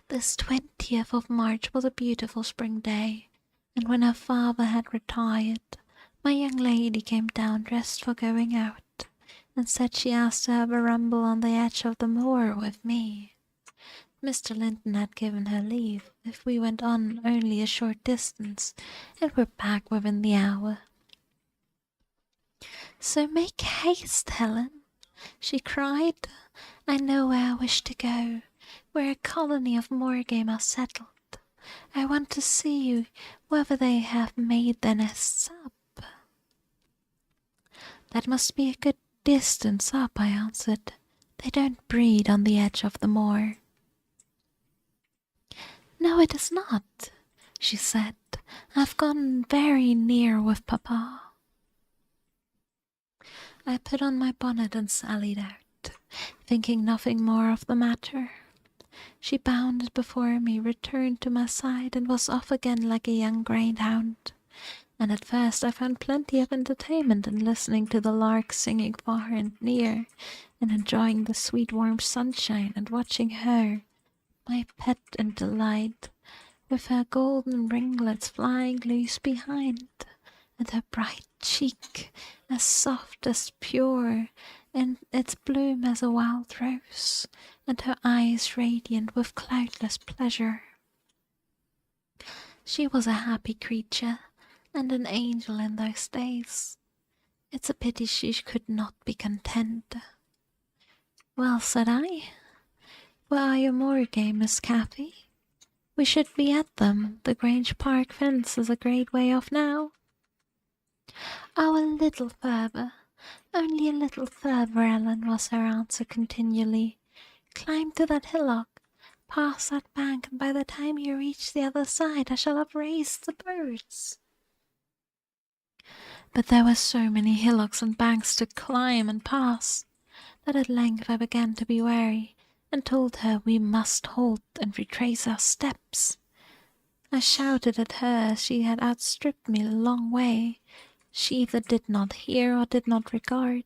This 20th of March was a beautiful spring day, and when her father had retired, my young lady came down dressed for going out, and said she asked to have a ramble on the edge of the moor with me. Mr. Linton had given her leave if we went on only a short distance, and were back within the hour. "So make haste, Helen," she cried. "I know where I wish to go, where a colony of moor game are settled. I want to see whether they have made their nests up." "That must be a good distance up," I answered. "They don't breed on the edge of the moor." "No, it is not," she said. "I've gone very near with Papa." I put on my bonnet and sallied out, thinking nothing more of the matter. She bounded before me, returned to my side, and was off again like a young greyhound. And at first I found plenty of entertainment in listening to the larks singing far and near, and enjoying the sweet warm sunshine, and watching her, my pet and delight, with her golden ringlets flying loose behind, and her bright cheek as soft as pure, and its bloom as a wild rose, and her eyes radiant with cloudless pleasure. She was a happy creature, and an angel in those days. It's a pity she could not be content. "Well," said I, "where are your moor game, Miss Cathy? We should be at them. The Grange Park fence is a great way off now." "Oh, a little further, only a little further, Ellen," was her answer continually. "Climb to that hillock, pass that bank, and by the time you reach the other side I shall have raised the birds." But there were so many hillocks and banks to climb and pass, that at length I began to be weary, and told her we must halt and retrace our steps. I shouted at her as she had outstripped me a long way. She either did not hear or did not regard,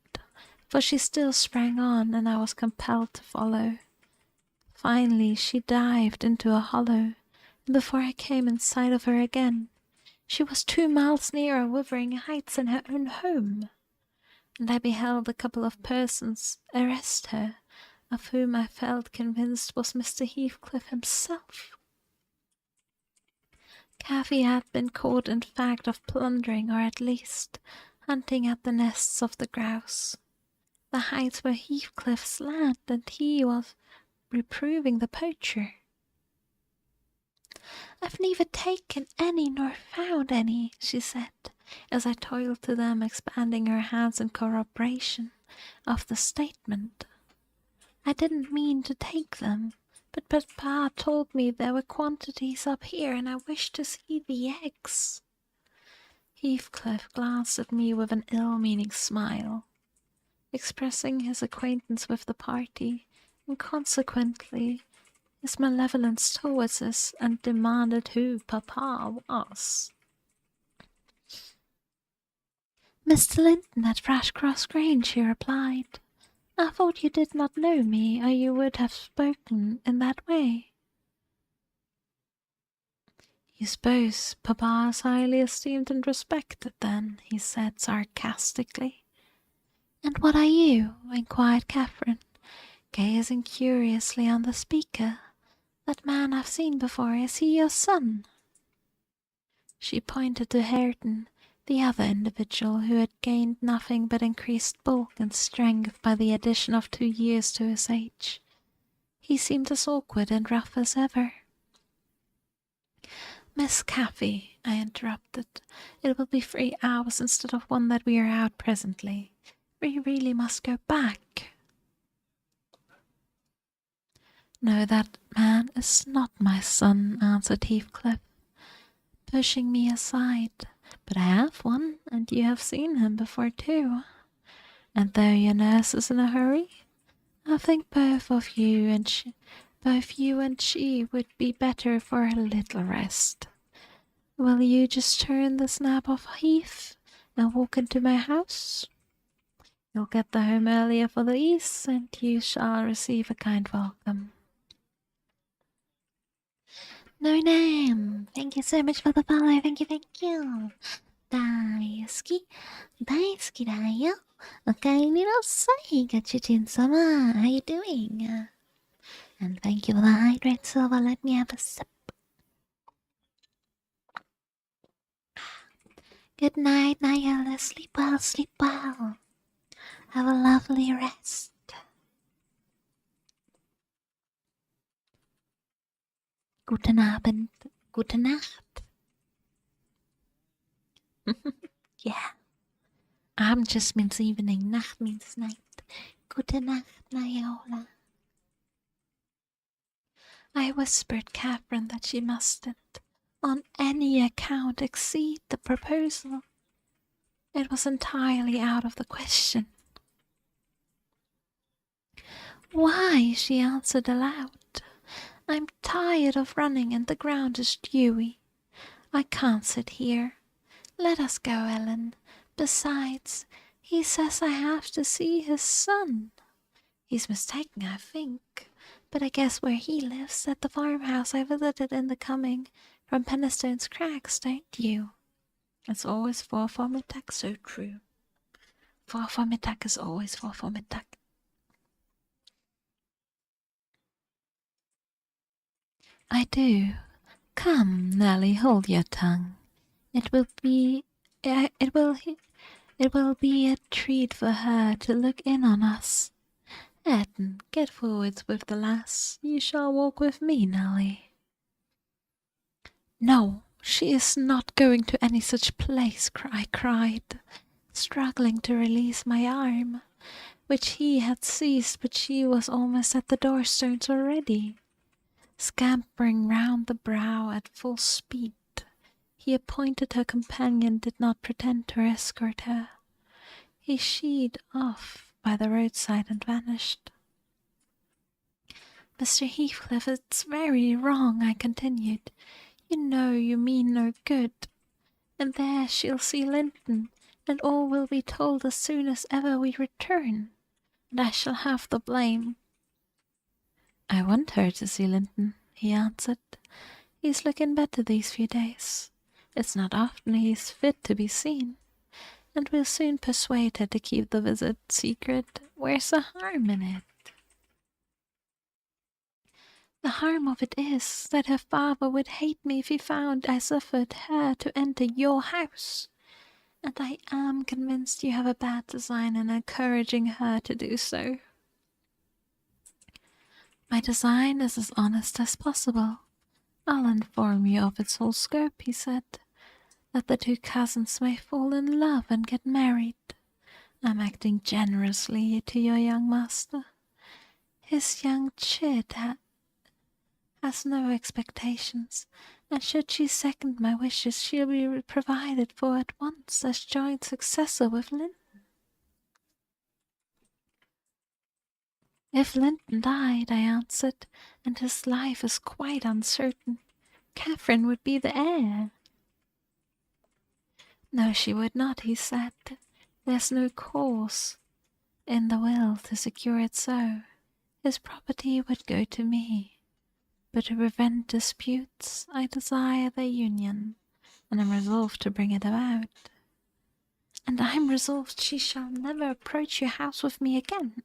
for she still sprang on, and I was compelled to follow. Finally she dived into a hollow, and before I came in sight of her again, she was 2 miles nearer Wuthering Heights than her own home, and I beheld a couple of persons arrest her, of whom I felt convinced was Mr. Heathcliff himself. Cathy had been caught in fact of plundering, or at least hunting at the nests of the grouse. The heights were Heathcliff's land, and he was reproving the poacher. "I've neither taken any nor found any," she said, as I toiled to them, expanding her hands in corroboration of the statement. "I didn't mean to take them, but Papa told me there were quantities up here, and I wished to see the eggs." Heathcliff glanced at me with an ill-meaning smile, expressing his acquaintance with the party, and consequently his malevolence towards us, and demanded who Papa was. "Mr. Linton at Frashcross Grange," he replied. I thought you did not know me, or you would have spoken in that way. You suppose Papa is highly esteemed and respected, then, he said sarcastically. And what are you? Inquired Catherine, gazing curiously on the speaker. That man I've seen before, is he your son? She pointed to Hareton, the other individual who had gained nothing but increased bulk and strength by the addition of 2 years to his age. He seemed as awkward and rough as ever. Miss Cathy, I interrupted, it will be 3 hours instead of 1 that we are out presently. We really must go back. No, that man is not my son, answered Heathcliff, pushing me aside. But I have one, and you have seen him before too. And though your nurse is in a hurry, I think both you and she would be better for a little rest. Will you just turn the snap of Heath and walk into my house? You'll get the home earlier for the east, and you shall receive a kind welcome. No name. Thank you so much for the follow. Thank you. 大好き。大好きだよ。おかえりなさい、ガチュチン様。How you doing? And thank you for the hydrate silver. Let me have a sip. Good night, Nayala. Sleep well, sleep well. Have a lovely rest. Guten Abend. Gute Nacht. Yeah. Abend just means evening. Nacht means night. Gute Nacht, Nayola. I whispered Catherine that she mustn't, on any account, exceed the proposal. It was entirely out of the question. Why? She answered aloud. I'm tired of running and the ground is dewy. I can't sit here. Let us go, Ellen. Besides, he says I have to see his son. He's mistaken, I think. But I guess where he lives, at the farmhouse I visited in the coming from Pennistone's Crags, don't you? It's always vormittag, so true. Vormittag is always vormittag. I do. Come, Nelly, hold your tongue. It will be a treat for her to look in on us. Etten, get forwards with the lass. You shall walk with me, Nelly. No, she is not going to any such place, I cried, struggling to release my arm, which he had seized, but she was almost at the doorstones already. Scampering round the brow at full speed, he appointed her companion did not pretend to escort her. He sheed off by the roadside and vanished. Mr. Heathcliff, it's very wrong, I continued. You know you mean no good. And there she'll see Linton, and all will be told as soon as ever we return, and I shall have the blame. I want her to see Linton, he answered. He's looking better these few days. It's not often he's fit to be seen, and we'll soon persuade her to keep the visit secret. Where's the harm in it? The harm of it is that her father would hate me if he found I suffered her to enter your house, and I am convinced you have a bad design in encouraging her to do so. My design is as honest as possible. I'll inform you of its whole scope, he said, that the 2 cousins may fall in love and get married. I'm acting generously to your young master. His young chit has no expectations, and should she second my wishes, she'll be provided for at once as joint successor with Linton. If Linton died, I answered, and his life is quite uncertain, Catherine would be the heir. No, she would not, he said. There's no cause. In the will to secure it so, his property would go to me. But to prevent disputes, I desire their union, and am resolved to bring it about. And I am resolved she shall never approach your house with me again,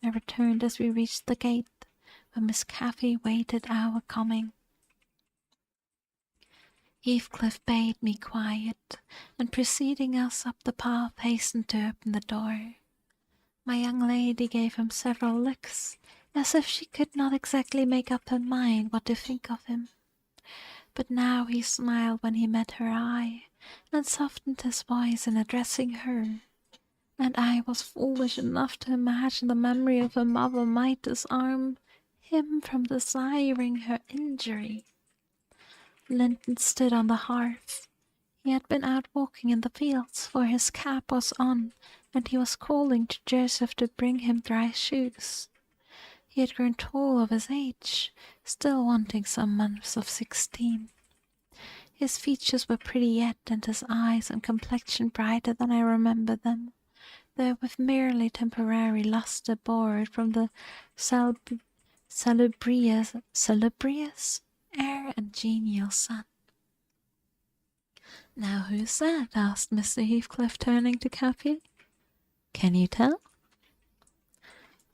I returned as we reached the gate, where Miss Cathy waited our coming. Heathcliff bade me quiet, and preceding us up the path, hastened to open the door. My young lady gave him several looks, as if she could not exactly make up her mind what to think of him. But now he smiled when he met her eye, and softened his voice in addressing her, and I was foolish enough to imagine the memory of her mother might disarm him from desiring her injury. Linton stood on the hearth. He had been out walking in the fields, for his cap was on, and he was calling to Joseph to bring him dry shoes. He had grown tall of his age, still wanting some months of 16. His features were pretty yet, and his eyes and complexion brighter than I remembered them, though with merely temporary lustre borrowed from the salubrious air and genial sun. "Now who's that?" asked Mr. Heathcliff, turning to Cathy. "Can you tell?"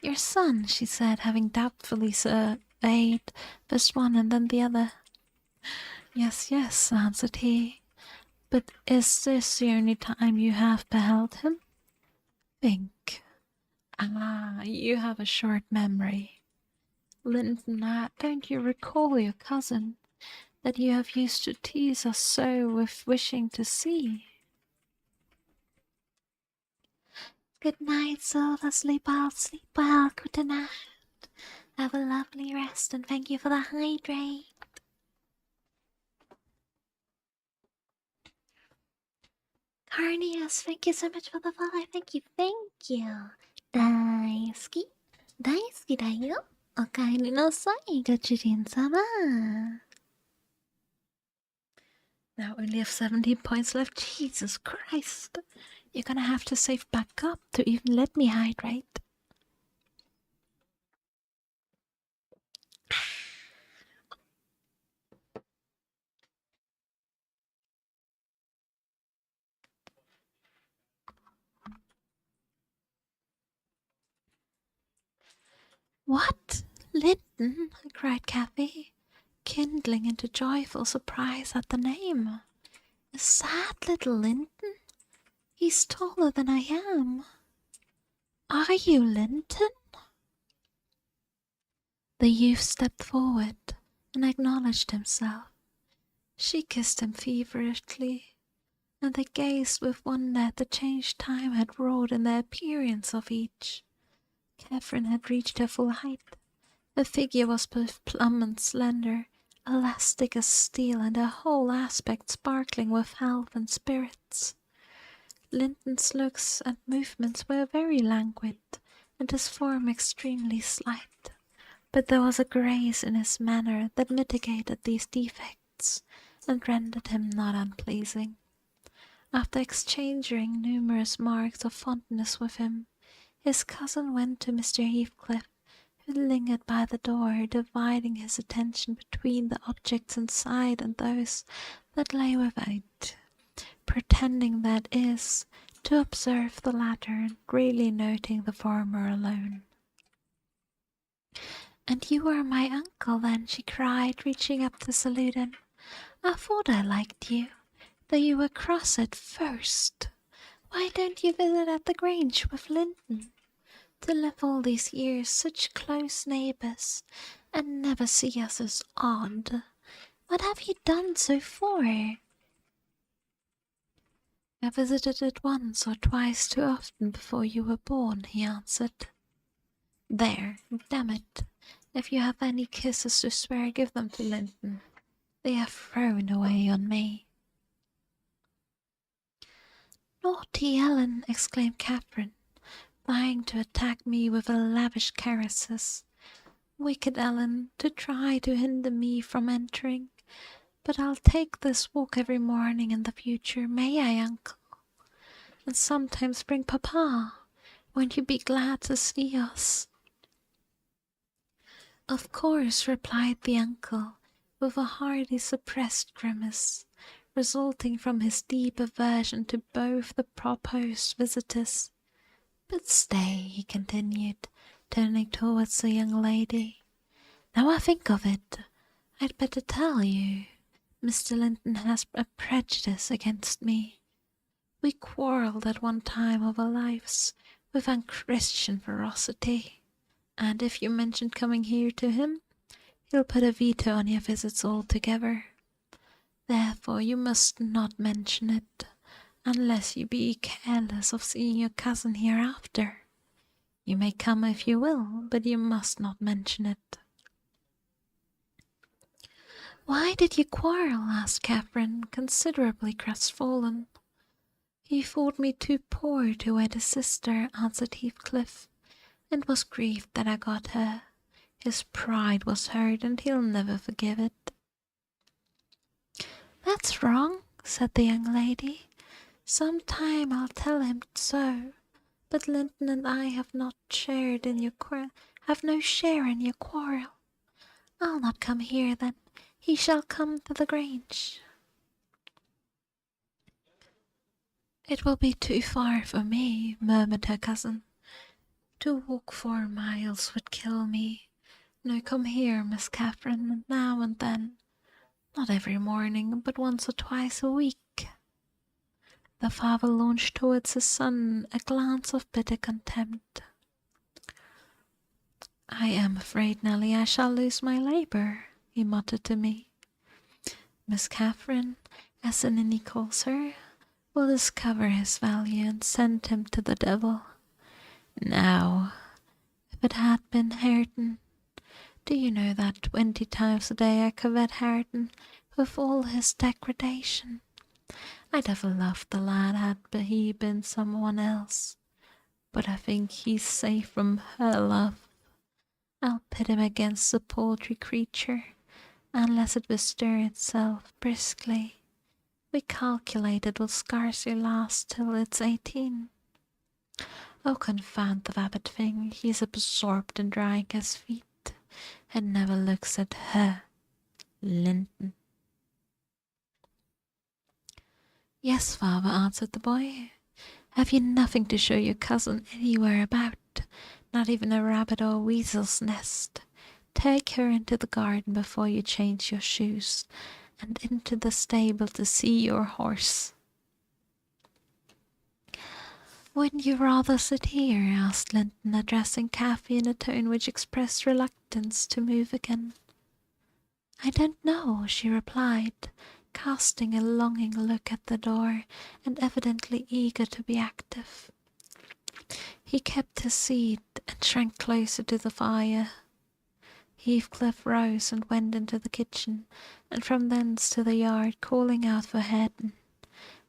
"Your son," she said, having doubtfully surveyed first one and then the other. Yes, yes," answered he. "But is this the only time you have beheld him?" "Think. Ah, you have a short memory. Linton, don't you recall your cousin, that you have used to tease us so with wishing to see?" "Good night, Silver. Sleep well, good night. Have a lovely rest, and thank you for the hydrate." Carnius, thank you so much for the follow. Thank you. 大好き。大好きだよ。おかえりなさい、ご主人様。Now only have 17 points left. Jesus Christ. You're gonna have to save back up to even let me hydrate. "What? Linton?" cried Cathy, kindling into joyful surprise at the name. "Is that little Linton? He's taller than I am. Are you Linton?" The youth stepped forward and acknowledged himself. She kissed him feverishly, and they gazed with wonder at the change time had wrought in the appearance of each. Catherine had reached her full height. Her figure was both plump and slender, elastic as steel, and her whole aspect sparkling with health and spirits. Linton's looks and movements were very languid, and his form extremely slight, but there was a grace in his manner that mitigated these defects, and rendered him not unpleasing. After exchanging numerous marks of fondness with him, his cousin went to Mr. Heathcliff, who lingered by the door, dividing his attention between the objects inside and those that lay without, pretending, that is, to observe the latter, and really noting the former alone. "And you are my uncle, then?" she cried, reaching up to salute him. "I thought I liked you, though you were cross at first. Why don't you visit at the Grange with Linton? To live all these years such close neighbours, and never see us as odd. What have you done so far?" "I visited it once or twice too often before you were born," he answered. "There, damn it. If you have any kisses to spare, give them to Linton. They are thrown away on me." "Naughty Ellen!" exclaimed Catherine, vying to attack me with her lavish caresses. "Wicked Ellen, to try to hinder me from entering. But I'll take this walk every morning in the future, may I, uncle? And sometimes bring papa. Won't you be glad to see us?" "Of course," replied the uncle, with a hardly suppressed grimace, resulting from his deep aversion to both the proposed visitors. "But stay," he continued, turning towards the young lady. "Now I think of it, I'd better tell you. Mr. Linton has a prejudice against me. We quarrelled at one time of our lives with unchristian ferocity, and if you mention coming here to him, he'll put a veto on your visits altogether. Therefore you must not mention it, unless you be careless of seeing your cousin hereafter. You may come if you will, but you must not mention it." "Why did you quarrel?" asked Catherine, considerably crestfallen. "He thought me too poor to wed his sister," answered Heathcliff, "and was grieved that I got her. His pride was hurt, and he'll never forgive it." "That's wrong," said the young lady. "Some time I'll tell him so, but Linton and I have no share in your quarrel. I'll not come here then. He shall come to the Grange." "It will be too far for me," murmured her cousin. "To walk 4 miles would kill me. No, come here, Miss Catherine, now and then. Not every morning, but once or twice a week." The father launched towards his son a glance of bitter contempt. "I am afraid, Nelly, I shall lose my labour," he muttered to me. "Miss Catherine, as the ninny calls her, will discover his value and send him to the devil. Now, if it had been Hareton, do you know that 20 times a day I covet Hareton with all his degradation? I'd have loved the lad had he been someone else, but I think he's safe from her love. I'll pit him against the paltry creature, unless it bestir itself briskly. We calculate it will scarcely last till it's 18. Oh, confound the vapid thing, he's absorbed in drying his feet, and never looks at her, Linton." "Yes, father," answered the boy. "Have you nothing to show your cousin anywhere about? Not even a rabbit or a weasel's nest? Take her into the garden before you change your shoes, and into the stable to see your horse." "Wouldn't you rather sit here?" asked Linton, addressing Cathy in a tone which expressed reluctance to move again. "I don't know," she replied, casting a longing look at the door, and evidently eager to be active. He kept his seat and shrank closer to the fire. Heathcliff rose and went into the kitchen, and from thence to the yard, calling out for Hareton.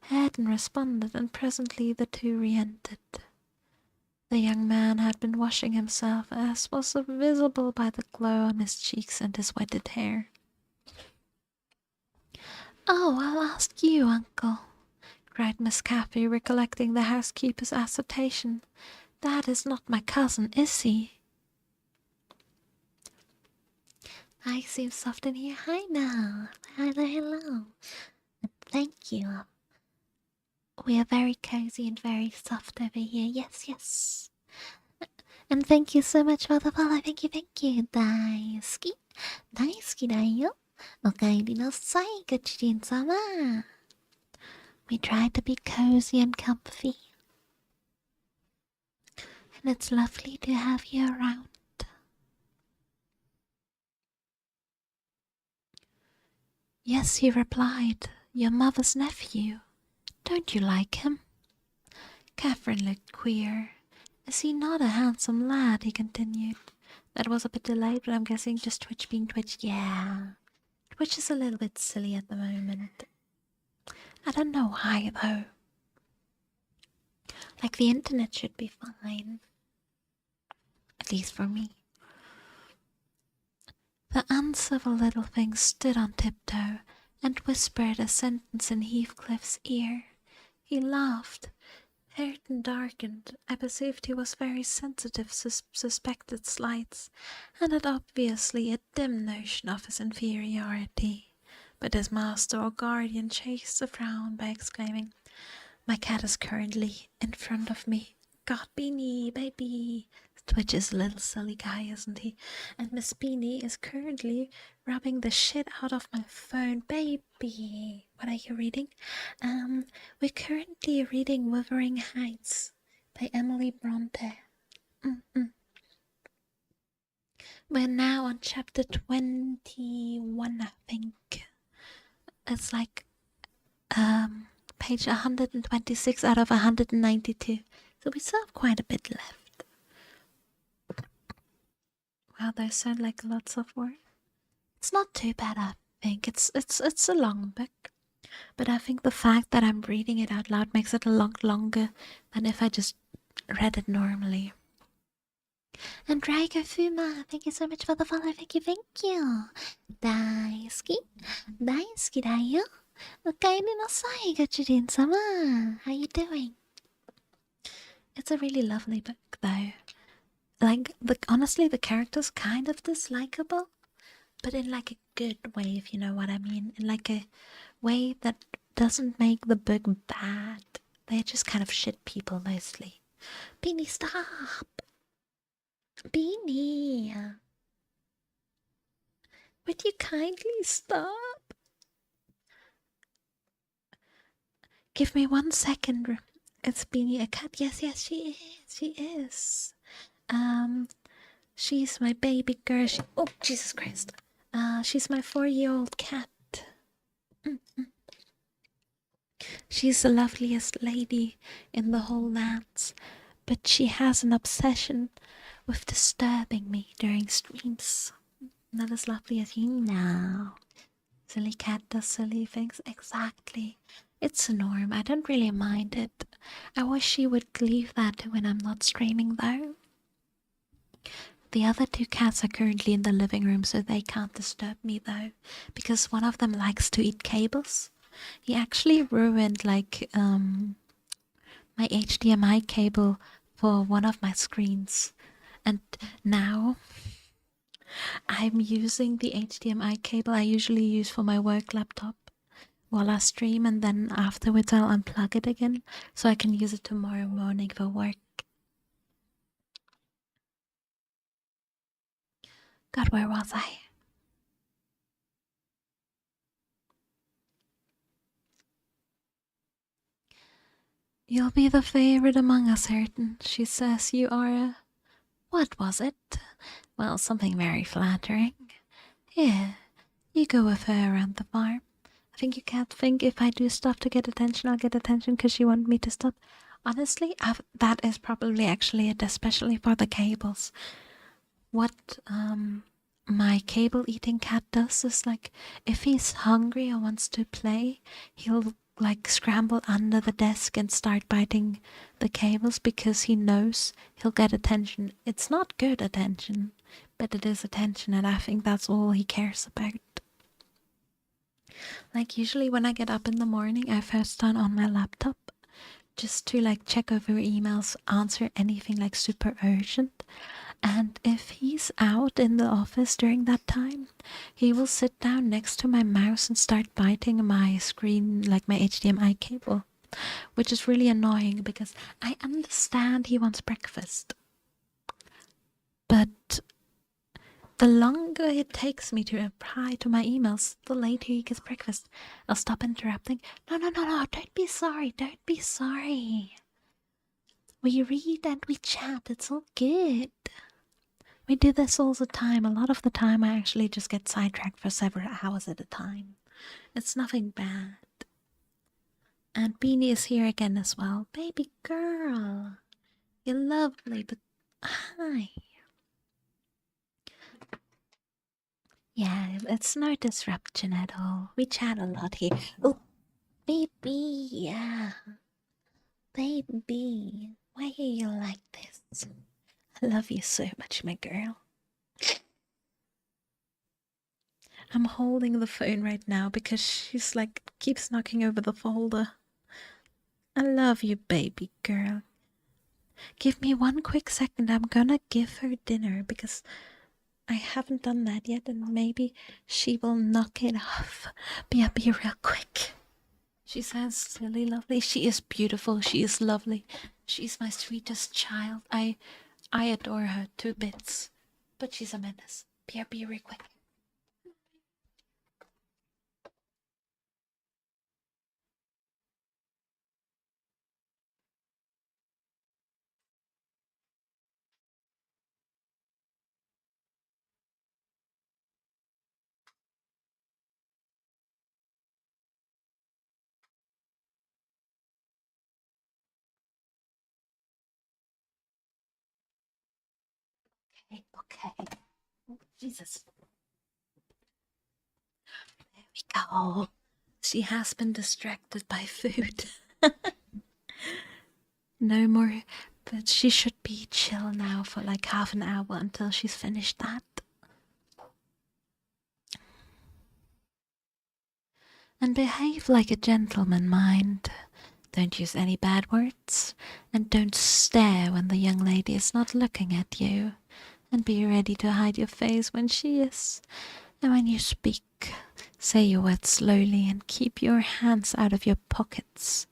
Hareton responded, and presently the two re-entered. The young man had been washing himself, as was visible by the glow on his cheeks and his wetted hair. "Oh, I'll ask you, uncle," cried Miss Cathy, recollecting the housekeeper's assertion. "That is not my cousin, is he?" "I seem soft in here. Hi now. Hello. Thank you. We are very cozy and very soft over here. Yes. And thank you so much for the follow. Thank you. 大好きだよ。おかえりなさい、ご主人様。We try to be cozy and comfy. And it's lovely to have you around. Yes, he replied, your mother's nephew. Don't you like him? Catherine looked queer. Is he not a handsome lad? He continued. That was a bit delayed, but I'm guessing just Twitch being Twitch. Yeah. Twitch is a little bit silly at the moment. I don't know why, though. Like, the internet should be fine. At least for me. The uncivil little thing stood on tiptoe and whispered a sentence in Heathcliff's ear. He laughed. Hareton darkened. I perceived he was very sensitive, suspected slights, and had obviously a dim notion of his inferiority. But his master or guardian chased a frown by exclaiming, "My cat is currently in front of me. God, Beanie, baby." Twitch is a little silly guy, isn't he? And Miss Beanie is currently rubbing the shit out of my phone. Baby, what are you reading? We're currently reading Wuthering Heights by Emily Brontë. We're now on chapter 21, I think. It's like page 126 out of 192. So we still have quite a bit left. Wow, those sound like lots of work. It's not too bad, I think. It's a long book. But I think the fact that I'm reading it out loud makes it a lot longer than if I just read it normally. And Drago Fuma, thank you so much for the follow. Thank you. Daisuki da yo. Okaeri nasai, Gochujin-sama. How you doing? It's a really lovely book, though. Like, honestly, the character's kind of dislikable, but in like a good way, if you know what I mean. In like a way that doesn't make the book bad. They're just kind of shit people mostly. Beanie, stop! Beanie! Would you kindly stop? Give me 1 second. It's Beanie a cat? Yes, she is. She's my baby girl. Oh, Jesus Christ. She's my 4-year-old cat. She's the loveliest lady in the whole lands, but she has an obsession with disturbing me during streams. Not as lovely as you now. Silly cat does silly things. Exactly. It's a norm. I don't really mind it. I wish she would leave that when I'm not streaming, though. The other 2 cats are currently in the living room, so they can't disturb me, though, because one of them likes to eat cables. He actually ruined, like, my HDMI cable for one of my screens. And now I'm using the HDMI cable I usually use for my work laptop while I stream, and then afterwards I'll unplug it again so I can use it tomorrow morning for work. God, where was I? You'll be the favorite among us, Hareton. She says you are a... What was it? Well, something very flattering. Here, you go with her around the farm. I think you can't think if I do stuff to get attention, I'll get attention because you want me to stop. Honestly, that is probably actually it, especially for the cables. What my cable eating cat does is, like, if he's hungry or wants to play, he'll like scramble under the desk and start biting the cables because he knows he'll get attention. It's not good attention, but it is attention, and I think that's all he cares about. Like, usually when I get up in the morning, I first turn on my laptop just to like check over emails, answer anything like super urgent. And if he's out in the office during that time, he will sit down next to my mouse and start biting my screen, like my HDMI cable, which is really annoying because I understand he wants breakfast. But the longer it takes me to reply to my emails, the later he gets breakfast. I'll stop interrupting. No, don't be sorry, We read and we chat, it's all good. We do this all the time. A lot of the time I actually just get sidetracked for several hours at a time. It's nothing bad. And Beanie is here again as well. Baby girl, you're lovely, but hi. Yeah, it's no disruption at all. We chat a lot here. Oh, baby, yeah. Baby, why are you like this? I love you so much, my girl. I'm holding the phone right now because she's like keeps knocking over the folder. I love you, baby girl. Give me one quick second. I'm gonna give her dinner because I haven't done that yet, and maybe she will knock it off. Be real quick. She sounds really lovely. She is beautiful. She is lovely. She's my sweetest child. I adore her 2 bits. But she's a menace. Be real quick. Okay. Oh, Jesus. There we go. She has been distracted by food. No more, but she should be chill now for like half an hour until she's finished that. And behave like a gentleman, mind. Don't use any bad words, and don't stare when the young lady is not looking at you. And be ready to hide your face when she is. And when you speak, say your words slowly and keep your hands out of your pockets.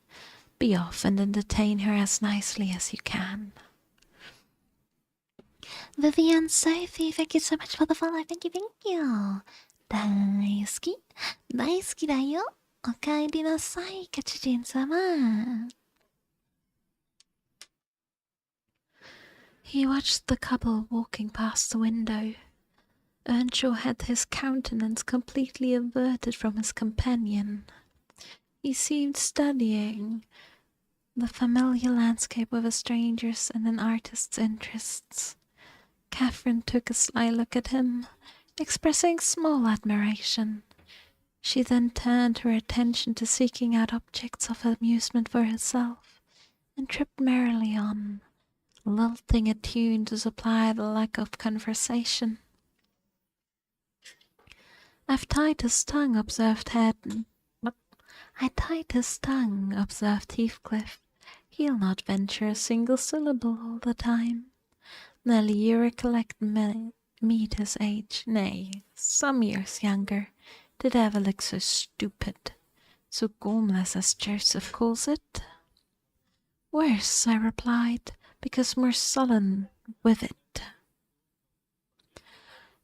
Be off and entertain her as nicely as you can. Vivian Sophie, thank you so much for the follow. Thank you. 大好き大好きだよ。おかえりなさい、カチジン様。He watched the couple walking past the window. Earnshaw had his countenance completely averted from his companion. He seemed studying the familiar landscape of a stranger's and an artist's interests. Catherine took a sly look at him, expressing small admiration. She then turned her attention to seeking out objects of amusement for herself, and tripped merrily on, lilting a tune to supply the lack of conversation. I've tied his tongue, observed Hareton. I tied his tongue, observed Heathcliff. He'll not venture a single syllable all the time. Nelly, you recollect me at his age, nay, some years younger, did ever look so stupid, so gormless as Joseph calls it? Worse, I replied, because more sullen with it.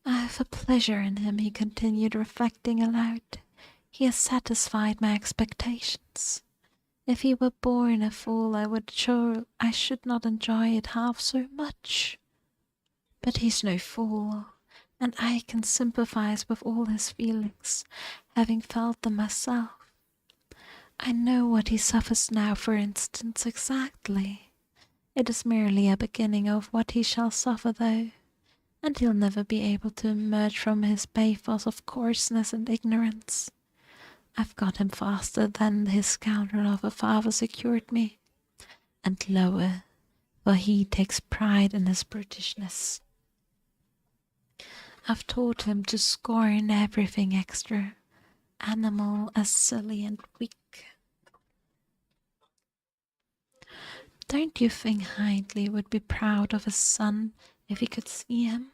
I have a pleasure in him, he continued, reflecting aloud. He has satisfied my expectations. If he were born a fool, I should not enjoy it half so much. But he's no fool, and I can sympathize with all his feelings, having felt them myself. I know what he suffers now, for instance, exactly. It is merely a beginning of what he shall suffer, though, and he'll never be able to emerge from his bathos of coarseness and ignorance. I've got him faster than his scoundrel of a father secured me, and lower, for he takes pride in his brutishness. I've taught him to scorn everything extra, animal as silly and weak. Don't you think Hindley would be proud of his son if he could see him?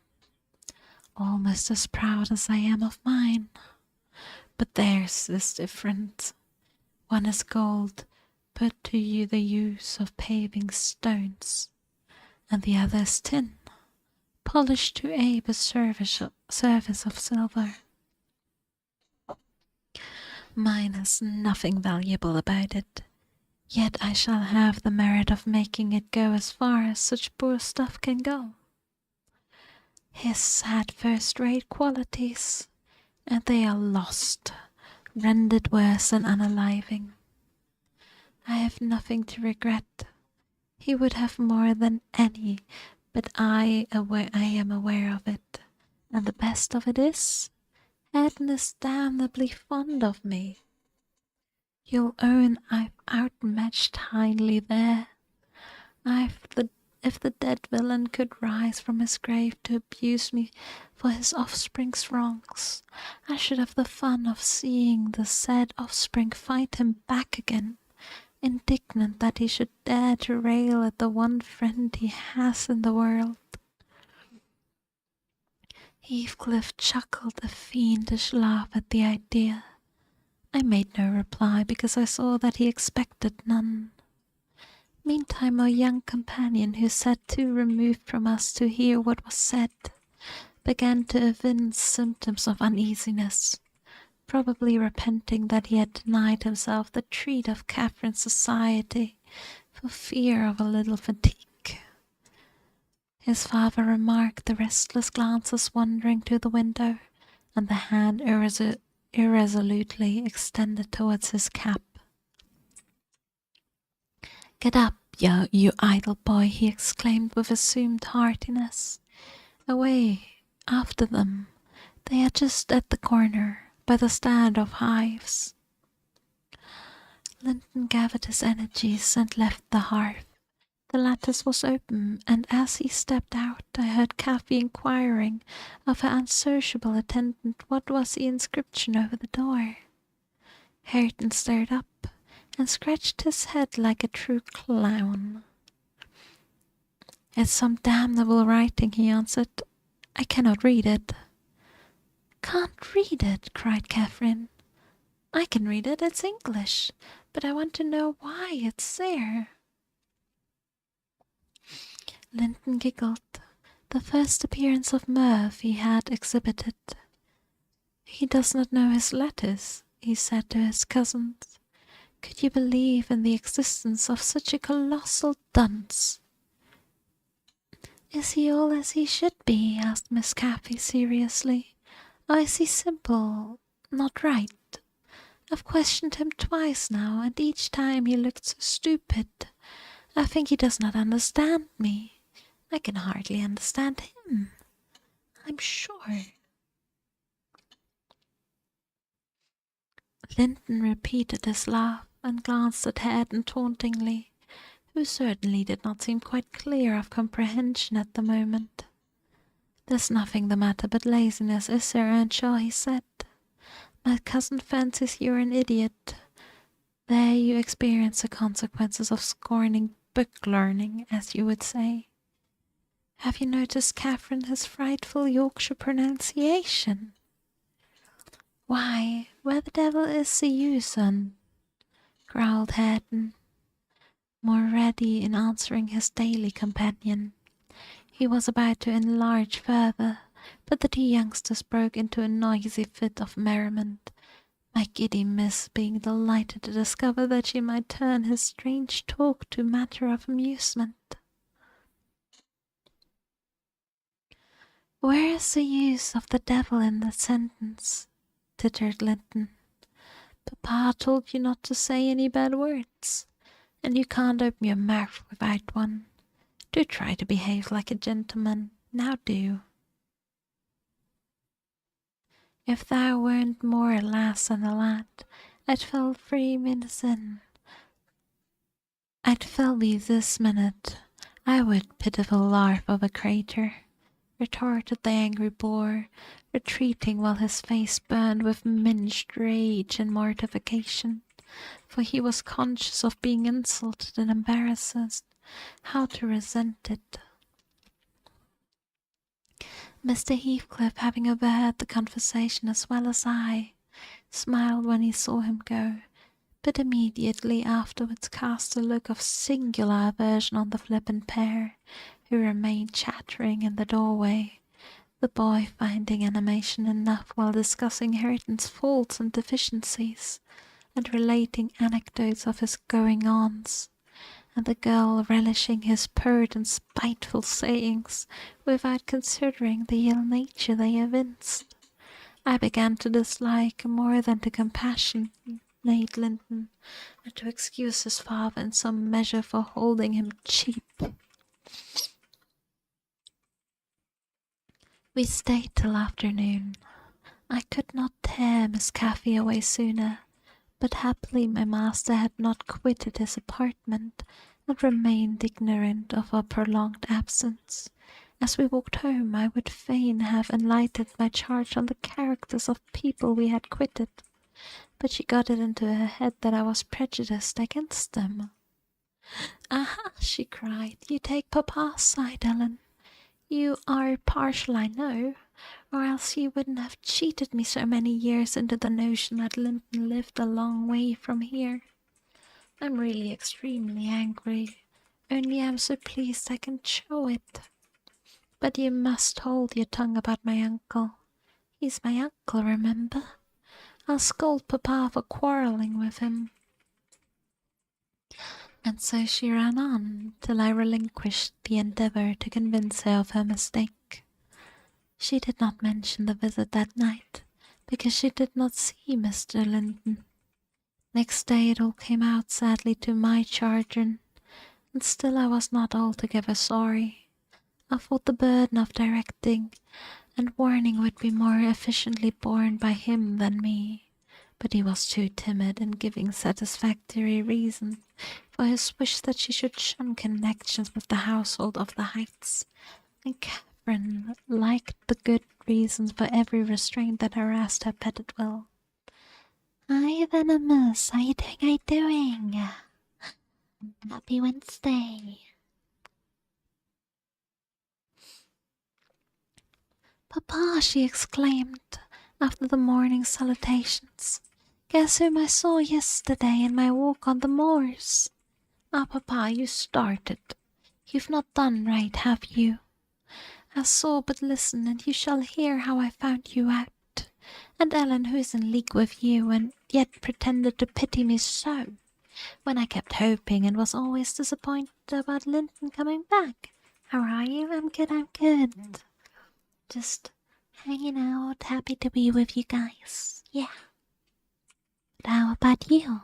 Almost as proud as I am of mine. But theirs is different. One is gold put to you the use of paving stones, and the other is tin, polished to aid a service of silver. Mine has nothing valuable about it, yet I shall have the merit of making it go as far as such poor stuff can go. His had first-rate qualities, and they are lost, rendered worse and unaliving. I have nothing to regret. He would have more than any, but I am aware of it, and the best of it is, Hareton is damnably fond of me. You'll own I've outmatched Hindley there. If the dead villain could rise from his grave to abuse me for his offspring's wrongs, I should have the fun of seeing the said offspring fight him back again, indignant that he should dare to rail at the one friend he has in the world. Heathcliff chuckled a fiendish laugh at the idea. I made no reply because I saw that he expected none. Meantime, our young companion, who sat too removed from us to hear what was said, began to evince symptoms of uneasiness, probably repenting that he had denied himself the treat of Catherine's society for fear of a little fatigue. His father remarked the restless glances wandering to the window, and the hand irresolutely extended towards his cap. "Get up, you idle boy," he exclaimed with assumed heartiness. "Away, after them. They are just at the corner, by the stand of hives." Linton gathered his energies and left the hearth. The lattice was open, and as he stepped out, I heard Cathy inquiring of her unsociable attendant what was the inscription over the door. Hareton started up and scratched his head like a true clown. "It's some damnable writing," he answered. "I cannot read it." "Can't read it?" cried Catherine. "I can read it, it's English, but I want to know why it's there." Linton giggled. The first appearance of mirth he had exhibited. "He does not know his letters," he said to his cousins. "Could you believe in the existence of such a colossal dunce?" "Is he all as he should be?" asked Miss Cathy seriously. "Or is he simple, not right? I've questioned him twice now, and each time he looked so stupid. I think he does not understand me. I can hardly understand him, I'm sure." Linton repeated his laugh and glanced at Hareton tauntingly, who certainly did not seem quite clear of comprehension at the moment. "There's nothing the matter but laziness, is there, Earnshaw?" he said. "My cousin fancies you're an idiot. There you experience the consequences of scorning book learning, as you would say. Have you noticed, Catherine, his frightful Yorkshire pronunciation?" "Why, where the devil is the use on?" growled Hareton, more ready in answering his daily companion. He was about to enlarge further, but the two youngsters broke into a noisy fit of merriment, my giddy miss being delighted to discover that she might turn his strange talk to matter of amusement. "Where is the use of the devil in the sentence?" tittered Linton. "Papa told you not to say any bad words, and you can't open your mouth without one. Do try to behave like a gentleman, now do." "If thou weren't more a lass than a lad, I'd fell 3 minutes in. I'd fell thee this minute, I would, pitiful larf of a crater," retorted the angry boor, retreating while his face burned with mingled rage and mortification, for he was conscious of being insulted and embarrassed, how to resent it. Mr. Heathcliff, having overheard the conversation as well as I, smiled when he saw him go, but immediately afterwards cast a look of singular aversion on the flippant pair, who remained chattering in the doorway, the boy finding animation enough while discussing Hareton's faults and deficiencies, and relating anecdotes of his going-ons, and the girl relishing his pert and spiteful sayings without considering the ill nature they evinced. I began to dislike more than to compassionate Linton, and to excuse his father in some measure for holding him cheap. We stayed till afternoon. I could not tear Miss Cathy away sooner, but happily my master had not quitted his apartment, and remained ignorant of our prolonged absence. As we walked home, I would fain have enlightened my charge on the characters of people we had quitted, but she got it into her head that I was prejudiced against them. Aha, she cried, you take Papa's side, Ellen. You are partial, I know, or else you wouldn't have cheated me so many years into the notion that Linton lived a long way from here. I'm really extremely angry, only I'm so pleased I can show it. But you must hold your tongue about my uncle. He's my uncle, remember? I'll scold Papa for quarrelling with him. And so she ran on, till I relinquished the endeavour to convince her of her mistake. She did not mention the visit that night, because she did not see Mr. Linton. Next day it all came out sadly to my chagrin, and still I was not altogether sorry. I thought the burden of directing and warning would be more efficiently borne by him than me, but he was too timid in giving satisfactory reason for his wish that she should shun connections with the household of the Heights, and Catherine liked the good reasons for every restraint that harassed her petted will. Hi, Venomous, how you doing? Happy Wednesday. Papa, she exclaimed, after the morning's salutations. Guess whom I saw yesterday in my walk on the moors? Ah, Papa, you started. You've not done right, have you? I saw, but listen, and you shall hear how I found you out. And Ellen, who is in league with you, and yet pretended to pity me so, when I kept hoping and was always disappointed about Linton coming back. How are you? I'm good. Just hanging out, happy to be with you guys. Yeah. But how about you?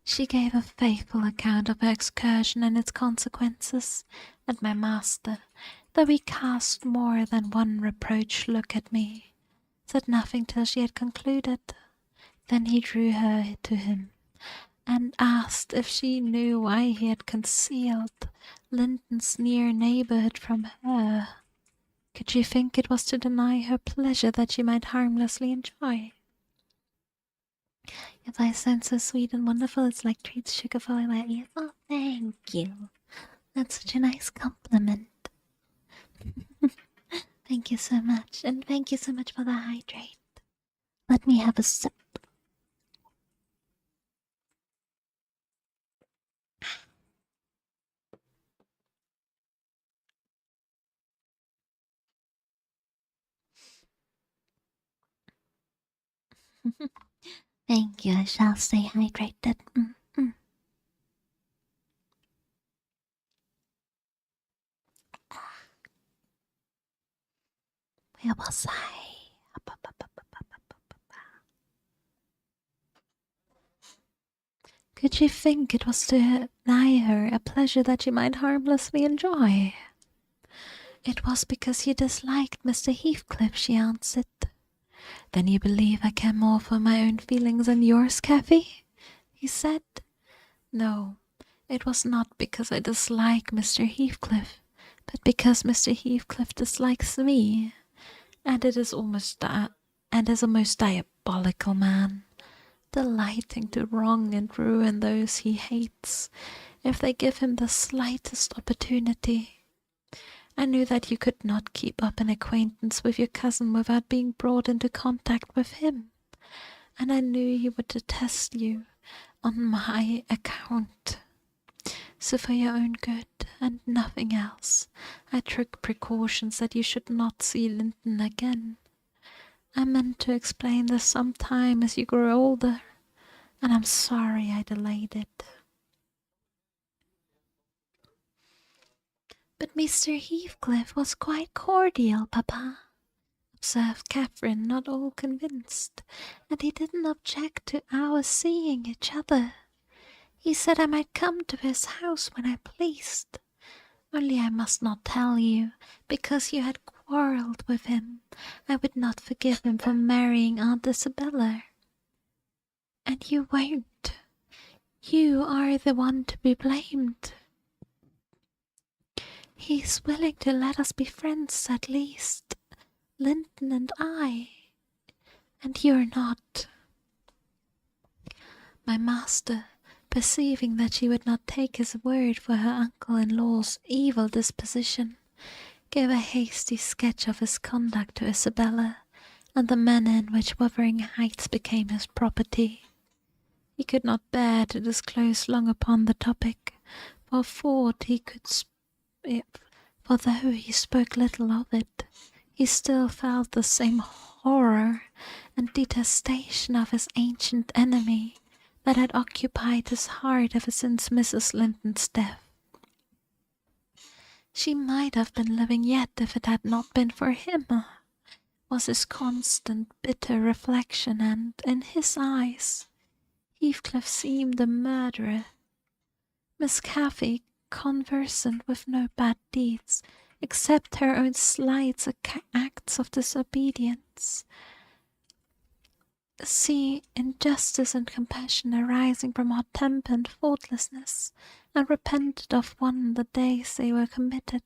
She gave a faithful account of her excursion and its consequences, and my master, though he cast more than one reproach look at me, said nothing till she had concluded. Then he drew her to him, and asked if she knew why he had concealed Linton's near neighbourhood from her. Could she think it was to deny her pleasure that she might harmlessly enjoy? If I sound so sweet and wonderful, it's like treats sugar falling my ears. Oh, thank you. That's such a nice compliment. Thank you so much, and thank you so much for the hydrate. Let me have a sip. Thank you, I shall stay hydrated. Where was I? Could she think it was to deny her a pleasure that she might harmlessly enjoy? It was because you disliked Mr. Heathcliff, she answered. Then you believe I care more for my own feelings than yours, Cathy? He said. No, it was not because I dislike Mr. Heathcliff, but because Mr. Heathcliff dislikes me, and is a most diabolical man, delighting to wrong and ruin those he hates, if they give him the slightest opportunity. I knew that you could not keep up an acquaintance with your cousin without being brought into contact with him, and I knew he would detest you on my account. So for your own good, and nothing else, I took precautions that you should not see Linton again. I meant to explain this some time as you grow older, and I'm sorry I delayed it. But Mr. Heathcliff was quite cordial, Papa, observed Catherine, not all convinced, and he didn't object to our seeing each other. He said I might come to his house when I pleased. Only I must not tell you, because you had quarrelled with him. I would not forgive him for marrying Aunt Isabella. And you won't. You are the one to be blamed. He's willing to let us be friends at least, Linton and I. and you're not. My master, perceiving that she would not take his word for her uncle-in-law's evil disposition, gave a hasty sketch of his conduct to Isabella, and the manner in which Wuthering Heights became his property. He could not bear to disclose long upon the topic, for though he spoke little of it, he still felt the same horror and detestation of his ancient enemy that had occupied his heart ever since Mrs. Linton's death. She might have been living yet if it had not been for him, was his constant bitter reflection, and in his eyes Heathcliff seemed a murderer. Miss Cathy, conversant with no bad deeds, except her own slight acts of disobedience, see injustice and compassion arising from hot temper and faultlessness, and repented of one the days they were committed,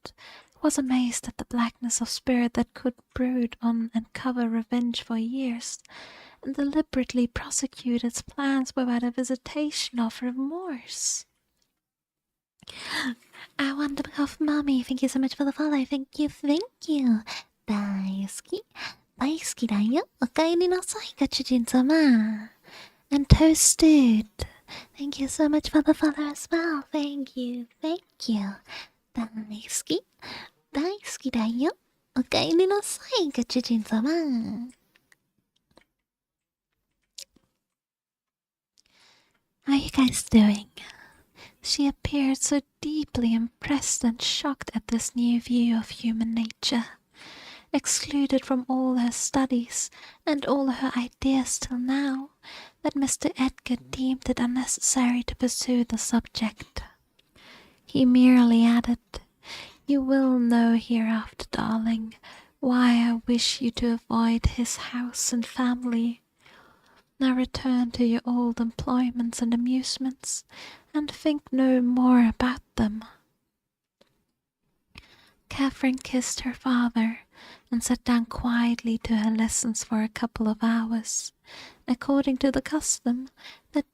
was amazed at the blackness of spirit that could brood on and cover revenge for years, and deliberately prosecute its plans without a visitation of remorse. I want to off, Mommy. Thank you so much for the follow. Thank you. 大好き。大好きだよ。お帰りなさい、ご主人様。And toasted. Thank you so much for the follow as well. Thank you. 大好き。大好きだよ。お帰りなさい、ご主人様。How are you guys doing? She appeared so deeply impressed and shocked at this new view of human nature, excluded from all her studies and all her ideas till now, that Mr. Edgar deemed it unnecessary to pursue the subject. He merely added, "You will know hereafter, darling, why I wish you to avoid his house and family. Now return to your old employments and amusements, and think no more about them." Catherine kissed her father, and sat down quietly to her lessons for a couple of hours, according to the custom.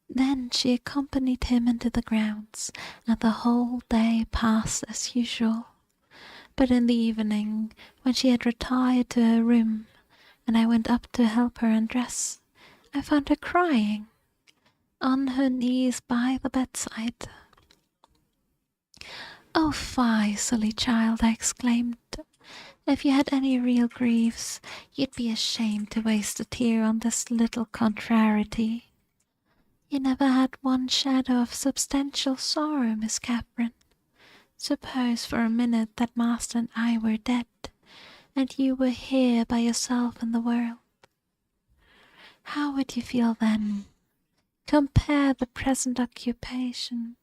Then she accompanied him into the grounds, and the whole day passed as usual. But in the evening, when she had retired to her room, and I went up to help her undress, I found her crying, on her knees by the bedside. "Oh, fie, silly child," I exclaimed. "If you had any real griefs, you'd be ashamed to waste a tear on this little contrariety. You never had one shadow of substantial sorrow, Miss Catherine. Suppose for a minute that master and I were dead, and you were here by yourself in the world. How would you feel then? Compare the present occupation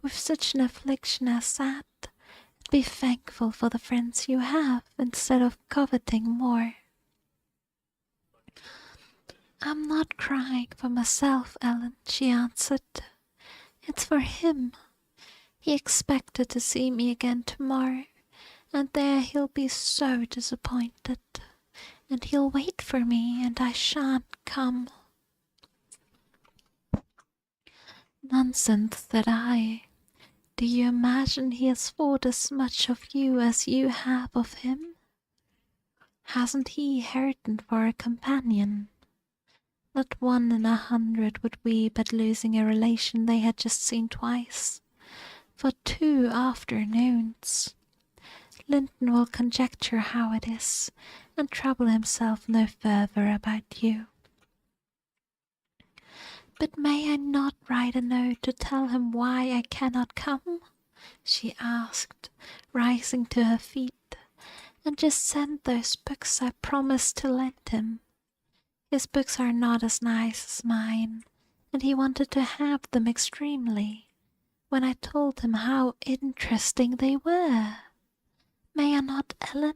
with such an affliction as that, and be thankful for the friends you have, instead of coveting more." "I'm not crying for myself, Ellen," she answered. "It's for him. He expected to see me again tomorrow, and there he'll be so disappointed. And he'll wait for me, and I shan't come." "Nonsense," said I. "Do you imagine he has thought as much of you as you have of him? Hasn't he Hareton for a companion? Not 1 in 100 would weep at losing a relation they had just seen twice, for 2 afternoons. Linton will conjecture how it is, and trouble himself no further about you." "But may I not write a note to tell him why I cannot come?" she asked, rising to her feet, "and just send those books I promised to lend him. His books are not as nice as mine, and he wanted to have them extremely, when I told him how interesting they were. May I not, Ellen?"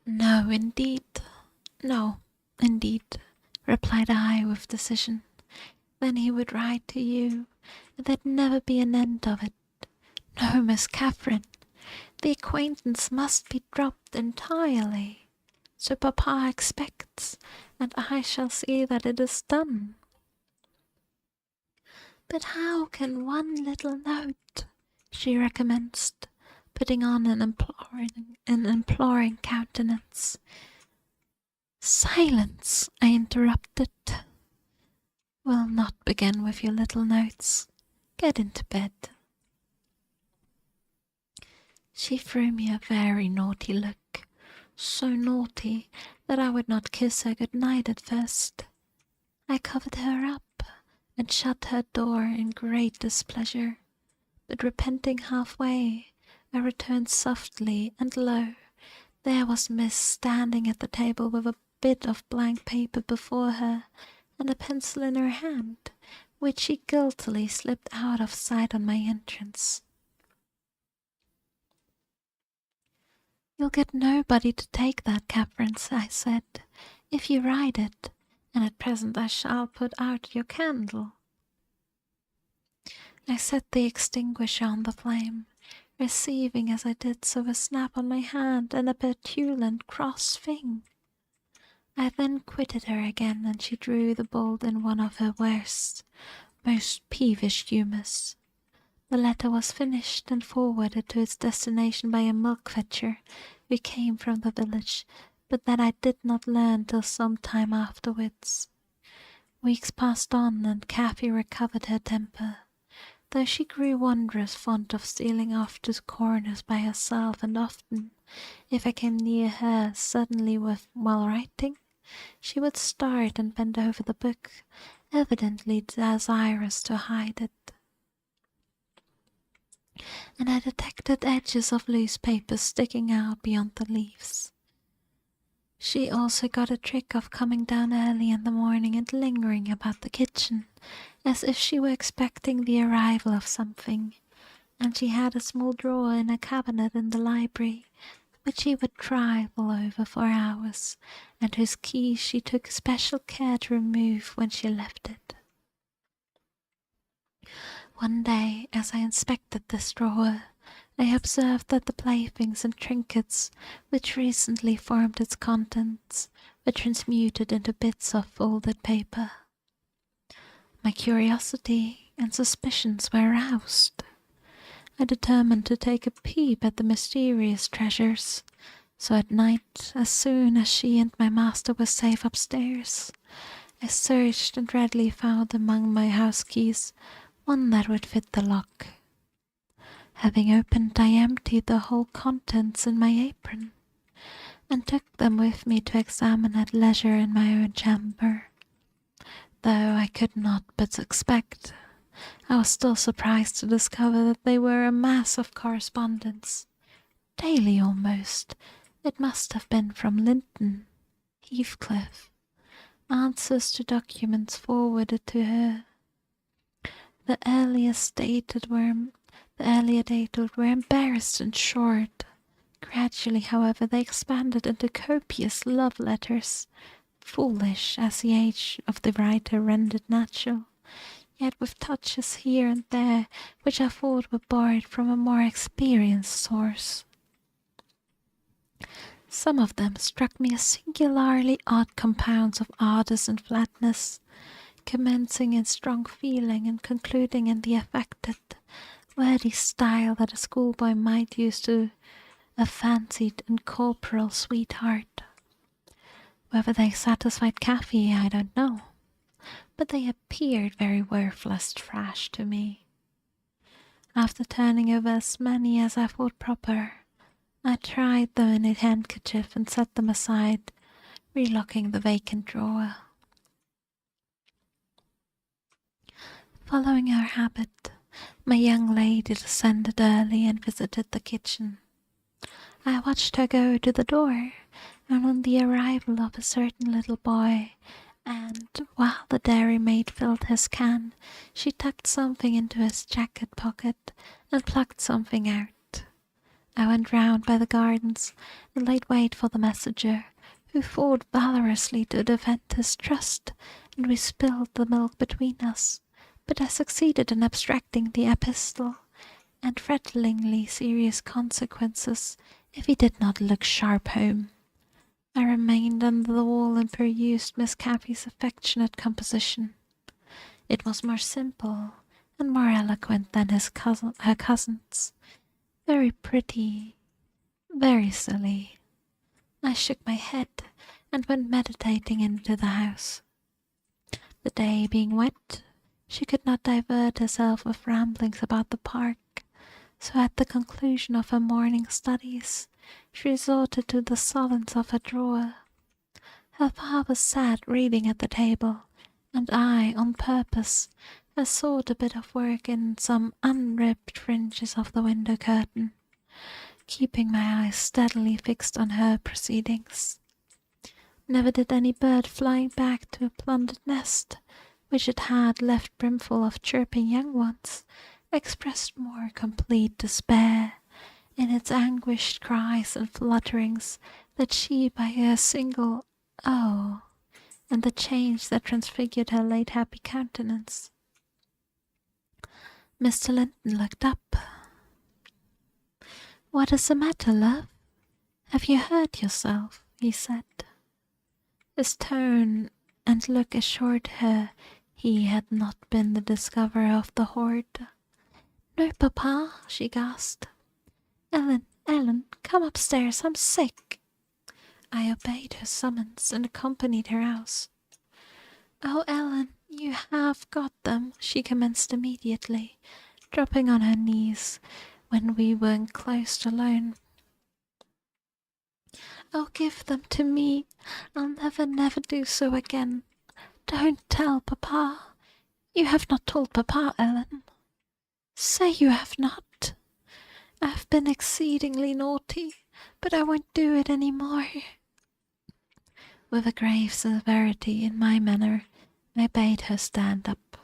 No, indeed, replied I with decision. Then he would write to you, and there'd never be an end of it. No, Miss Catherine, the acquaintance must be dropped entirely. So Papa expects, and I shall see that it is done. But how can one little note, she recommenced, putting on an imploring countenance. Silence, I interrupted. We'll not begin with your little notes. Get into bed. She threw me a very naughty look, so naughty that I would not kiss her good night at first. I covered her up and shut her door in great displeasure, but repenting halfway, I returned softly, and lo, there was Miss standing at the table with a bit of blank paper before her and a pencil in her hand, which she guiltily slipped out of sight on my entrance. You'll get nobody to take that, Catherine, I said, if you write it, and at present I shall put out your candle. I set the extinguisher on the flame, receiving as I did so a snap on my hand and a petulant cross thing. I then quitted her again, and she drew the bolt in one of her worst, most peevish humours. The letter was finished and forwarded to its destination by a milk-fetcher who came from the village, but that I did not learn till some time afterwards. Weeks passed on, and Kathy recovered her temper, though she grew wondrous fond of stealing off to corners by herself, and often, if I came near her suddenly while writing, she would start and bend over the book, evidently desirous to hide it. And I detected edges of loose paper sticking out beyond the leaves. She also got a trick of coming down early in the morning and lingering about the kitchen, as if she were expecting the arrival of something, and she had a small drawer in a cabinet in the library, which she would trifle over for hours, and whose key she took special care to remove when she left it. One day, as I inspected this drawer, I observed that the playthings and trinkets which recently formed its contents were transmuted into bits of folded paper. My curiosity and suspicions were aroused. I determined to take a peep at the mysterious treasures, so at night, as soon as she and my master were safe upstairs, I searched and readily found among my house keys one that would fit the lock. Having opened, I emptied the whole contents in my apron, and took them with me to examine at leisure in my own chamber. Though I could not but expect, I was still surprised to discover that they were a mass of correspondence. Daily almost, it must have been from Linton, Heathcliff, answers to documents forwarded to her. The earlier dated were embarrassed and short. Gradually, however, they expanded into copious love letters, foolish as the age of the writer rendered natural, yet with touches here and there which I thought were borrowed from a more experienced source. Some of them struck me as singularly odd compounds of ardour and flatness, commencing in strong feeling and concluding in the affected, wordy style that a schoolboy might use to a fancied and corporal sweetheart. Whether they satisfied Kathy, I don't know, but they appeared very worthless trash to me. After turning over as many as I thought proper, I dried them in a handkerchief and set them aside, relocking the vacant drawer. Following her habit, my young lady descended early and visited the kitchen. I watched her go to the door, and on the arrival of a certain little boy, and while the dairymaid filled his can, she tucked something into his jacket pocket and plucked something out. I went round by the gardens and laid wait for the messenger, who fought valorously to defend his trust, and we spilled the milk between us, but I succeeded in abstracting the epistle, and threateningly serious consequences if he did not look sharp home. I remained under the wall and perused Miss Cappy's affectionate composition. It was more simple and more eloquent than her cousin's. Very pretty, very silly. I shook my head and went meditating into the house. The day being wet, she could not divert herself with ramblings about the park, so at the conclusion of her morning studies, she resorted to the solace of her drawer. Her father sat reading at the table, and I, on purpose, sought a bit of work in some unribbed fringes of the window curtain, keeping my eyes steadily fixed on her proceedings. Never did any bird flying back to a plundered nest, which it had left brimful of chirping young ones, expressed more complete despair in its anguished cries and flutterings that she by a single "oh," and the change that transfigured her late happy countenance. Mr. Linton looked up. "What is the matter, love? Have you hurt yourself?" he said. His tone and look assured her he had not been the discoverer of the hoard. "No, papa," she gasped. Ellen, come upstairs, I'm sick." I obeyed her summons and accompanied her out. "Oh, Ellen, you have got them," she commenced immediately, dropping on her knees when we were enclosed alone. "Oh, give them to me. I'll never do so again. Don't tell papa. You have not told papa, Ellen. Say you have not. I've been exceedingly naughty, but I won't do it any more." With a grave severity in my manner, I bade her stand up.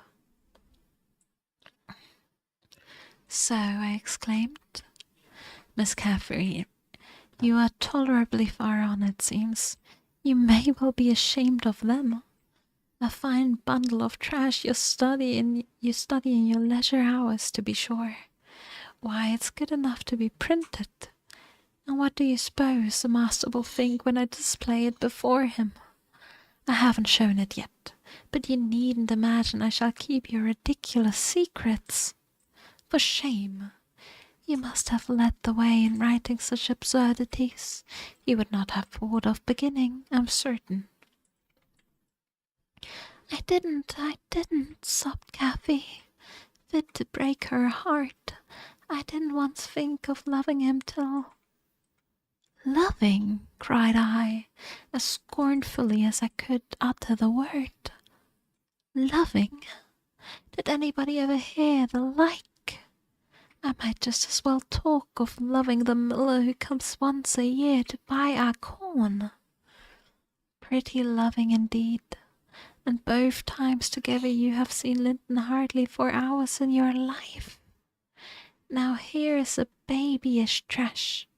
"So," I exclaimed, "Miss Caffrey, you are tolerably far on, it seems. You may well be ashamed of them. A fine bundle of trash you study in your leisure hours, to be sure. Why, it's good enough to be printed. And what do you suppose the master will think when I display it before him? I haven't shown it yet, but you needn't imagine I shall keep your ridiculous secrets. For shame! You must have led the way in writing such absurdities. You would not have thought of beginning, I'm certain." I didn't, sobbed Kathy, fit to break her heart. "I didn't once think of loving him till—" "Loving!" cried I, as scornfully as I could utter the word. "Loving! Did anybody ever hear the like? I might just as well talk of loving the miller who comes once a year to buy our corn. Pretty loving indeed, and both times together you have seen Linton hardly 4 hours in your life. Now here is a babyish trash.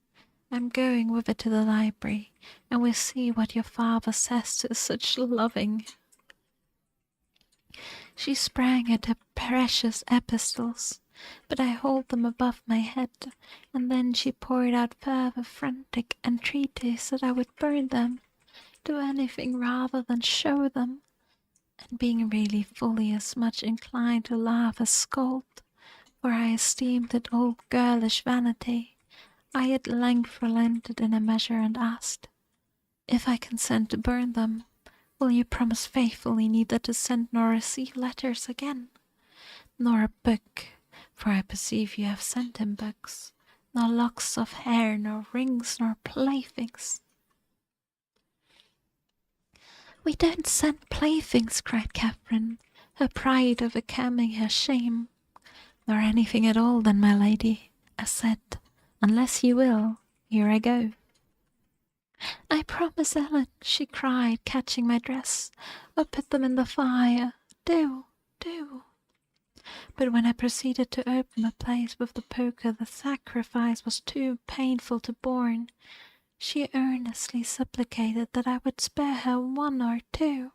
I'm going with it to the library, and we'll see what your father says to such loving." She sprang at her precious epistles, but I held them above my head, and then she poured out further frantic entreaties that I would burn them, do anything rather than show them, and being really fully as much inclined to laugh as scold, for I esteemed it all girlish vanity, I at length relented in a measure and asked, "If I consent to burn them, will you promise faithfully neither to send nor receive letters again, nor a book, for I perceive you have sent him books, nor locks of hair, nor rings, nor playthings?" "We don't send playthings," cried Catherine, her pride overcoming her shame. "Nor anything at all, then, my lady," I said. "Unless you will, here I go." "I promise, Ellen," she cried, catching my dress. "Or put them in the fire. Do. But when I proceeded to open the place with the poker, the sacrifice was too painful to borne. She earnestly supplicated that I would spare her 1 or 2.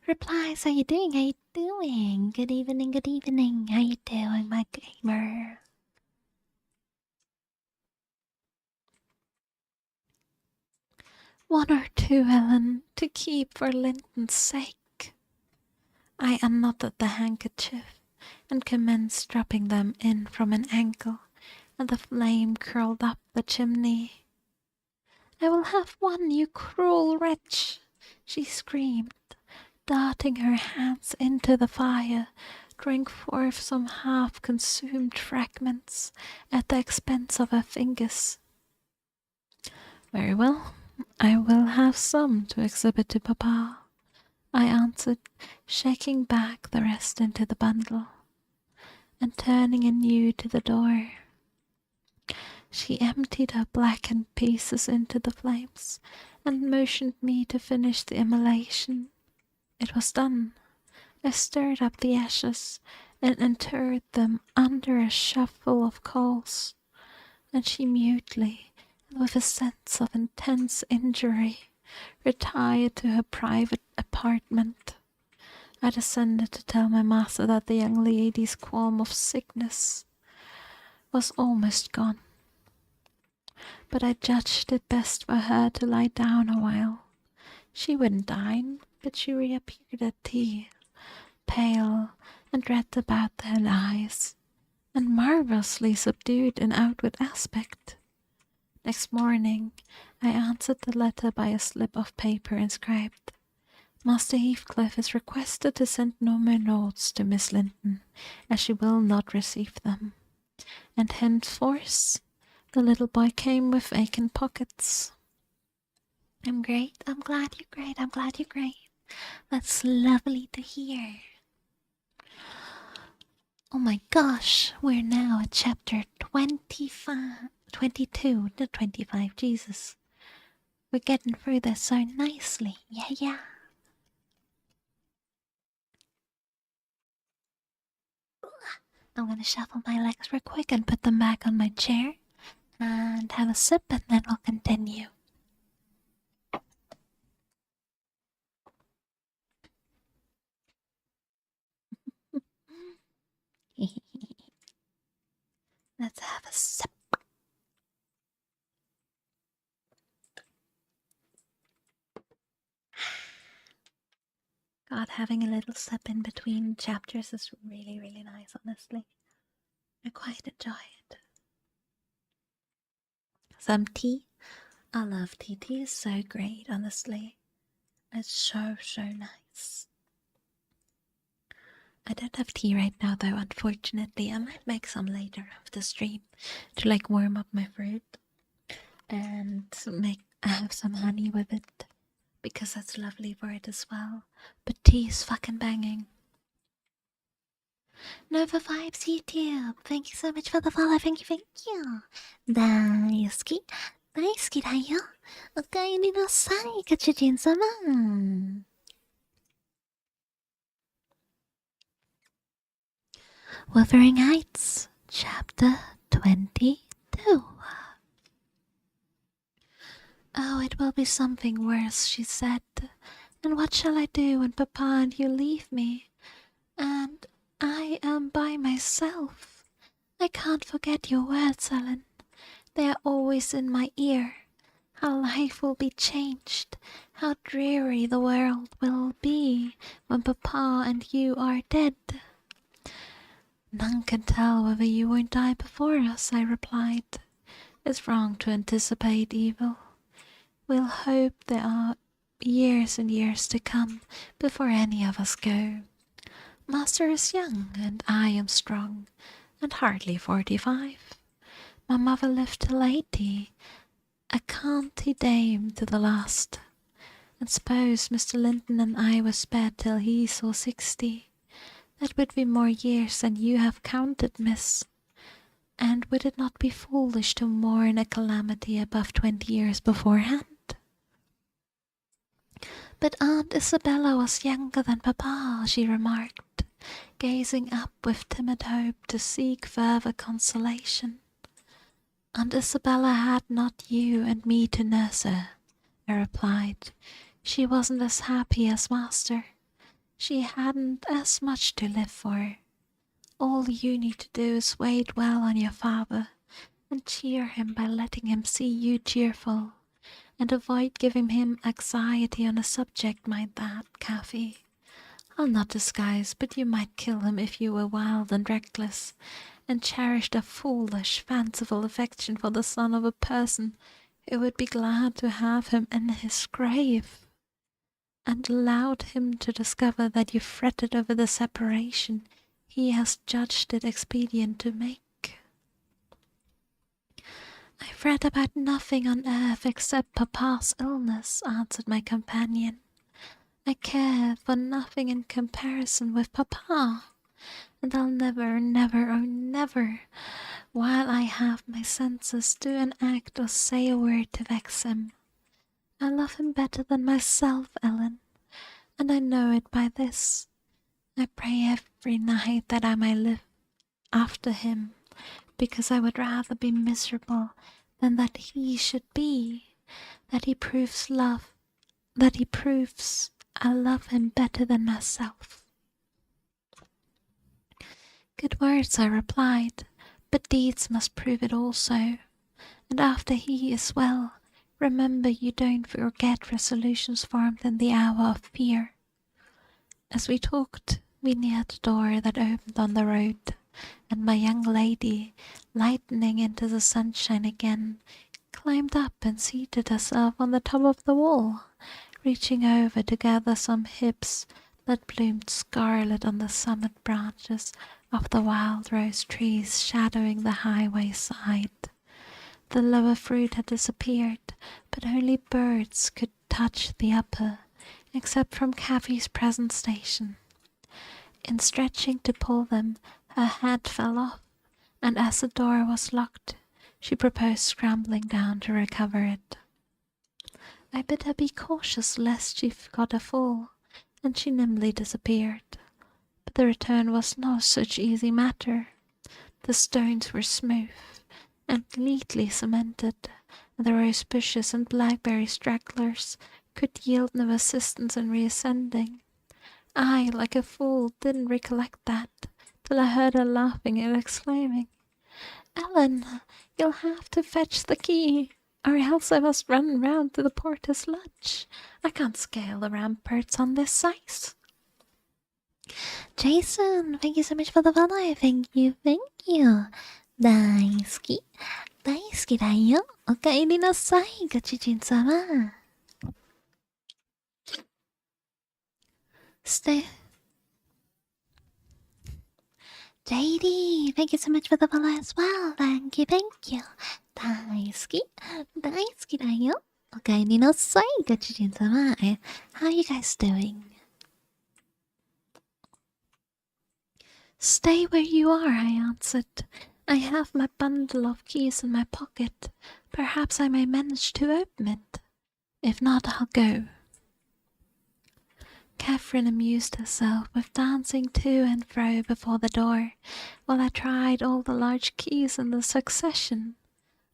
"Replies, how you doing? Good evening. How you doing, my gamer?" 1 or 2, Ellen, to keep for Linton's sake. I unknotted the handkerchief and commenced dropping them in from an angle, and the flame curled up the chimney. I will have one, you cruel wretch, she screamed, darting her hands into the fire, drawing forth some half-consumed fragments at the expense of her fingers. Very well, I will have some to exhibit to Papa, I answered, shaking back the rest into the bundle, and turning anew to the door. She emptied her blackened pieces into the flames, and motioned me to finish the immolation. It was done. I stirred up the ashes, and interred them under a shovelful of coals, and she mutely, and with a sense of intense injury, retired to her private apartment. I descended to tell my master that the young lady's qualm of sickness was almost gone, but I judged it best for her to lie down a while. She wouldn't dine, but she reappeared at tea, pale and red about her eyes, and marvellously subdued in outward aspect. Next morning I answered the letter by a slip of paper inscribed, Master Heathcliff is requested to send no more notes to Miss Linton, as she will not receive them, and henceforth the little boy came with vacant pockets. I'm great, I'm glad you're great, I'm glad you're great. That's lovely to hear. Oh my gosh, we're now at chapter 25, 22, not 25, Jesus. We're getting through this so nicely, yeah. I'm gonna shuffle my legs real quick and put them back on my chair and have a sip, and then we'll continue. Let's have a sip. God, having a little sip in between chapters is really, really nice, honestly. I quite enjoy it. Some tea. I love tea. Tea is so great, honestly. It's so nice. I don't have tea right now, though, unfortunately. I might make some later after stream to like warm up my throat and have some honey with it, because that's lovely for it as well. But tea is fucking banging. Nova Vibes YouTube, thank you so much for the follow. Thank you. 大好きだよ。おかえりなさい、ご主人様。Wuthering Heights, Chapter 22. Oh, it will be something worse, she said. And what shall I do when Papa and you leave me? And I am by myself. I can't forget your words, Ellen. They are always in my ear. How life will be changed, how dreary the world will be when Papa and you are dead. None can tell whether you won't die before us, I replied. It's wrong to anticipate evil. We'll hope there are years and years to come before any of us go. Master is young, and I am strong, and hardly 45. My mother lived till 80, a canty dame to the last, and suppose Mr. Linton and I were spared till he saw 60. That would be more years than you have counted, miss. And would it not be foolish to mourn a calamity above 20 years beforehand? But Aunt Isabella was younger than Papa, she remarked, gazing up with timid hope to seek further consolation. Aunt Isabella had not you and me to nurse her, I replied. She wasn't as happy as Master. She hadn't as much to live for. All you need to do is wait well on your father, and cheer him by letting him see you cheerful, and avoid giving him anxiety on a subject like that, Kathy. I'll not disguise, but you might kill him if you were wild and reckless, and cherished a foolish, fanciful affection for the son of a person who would be glad to have him in his grave, and allowed him to discover that you fretted over the separation he has judged it expedient to make. I fret about nothing on earth except Papa's illness, answered my companion. I care for nothing in comparison with Papa, and I'll never, never, oh never, while I have my senses, do an act or say a word to vex him. I love him better than myself, Ellen, and I know it by this. I pray every night that I may live after him, because I would rather be miserable than that he should be, that he proves I love him better than myself. Good words, I replied, but deeds must prove it also, and after he is well, remember you don't forget resolutions formed in the hour of fear. As we talked, we neared the door that opened on the road, and my young lady, lightening into the sunshine again, climbed up and seated herself on the top of the wall, reaching over to gather some hips that bloomed scarlet on the summit branches of the wild rose trees shadowing the highway side. The lower fruit had disappeared, but only birds could touch the upper, except from Kathy's present station. In stretching to pull them, her hat fell off, and as the door was locked, she proposed scrambling down to recover it. I bid her be cautious lest she got a fall, and she nimbly disappeared. But the return was no such easy matter. The stones were smooth and neatly cemented, and the rose bushes and blackberry stragglers could yield no assistance in reascending. I, like a fool, didn't recollect that, till I heard her laughing and exclaiming, "Ellen, you'll have to fetch the key, or else I must run round to the porter's lodge. I can't scale the ramparts on this size." Jason, thank you so much for the follow. Thank you, thank you. 大好き、大好きだよ。おかえりなさい、ご主人様。Stay. JD, thank you so much for the follow as well. Thank you, thank you. 大好き、大好きだよ。おかえりなさい、ご主人様。How are you guys doing? Stay where you are, I answered. I have my bundle of keys in my pocket. Perhaps I may manage to open it. If not, I'll go. Catherine amused herself with dancing to and fro before the door, while I tried all the large keys in the succession.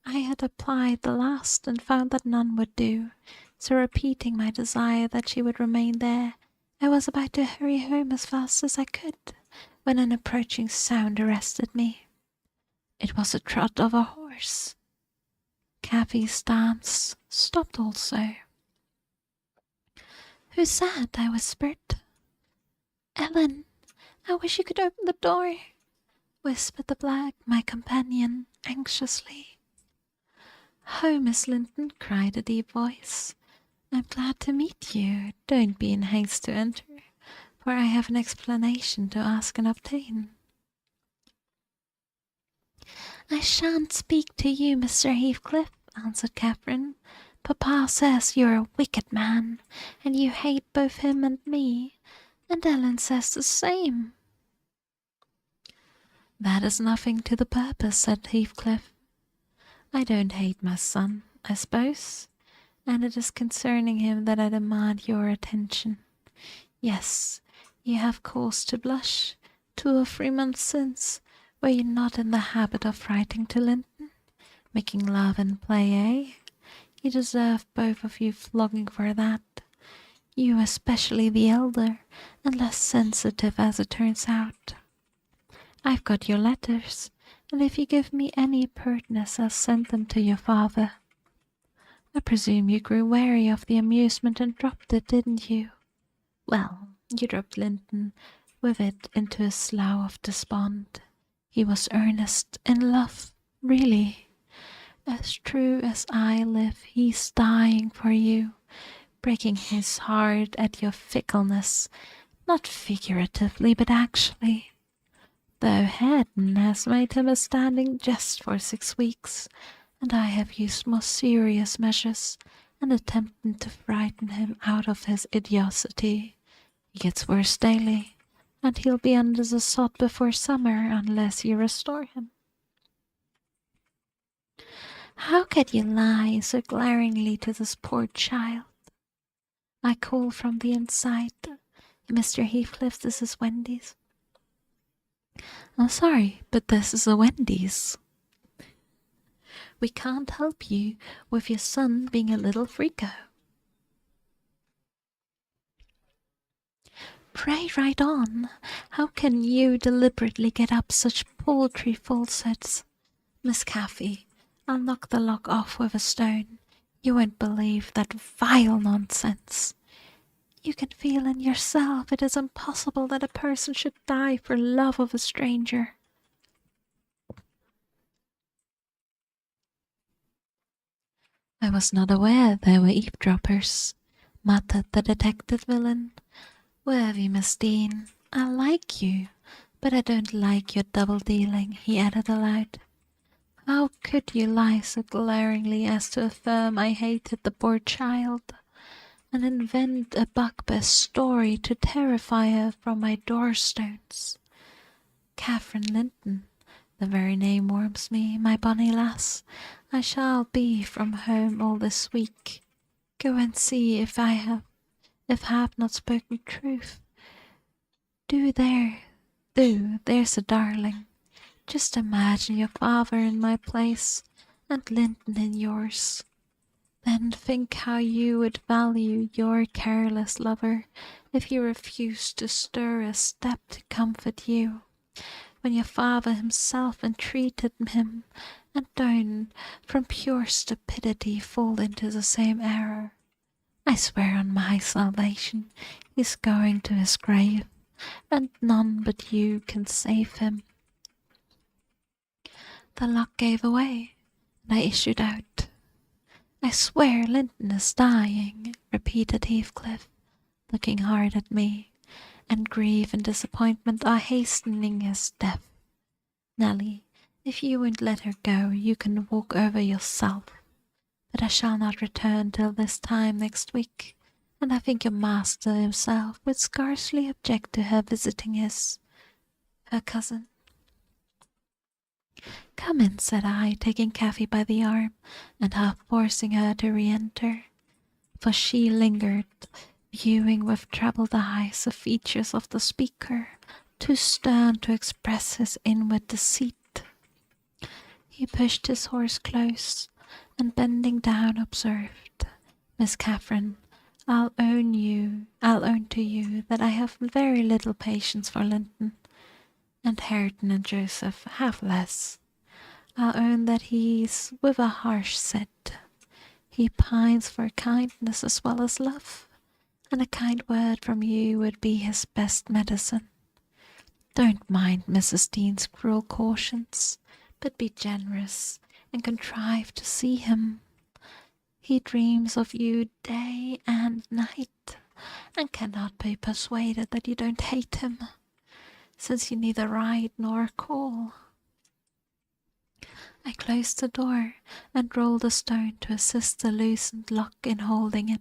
I had applied the last and found that none would do, so repeating my desire that she would remain there, I was about to hurry home as fast as I could, when an approaching sound arrested me. It was the trot of a horse. Kathy's dance stopped also. "Who's that?" I whispered. "Ellen, I wish you could open the door," whispered my companion, anxiously. "Oh, Miss Linton," cried a deep voice. "I'm glad to meet you. Don't be in haste to enter, for I have an explanation to ask and obtain." I shan't speak to you, Mr. Heathcliff, answered Catherine. Papa says you're a wicked man, and you hate both him and me, and Ellen says the same. "That is nothing to the purpose," said Heathcliff. "I don't hate my son, I suppose, and it is concerning him that I demand your attention. Yes, you have cause to blush. 2 or 3 months since, were you not in the habit of writing to Linton? Making love and play, eh? You deserve both of you flogging for that. You especially the elder, and less sensitive as it turns out. I've got your letters, and if you give me any pertness I'll send them to your father." I presume you grew weary of the amusement and dropped it, didn't you? Well, you dropped Linton with it into a slough of despond. He was earnest in love, really. As true as I live, he's dying for you, breaking his heart at your fickleness, not figuratively, but actually. Though Haddon has made him a standing jest for 6 weeks, and I have used more serious measures and attempted to frighten him out of his idiocy. He gets worse daily, and he'll be under the sod before summer unless you restore him. How can you lie so glaringly to this poor child? I call from the inside. Mr. Heathcliff, this is Wendy's. I'm sorry, but this is a Wendy's. We can't help you with your son being a little freako. Pray right on. How can you deliberately get up such paltry falsehoods? Miss Cathy, I'll knock the lock off with a stone. You won't believe that vile nonsense. You can feel in yourself it is impossible that a person should die for love of a stranger. I was not aware there were eavesdroppers, muttered the detected villain. Worthy Miss Dean, I like you, but I don't like your double-dealing, he added aloud. How could you lie so glaringly as to affirm I hated the poor child, and invent a bugbear story to terrify her from my door-stones? Catherine Linton, the very name warms me, my bonny lass. I shall be from home all this week. Go and see if I have not spoken truth. There's a darling. Just imagine your father in my place, and Linton in yours. Then think how you would value your careless lover if he refused to stir a step to comfort you, when your father himself entreated him, and don't, from pure stupidity, fall into the same error. I swear on my salvation, he's going to his grave, and none but you can save him. The lock gave away, and I issued out. I swear Linton is dying, repeated Heathcliff, looking hard at me, and grief and disappointment are hastening his death. Nelly, if you won't let her go, you can walk over yourself. But I shall not return till this time next week, and I think your master himself would scarcely object to her visiting her cousin. Come in, said I, taking Cathy by the arm, and half forcing her to re-enter, for she lingered, viewing with troubled eyes the features of the speaker, too stern to express his inward deceit. He pushed his horse close, and bending down observed, Miss Catherine, I'll own to you that I have very little patience for Linton, and Hareton and Joseph have less. I'll own that he's with a harsh set. He pines for kindness as well as love, and a kind word from you would be his best medicine. Don't mind Mrs. Dean's cruel cautions, but be generous and contrive to see him. He dreams of you day and night, and cannot be persuaded that you don't hate him, since you neither write nor call. I closed the door and rolled a stone to assist the loosened lock in holding it,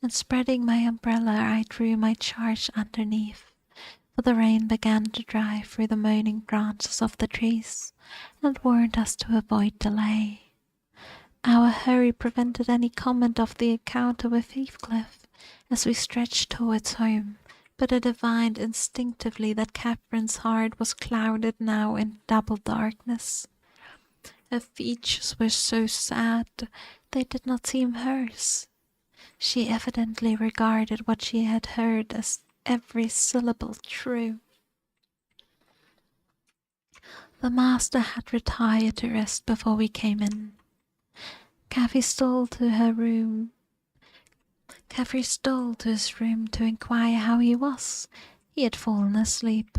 and spreading my umbrella I drew my charge underneath, for the rain began to drive through the moaning branches of the trees, and warned us to avoid delay. Our hurry prevented any comment of the encounter with Heathcliff as we stretched towards home, but I divined instinctively that Catherine's heart was clouded now in double darkness. Her features were so sad they did not seem hers. She evidently regarded what she had heard as every syllable true. The master had retired to rest before we came in. Kathy stole to his room to inquire how he was. He had fallen asleep.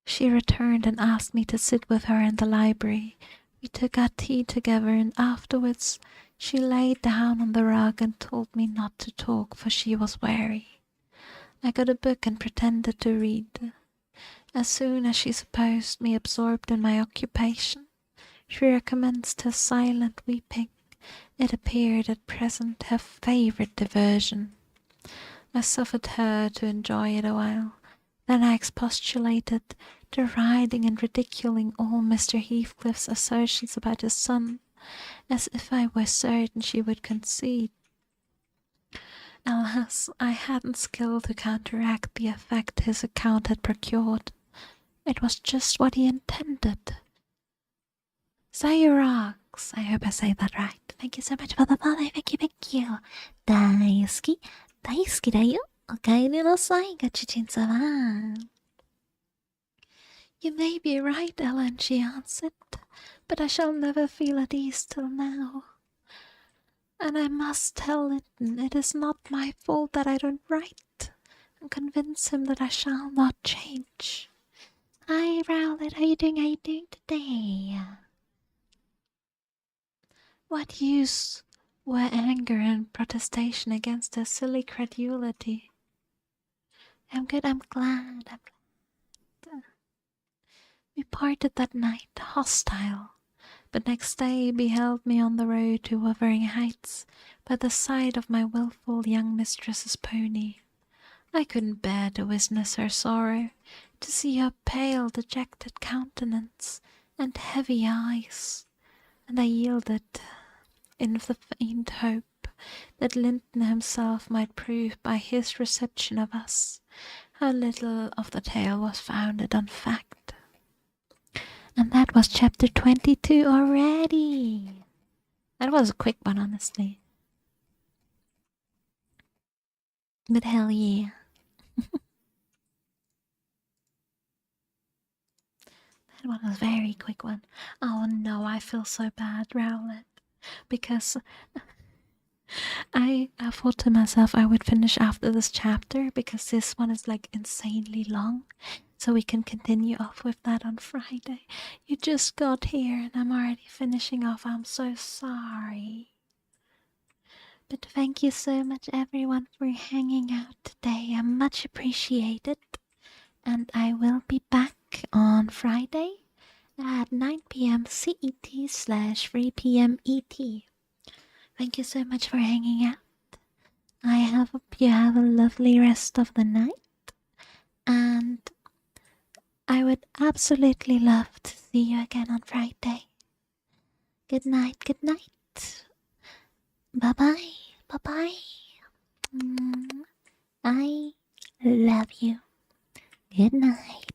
She returned and asked me to sit with her in the library. We took our tea together, and afterwards she lay down on the rug and told me not to talk, for she was weary. I got a book and pretended to read. As soon as she supposed me absorbed in my occupation, she recommenced her silent weeping. It appeared at present her favourite diversion. I suffered her to enjoy it a while. Then I expostulated, deriding and ridiculing all Mr. Heathcliff's assertions about his son, as if I were certain she would concede. Alas, I hadn't skill to counteract the effect his account had procured. It was just what he intended. Cyrox, I hope I say that right. Thank you so much for the follow. Thank you. 大好き、大好きだよ。おかえりなさい、ガチチン様。You may be right, Ellen, she answered, but I shall never feel at ease till now. And I must tell Linton it is not my fault that I don't write, and convince him that I shall not change. Hi, Rowlet, how you doing today? What use were anger and protestation against her silly credulity? I'm good, I'm glad. We parted that night, hostile, but next day beheld me on the road to Wuthering Heights by the side of my wilful young mistress's pony. I couldn't bear to witness her sorrow, to see her pale, dejected countenance and heavy eyes, and I yielded in the faint hope that Linton himself might prove by his reception of us how little of the tale was founded on fact. And that was chapter 22 already. That was a quick one, honestly. But hell yeah. That one was a very quick one. Oh no, I feel so bad, Rowlet. Because I thought to myself I would finish after this chapter, because this one is like insanely long. So we can continue off with that on Friday. You just got here and I'm already finishing off. I'm so sorry. But thank you so much everyone for hanging out today. I much appreciate it. And I will be back on Friday at 9 p.m. CET/3 p.m. ET. Thank you so much for hanging out. I hope you have a lovely rest of the night. And I would absolutely love to see you again on Friday. Good night, good night. Bye-bye, bye-bye. I love you. Good night.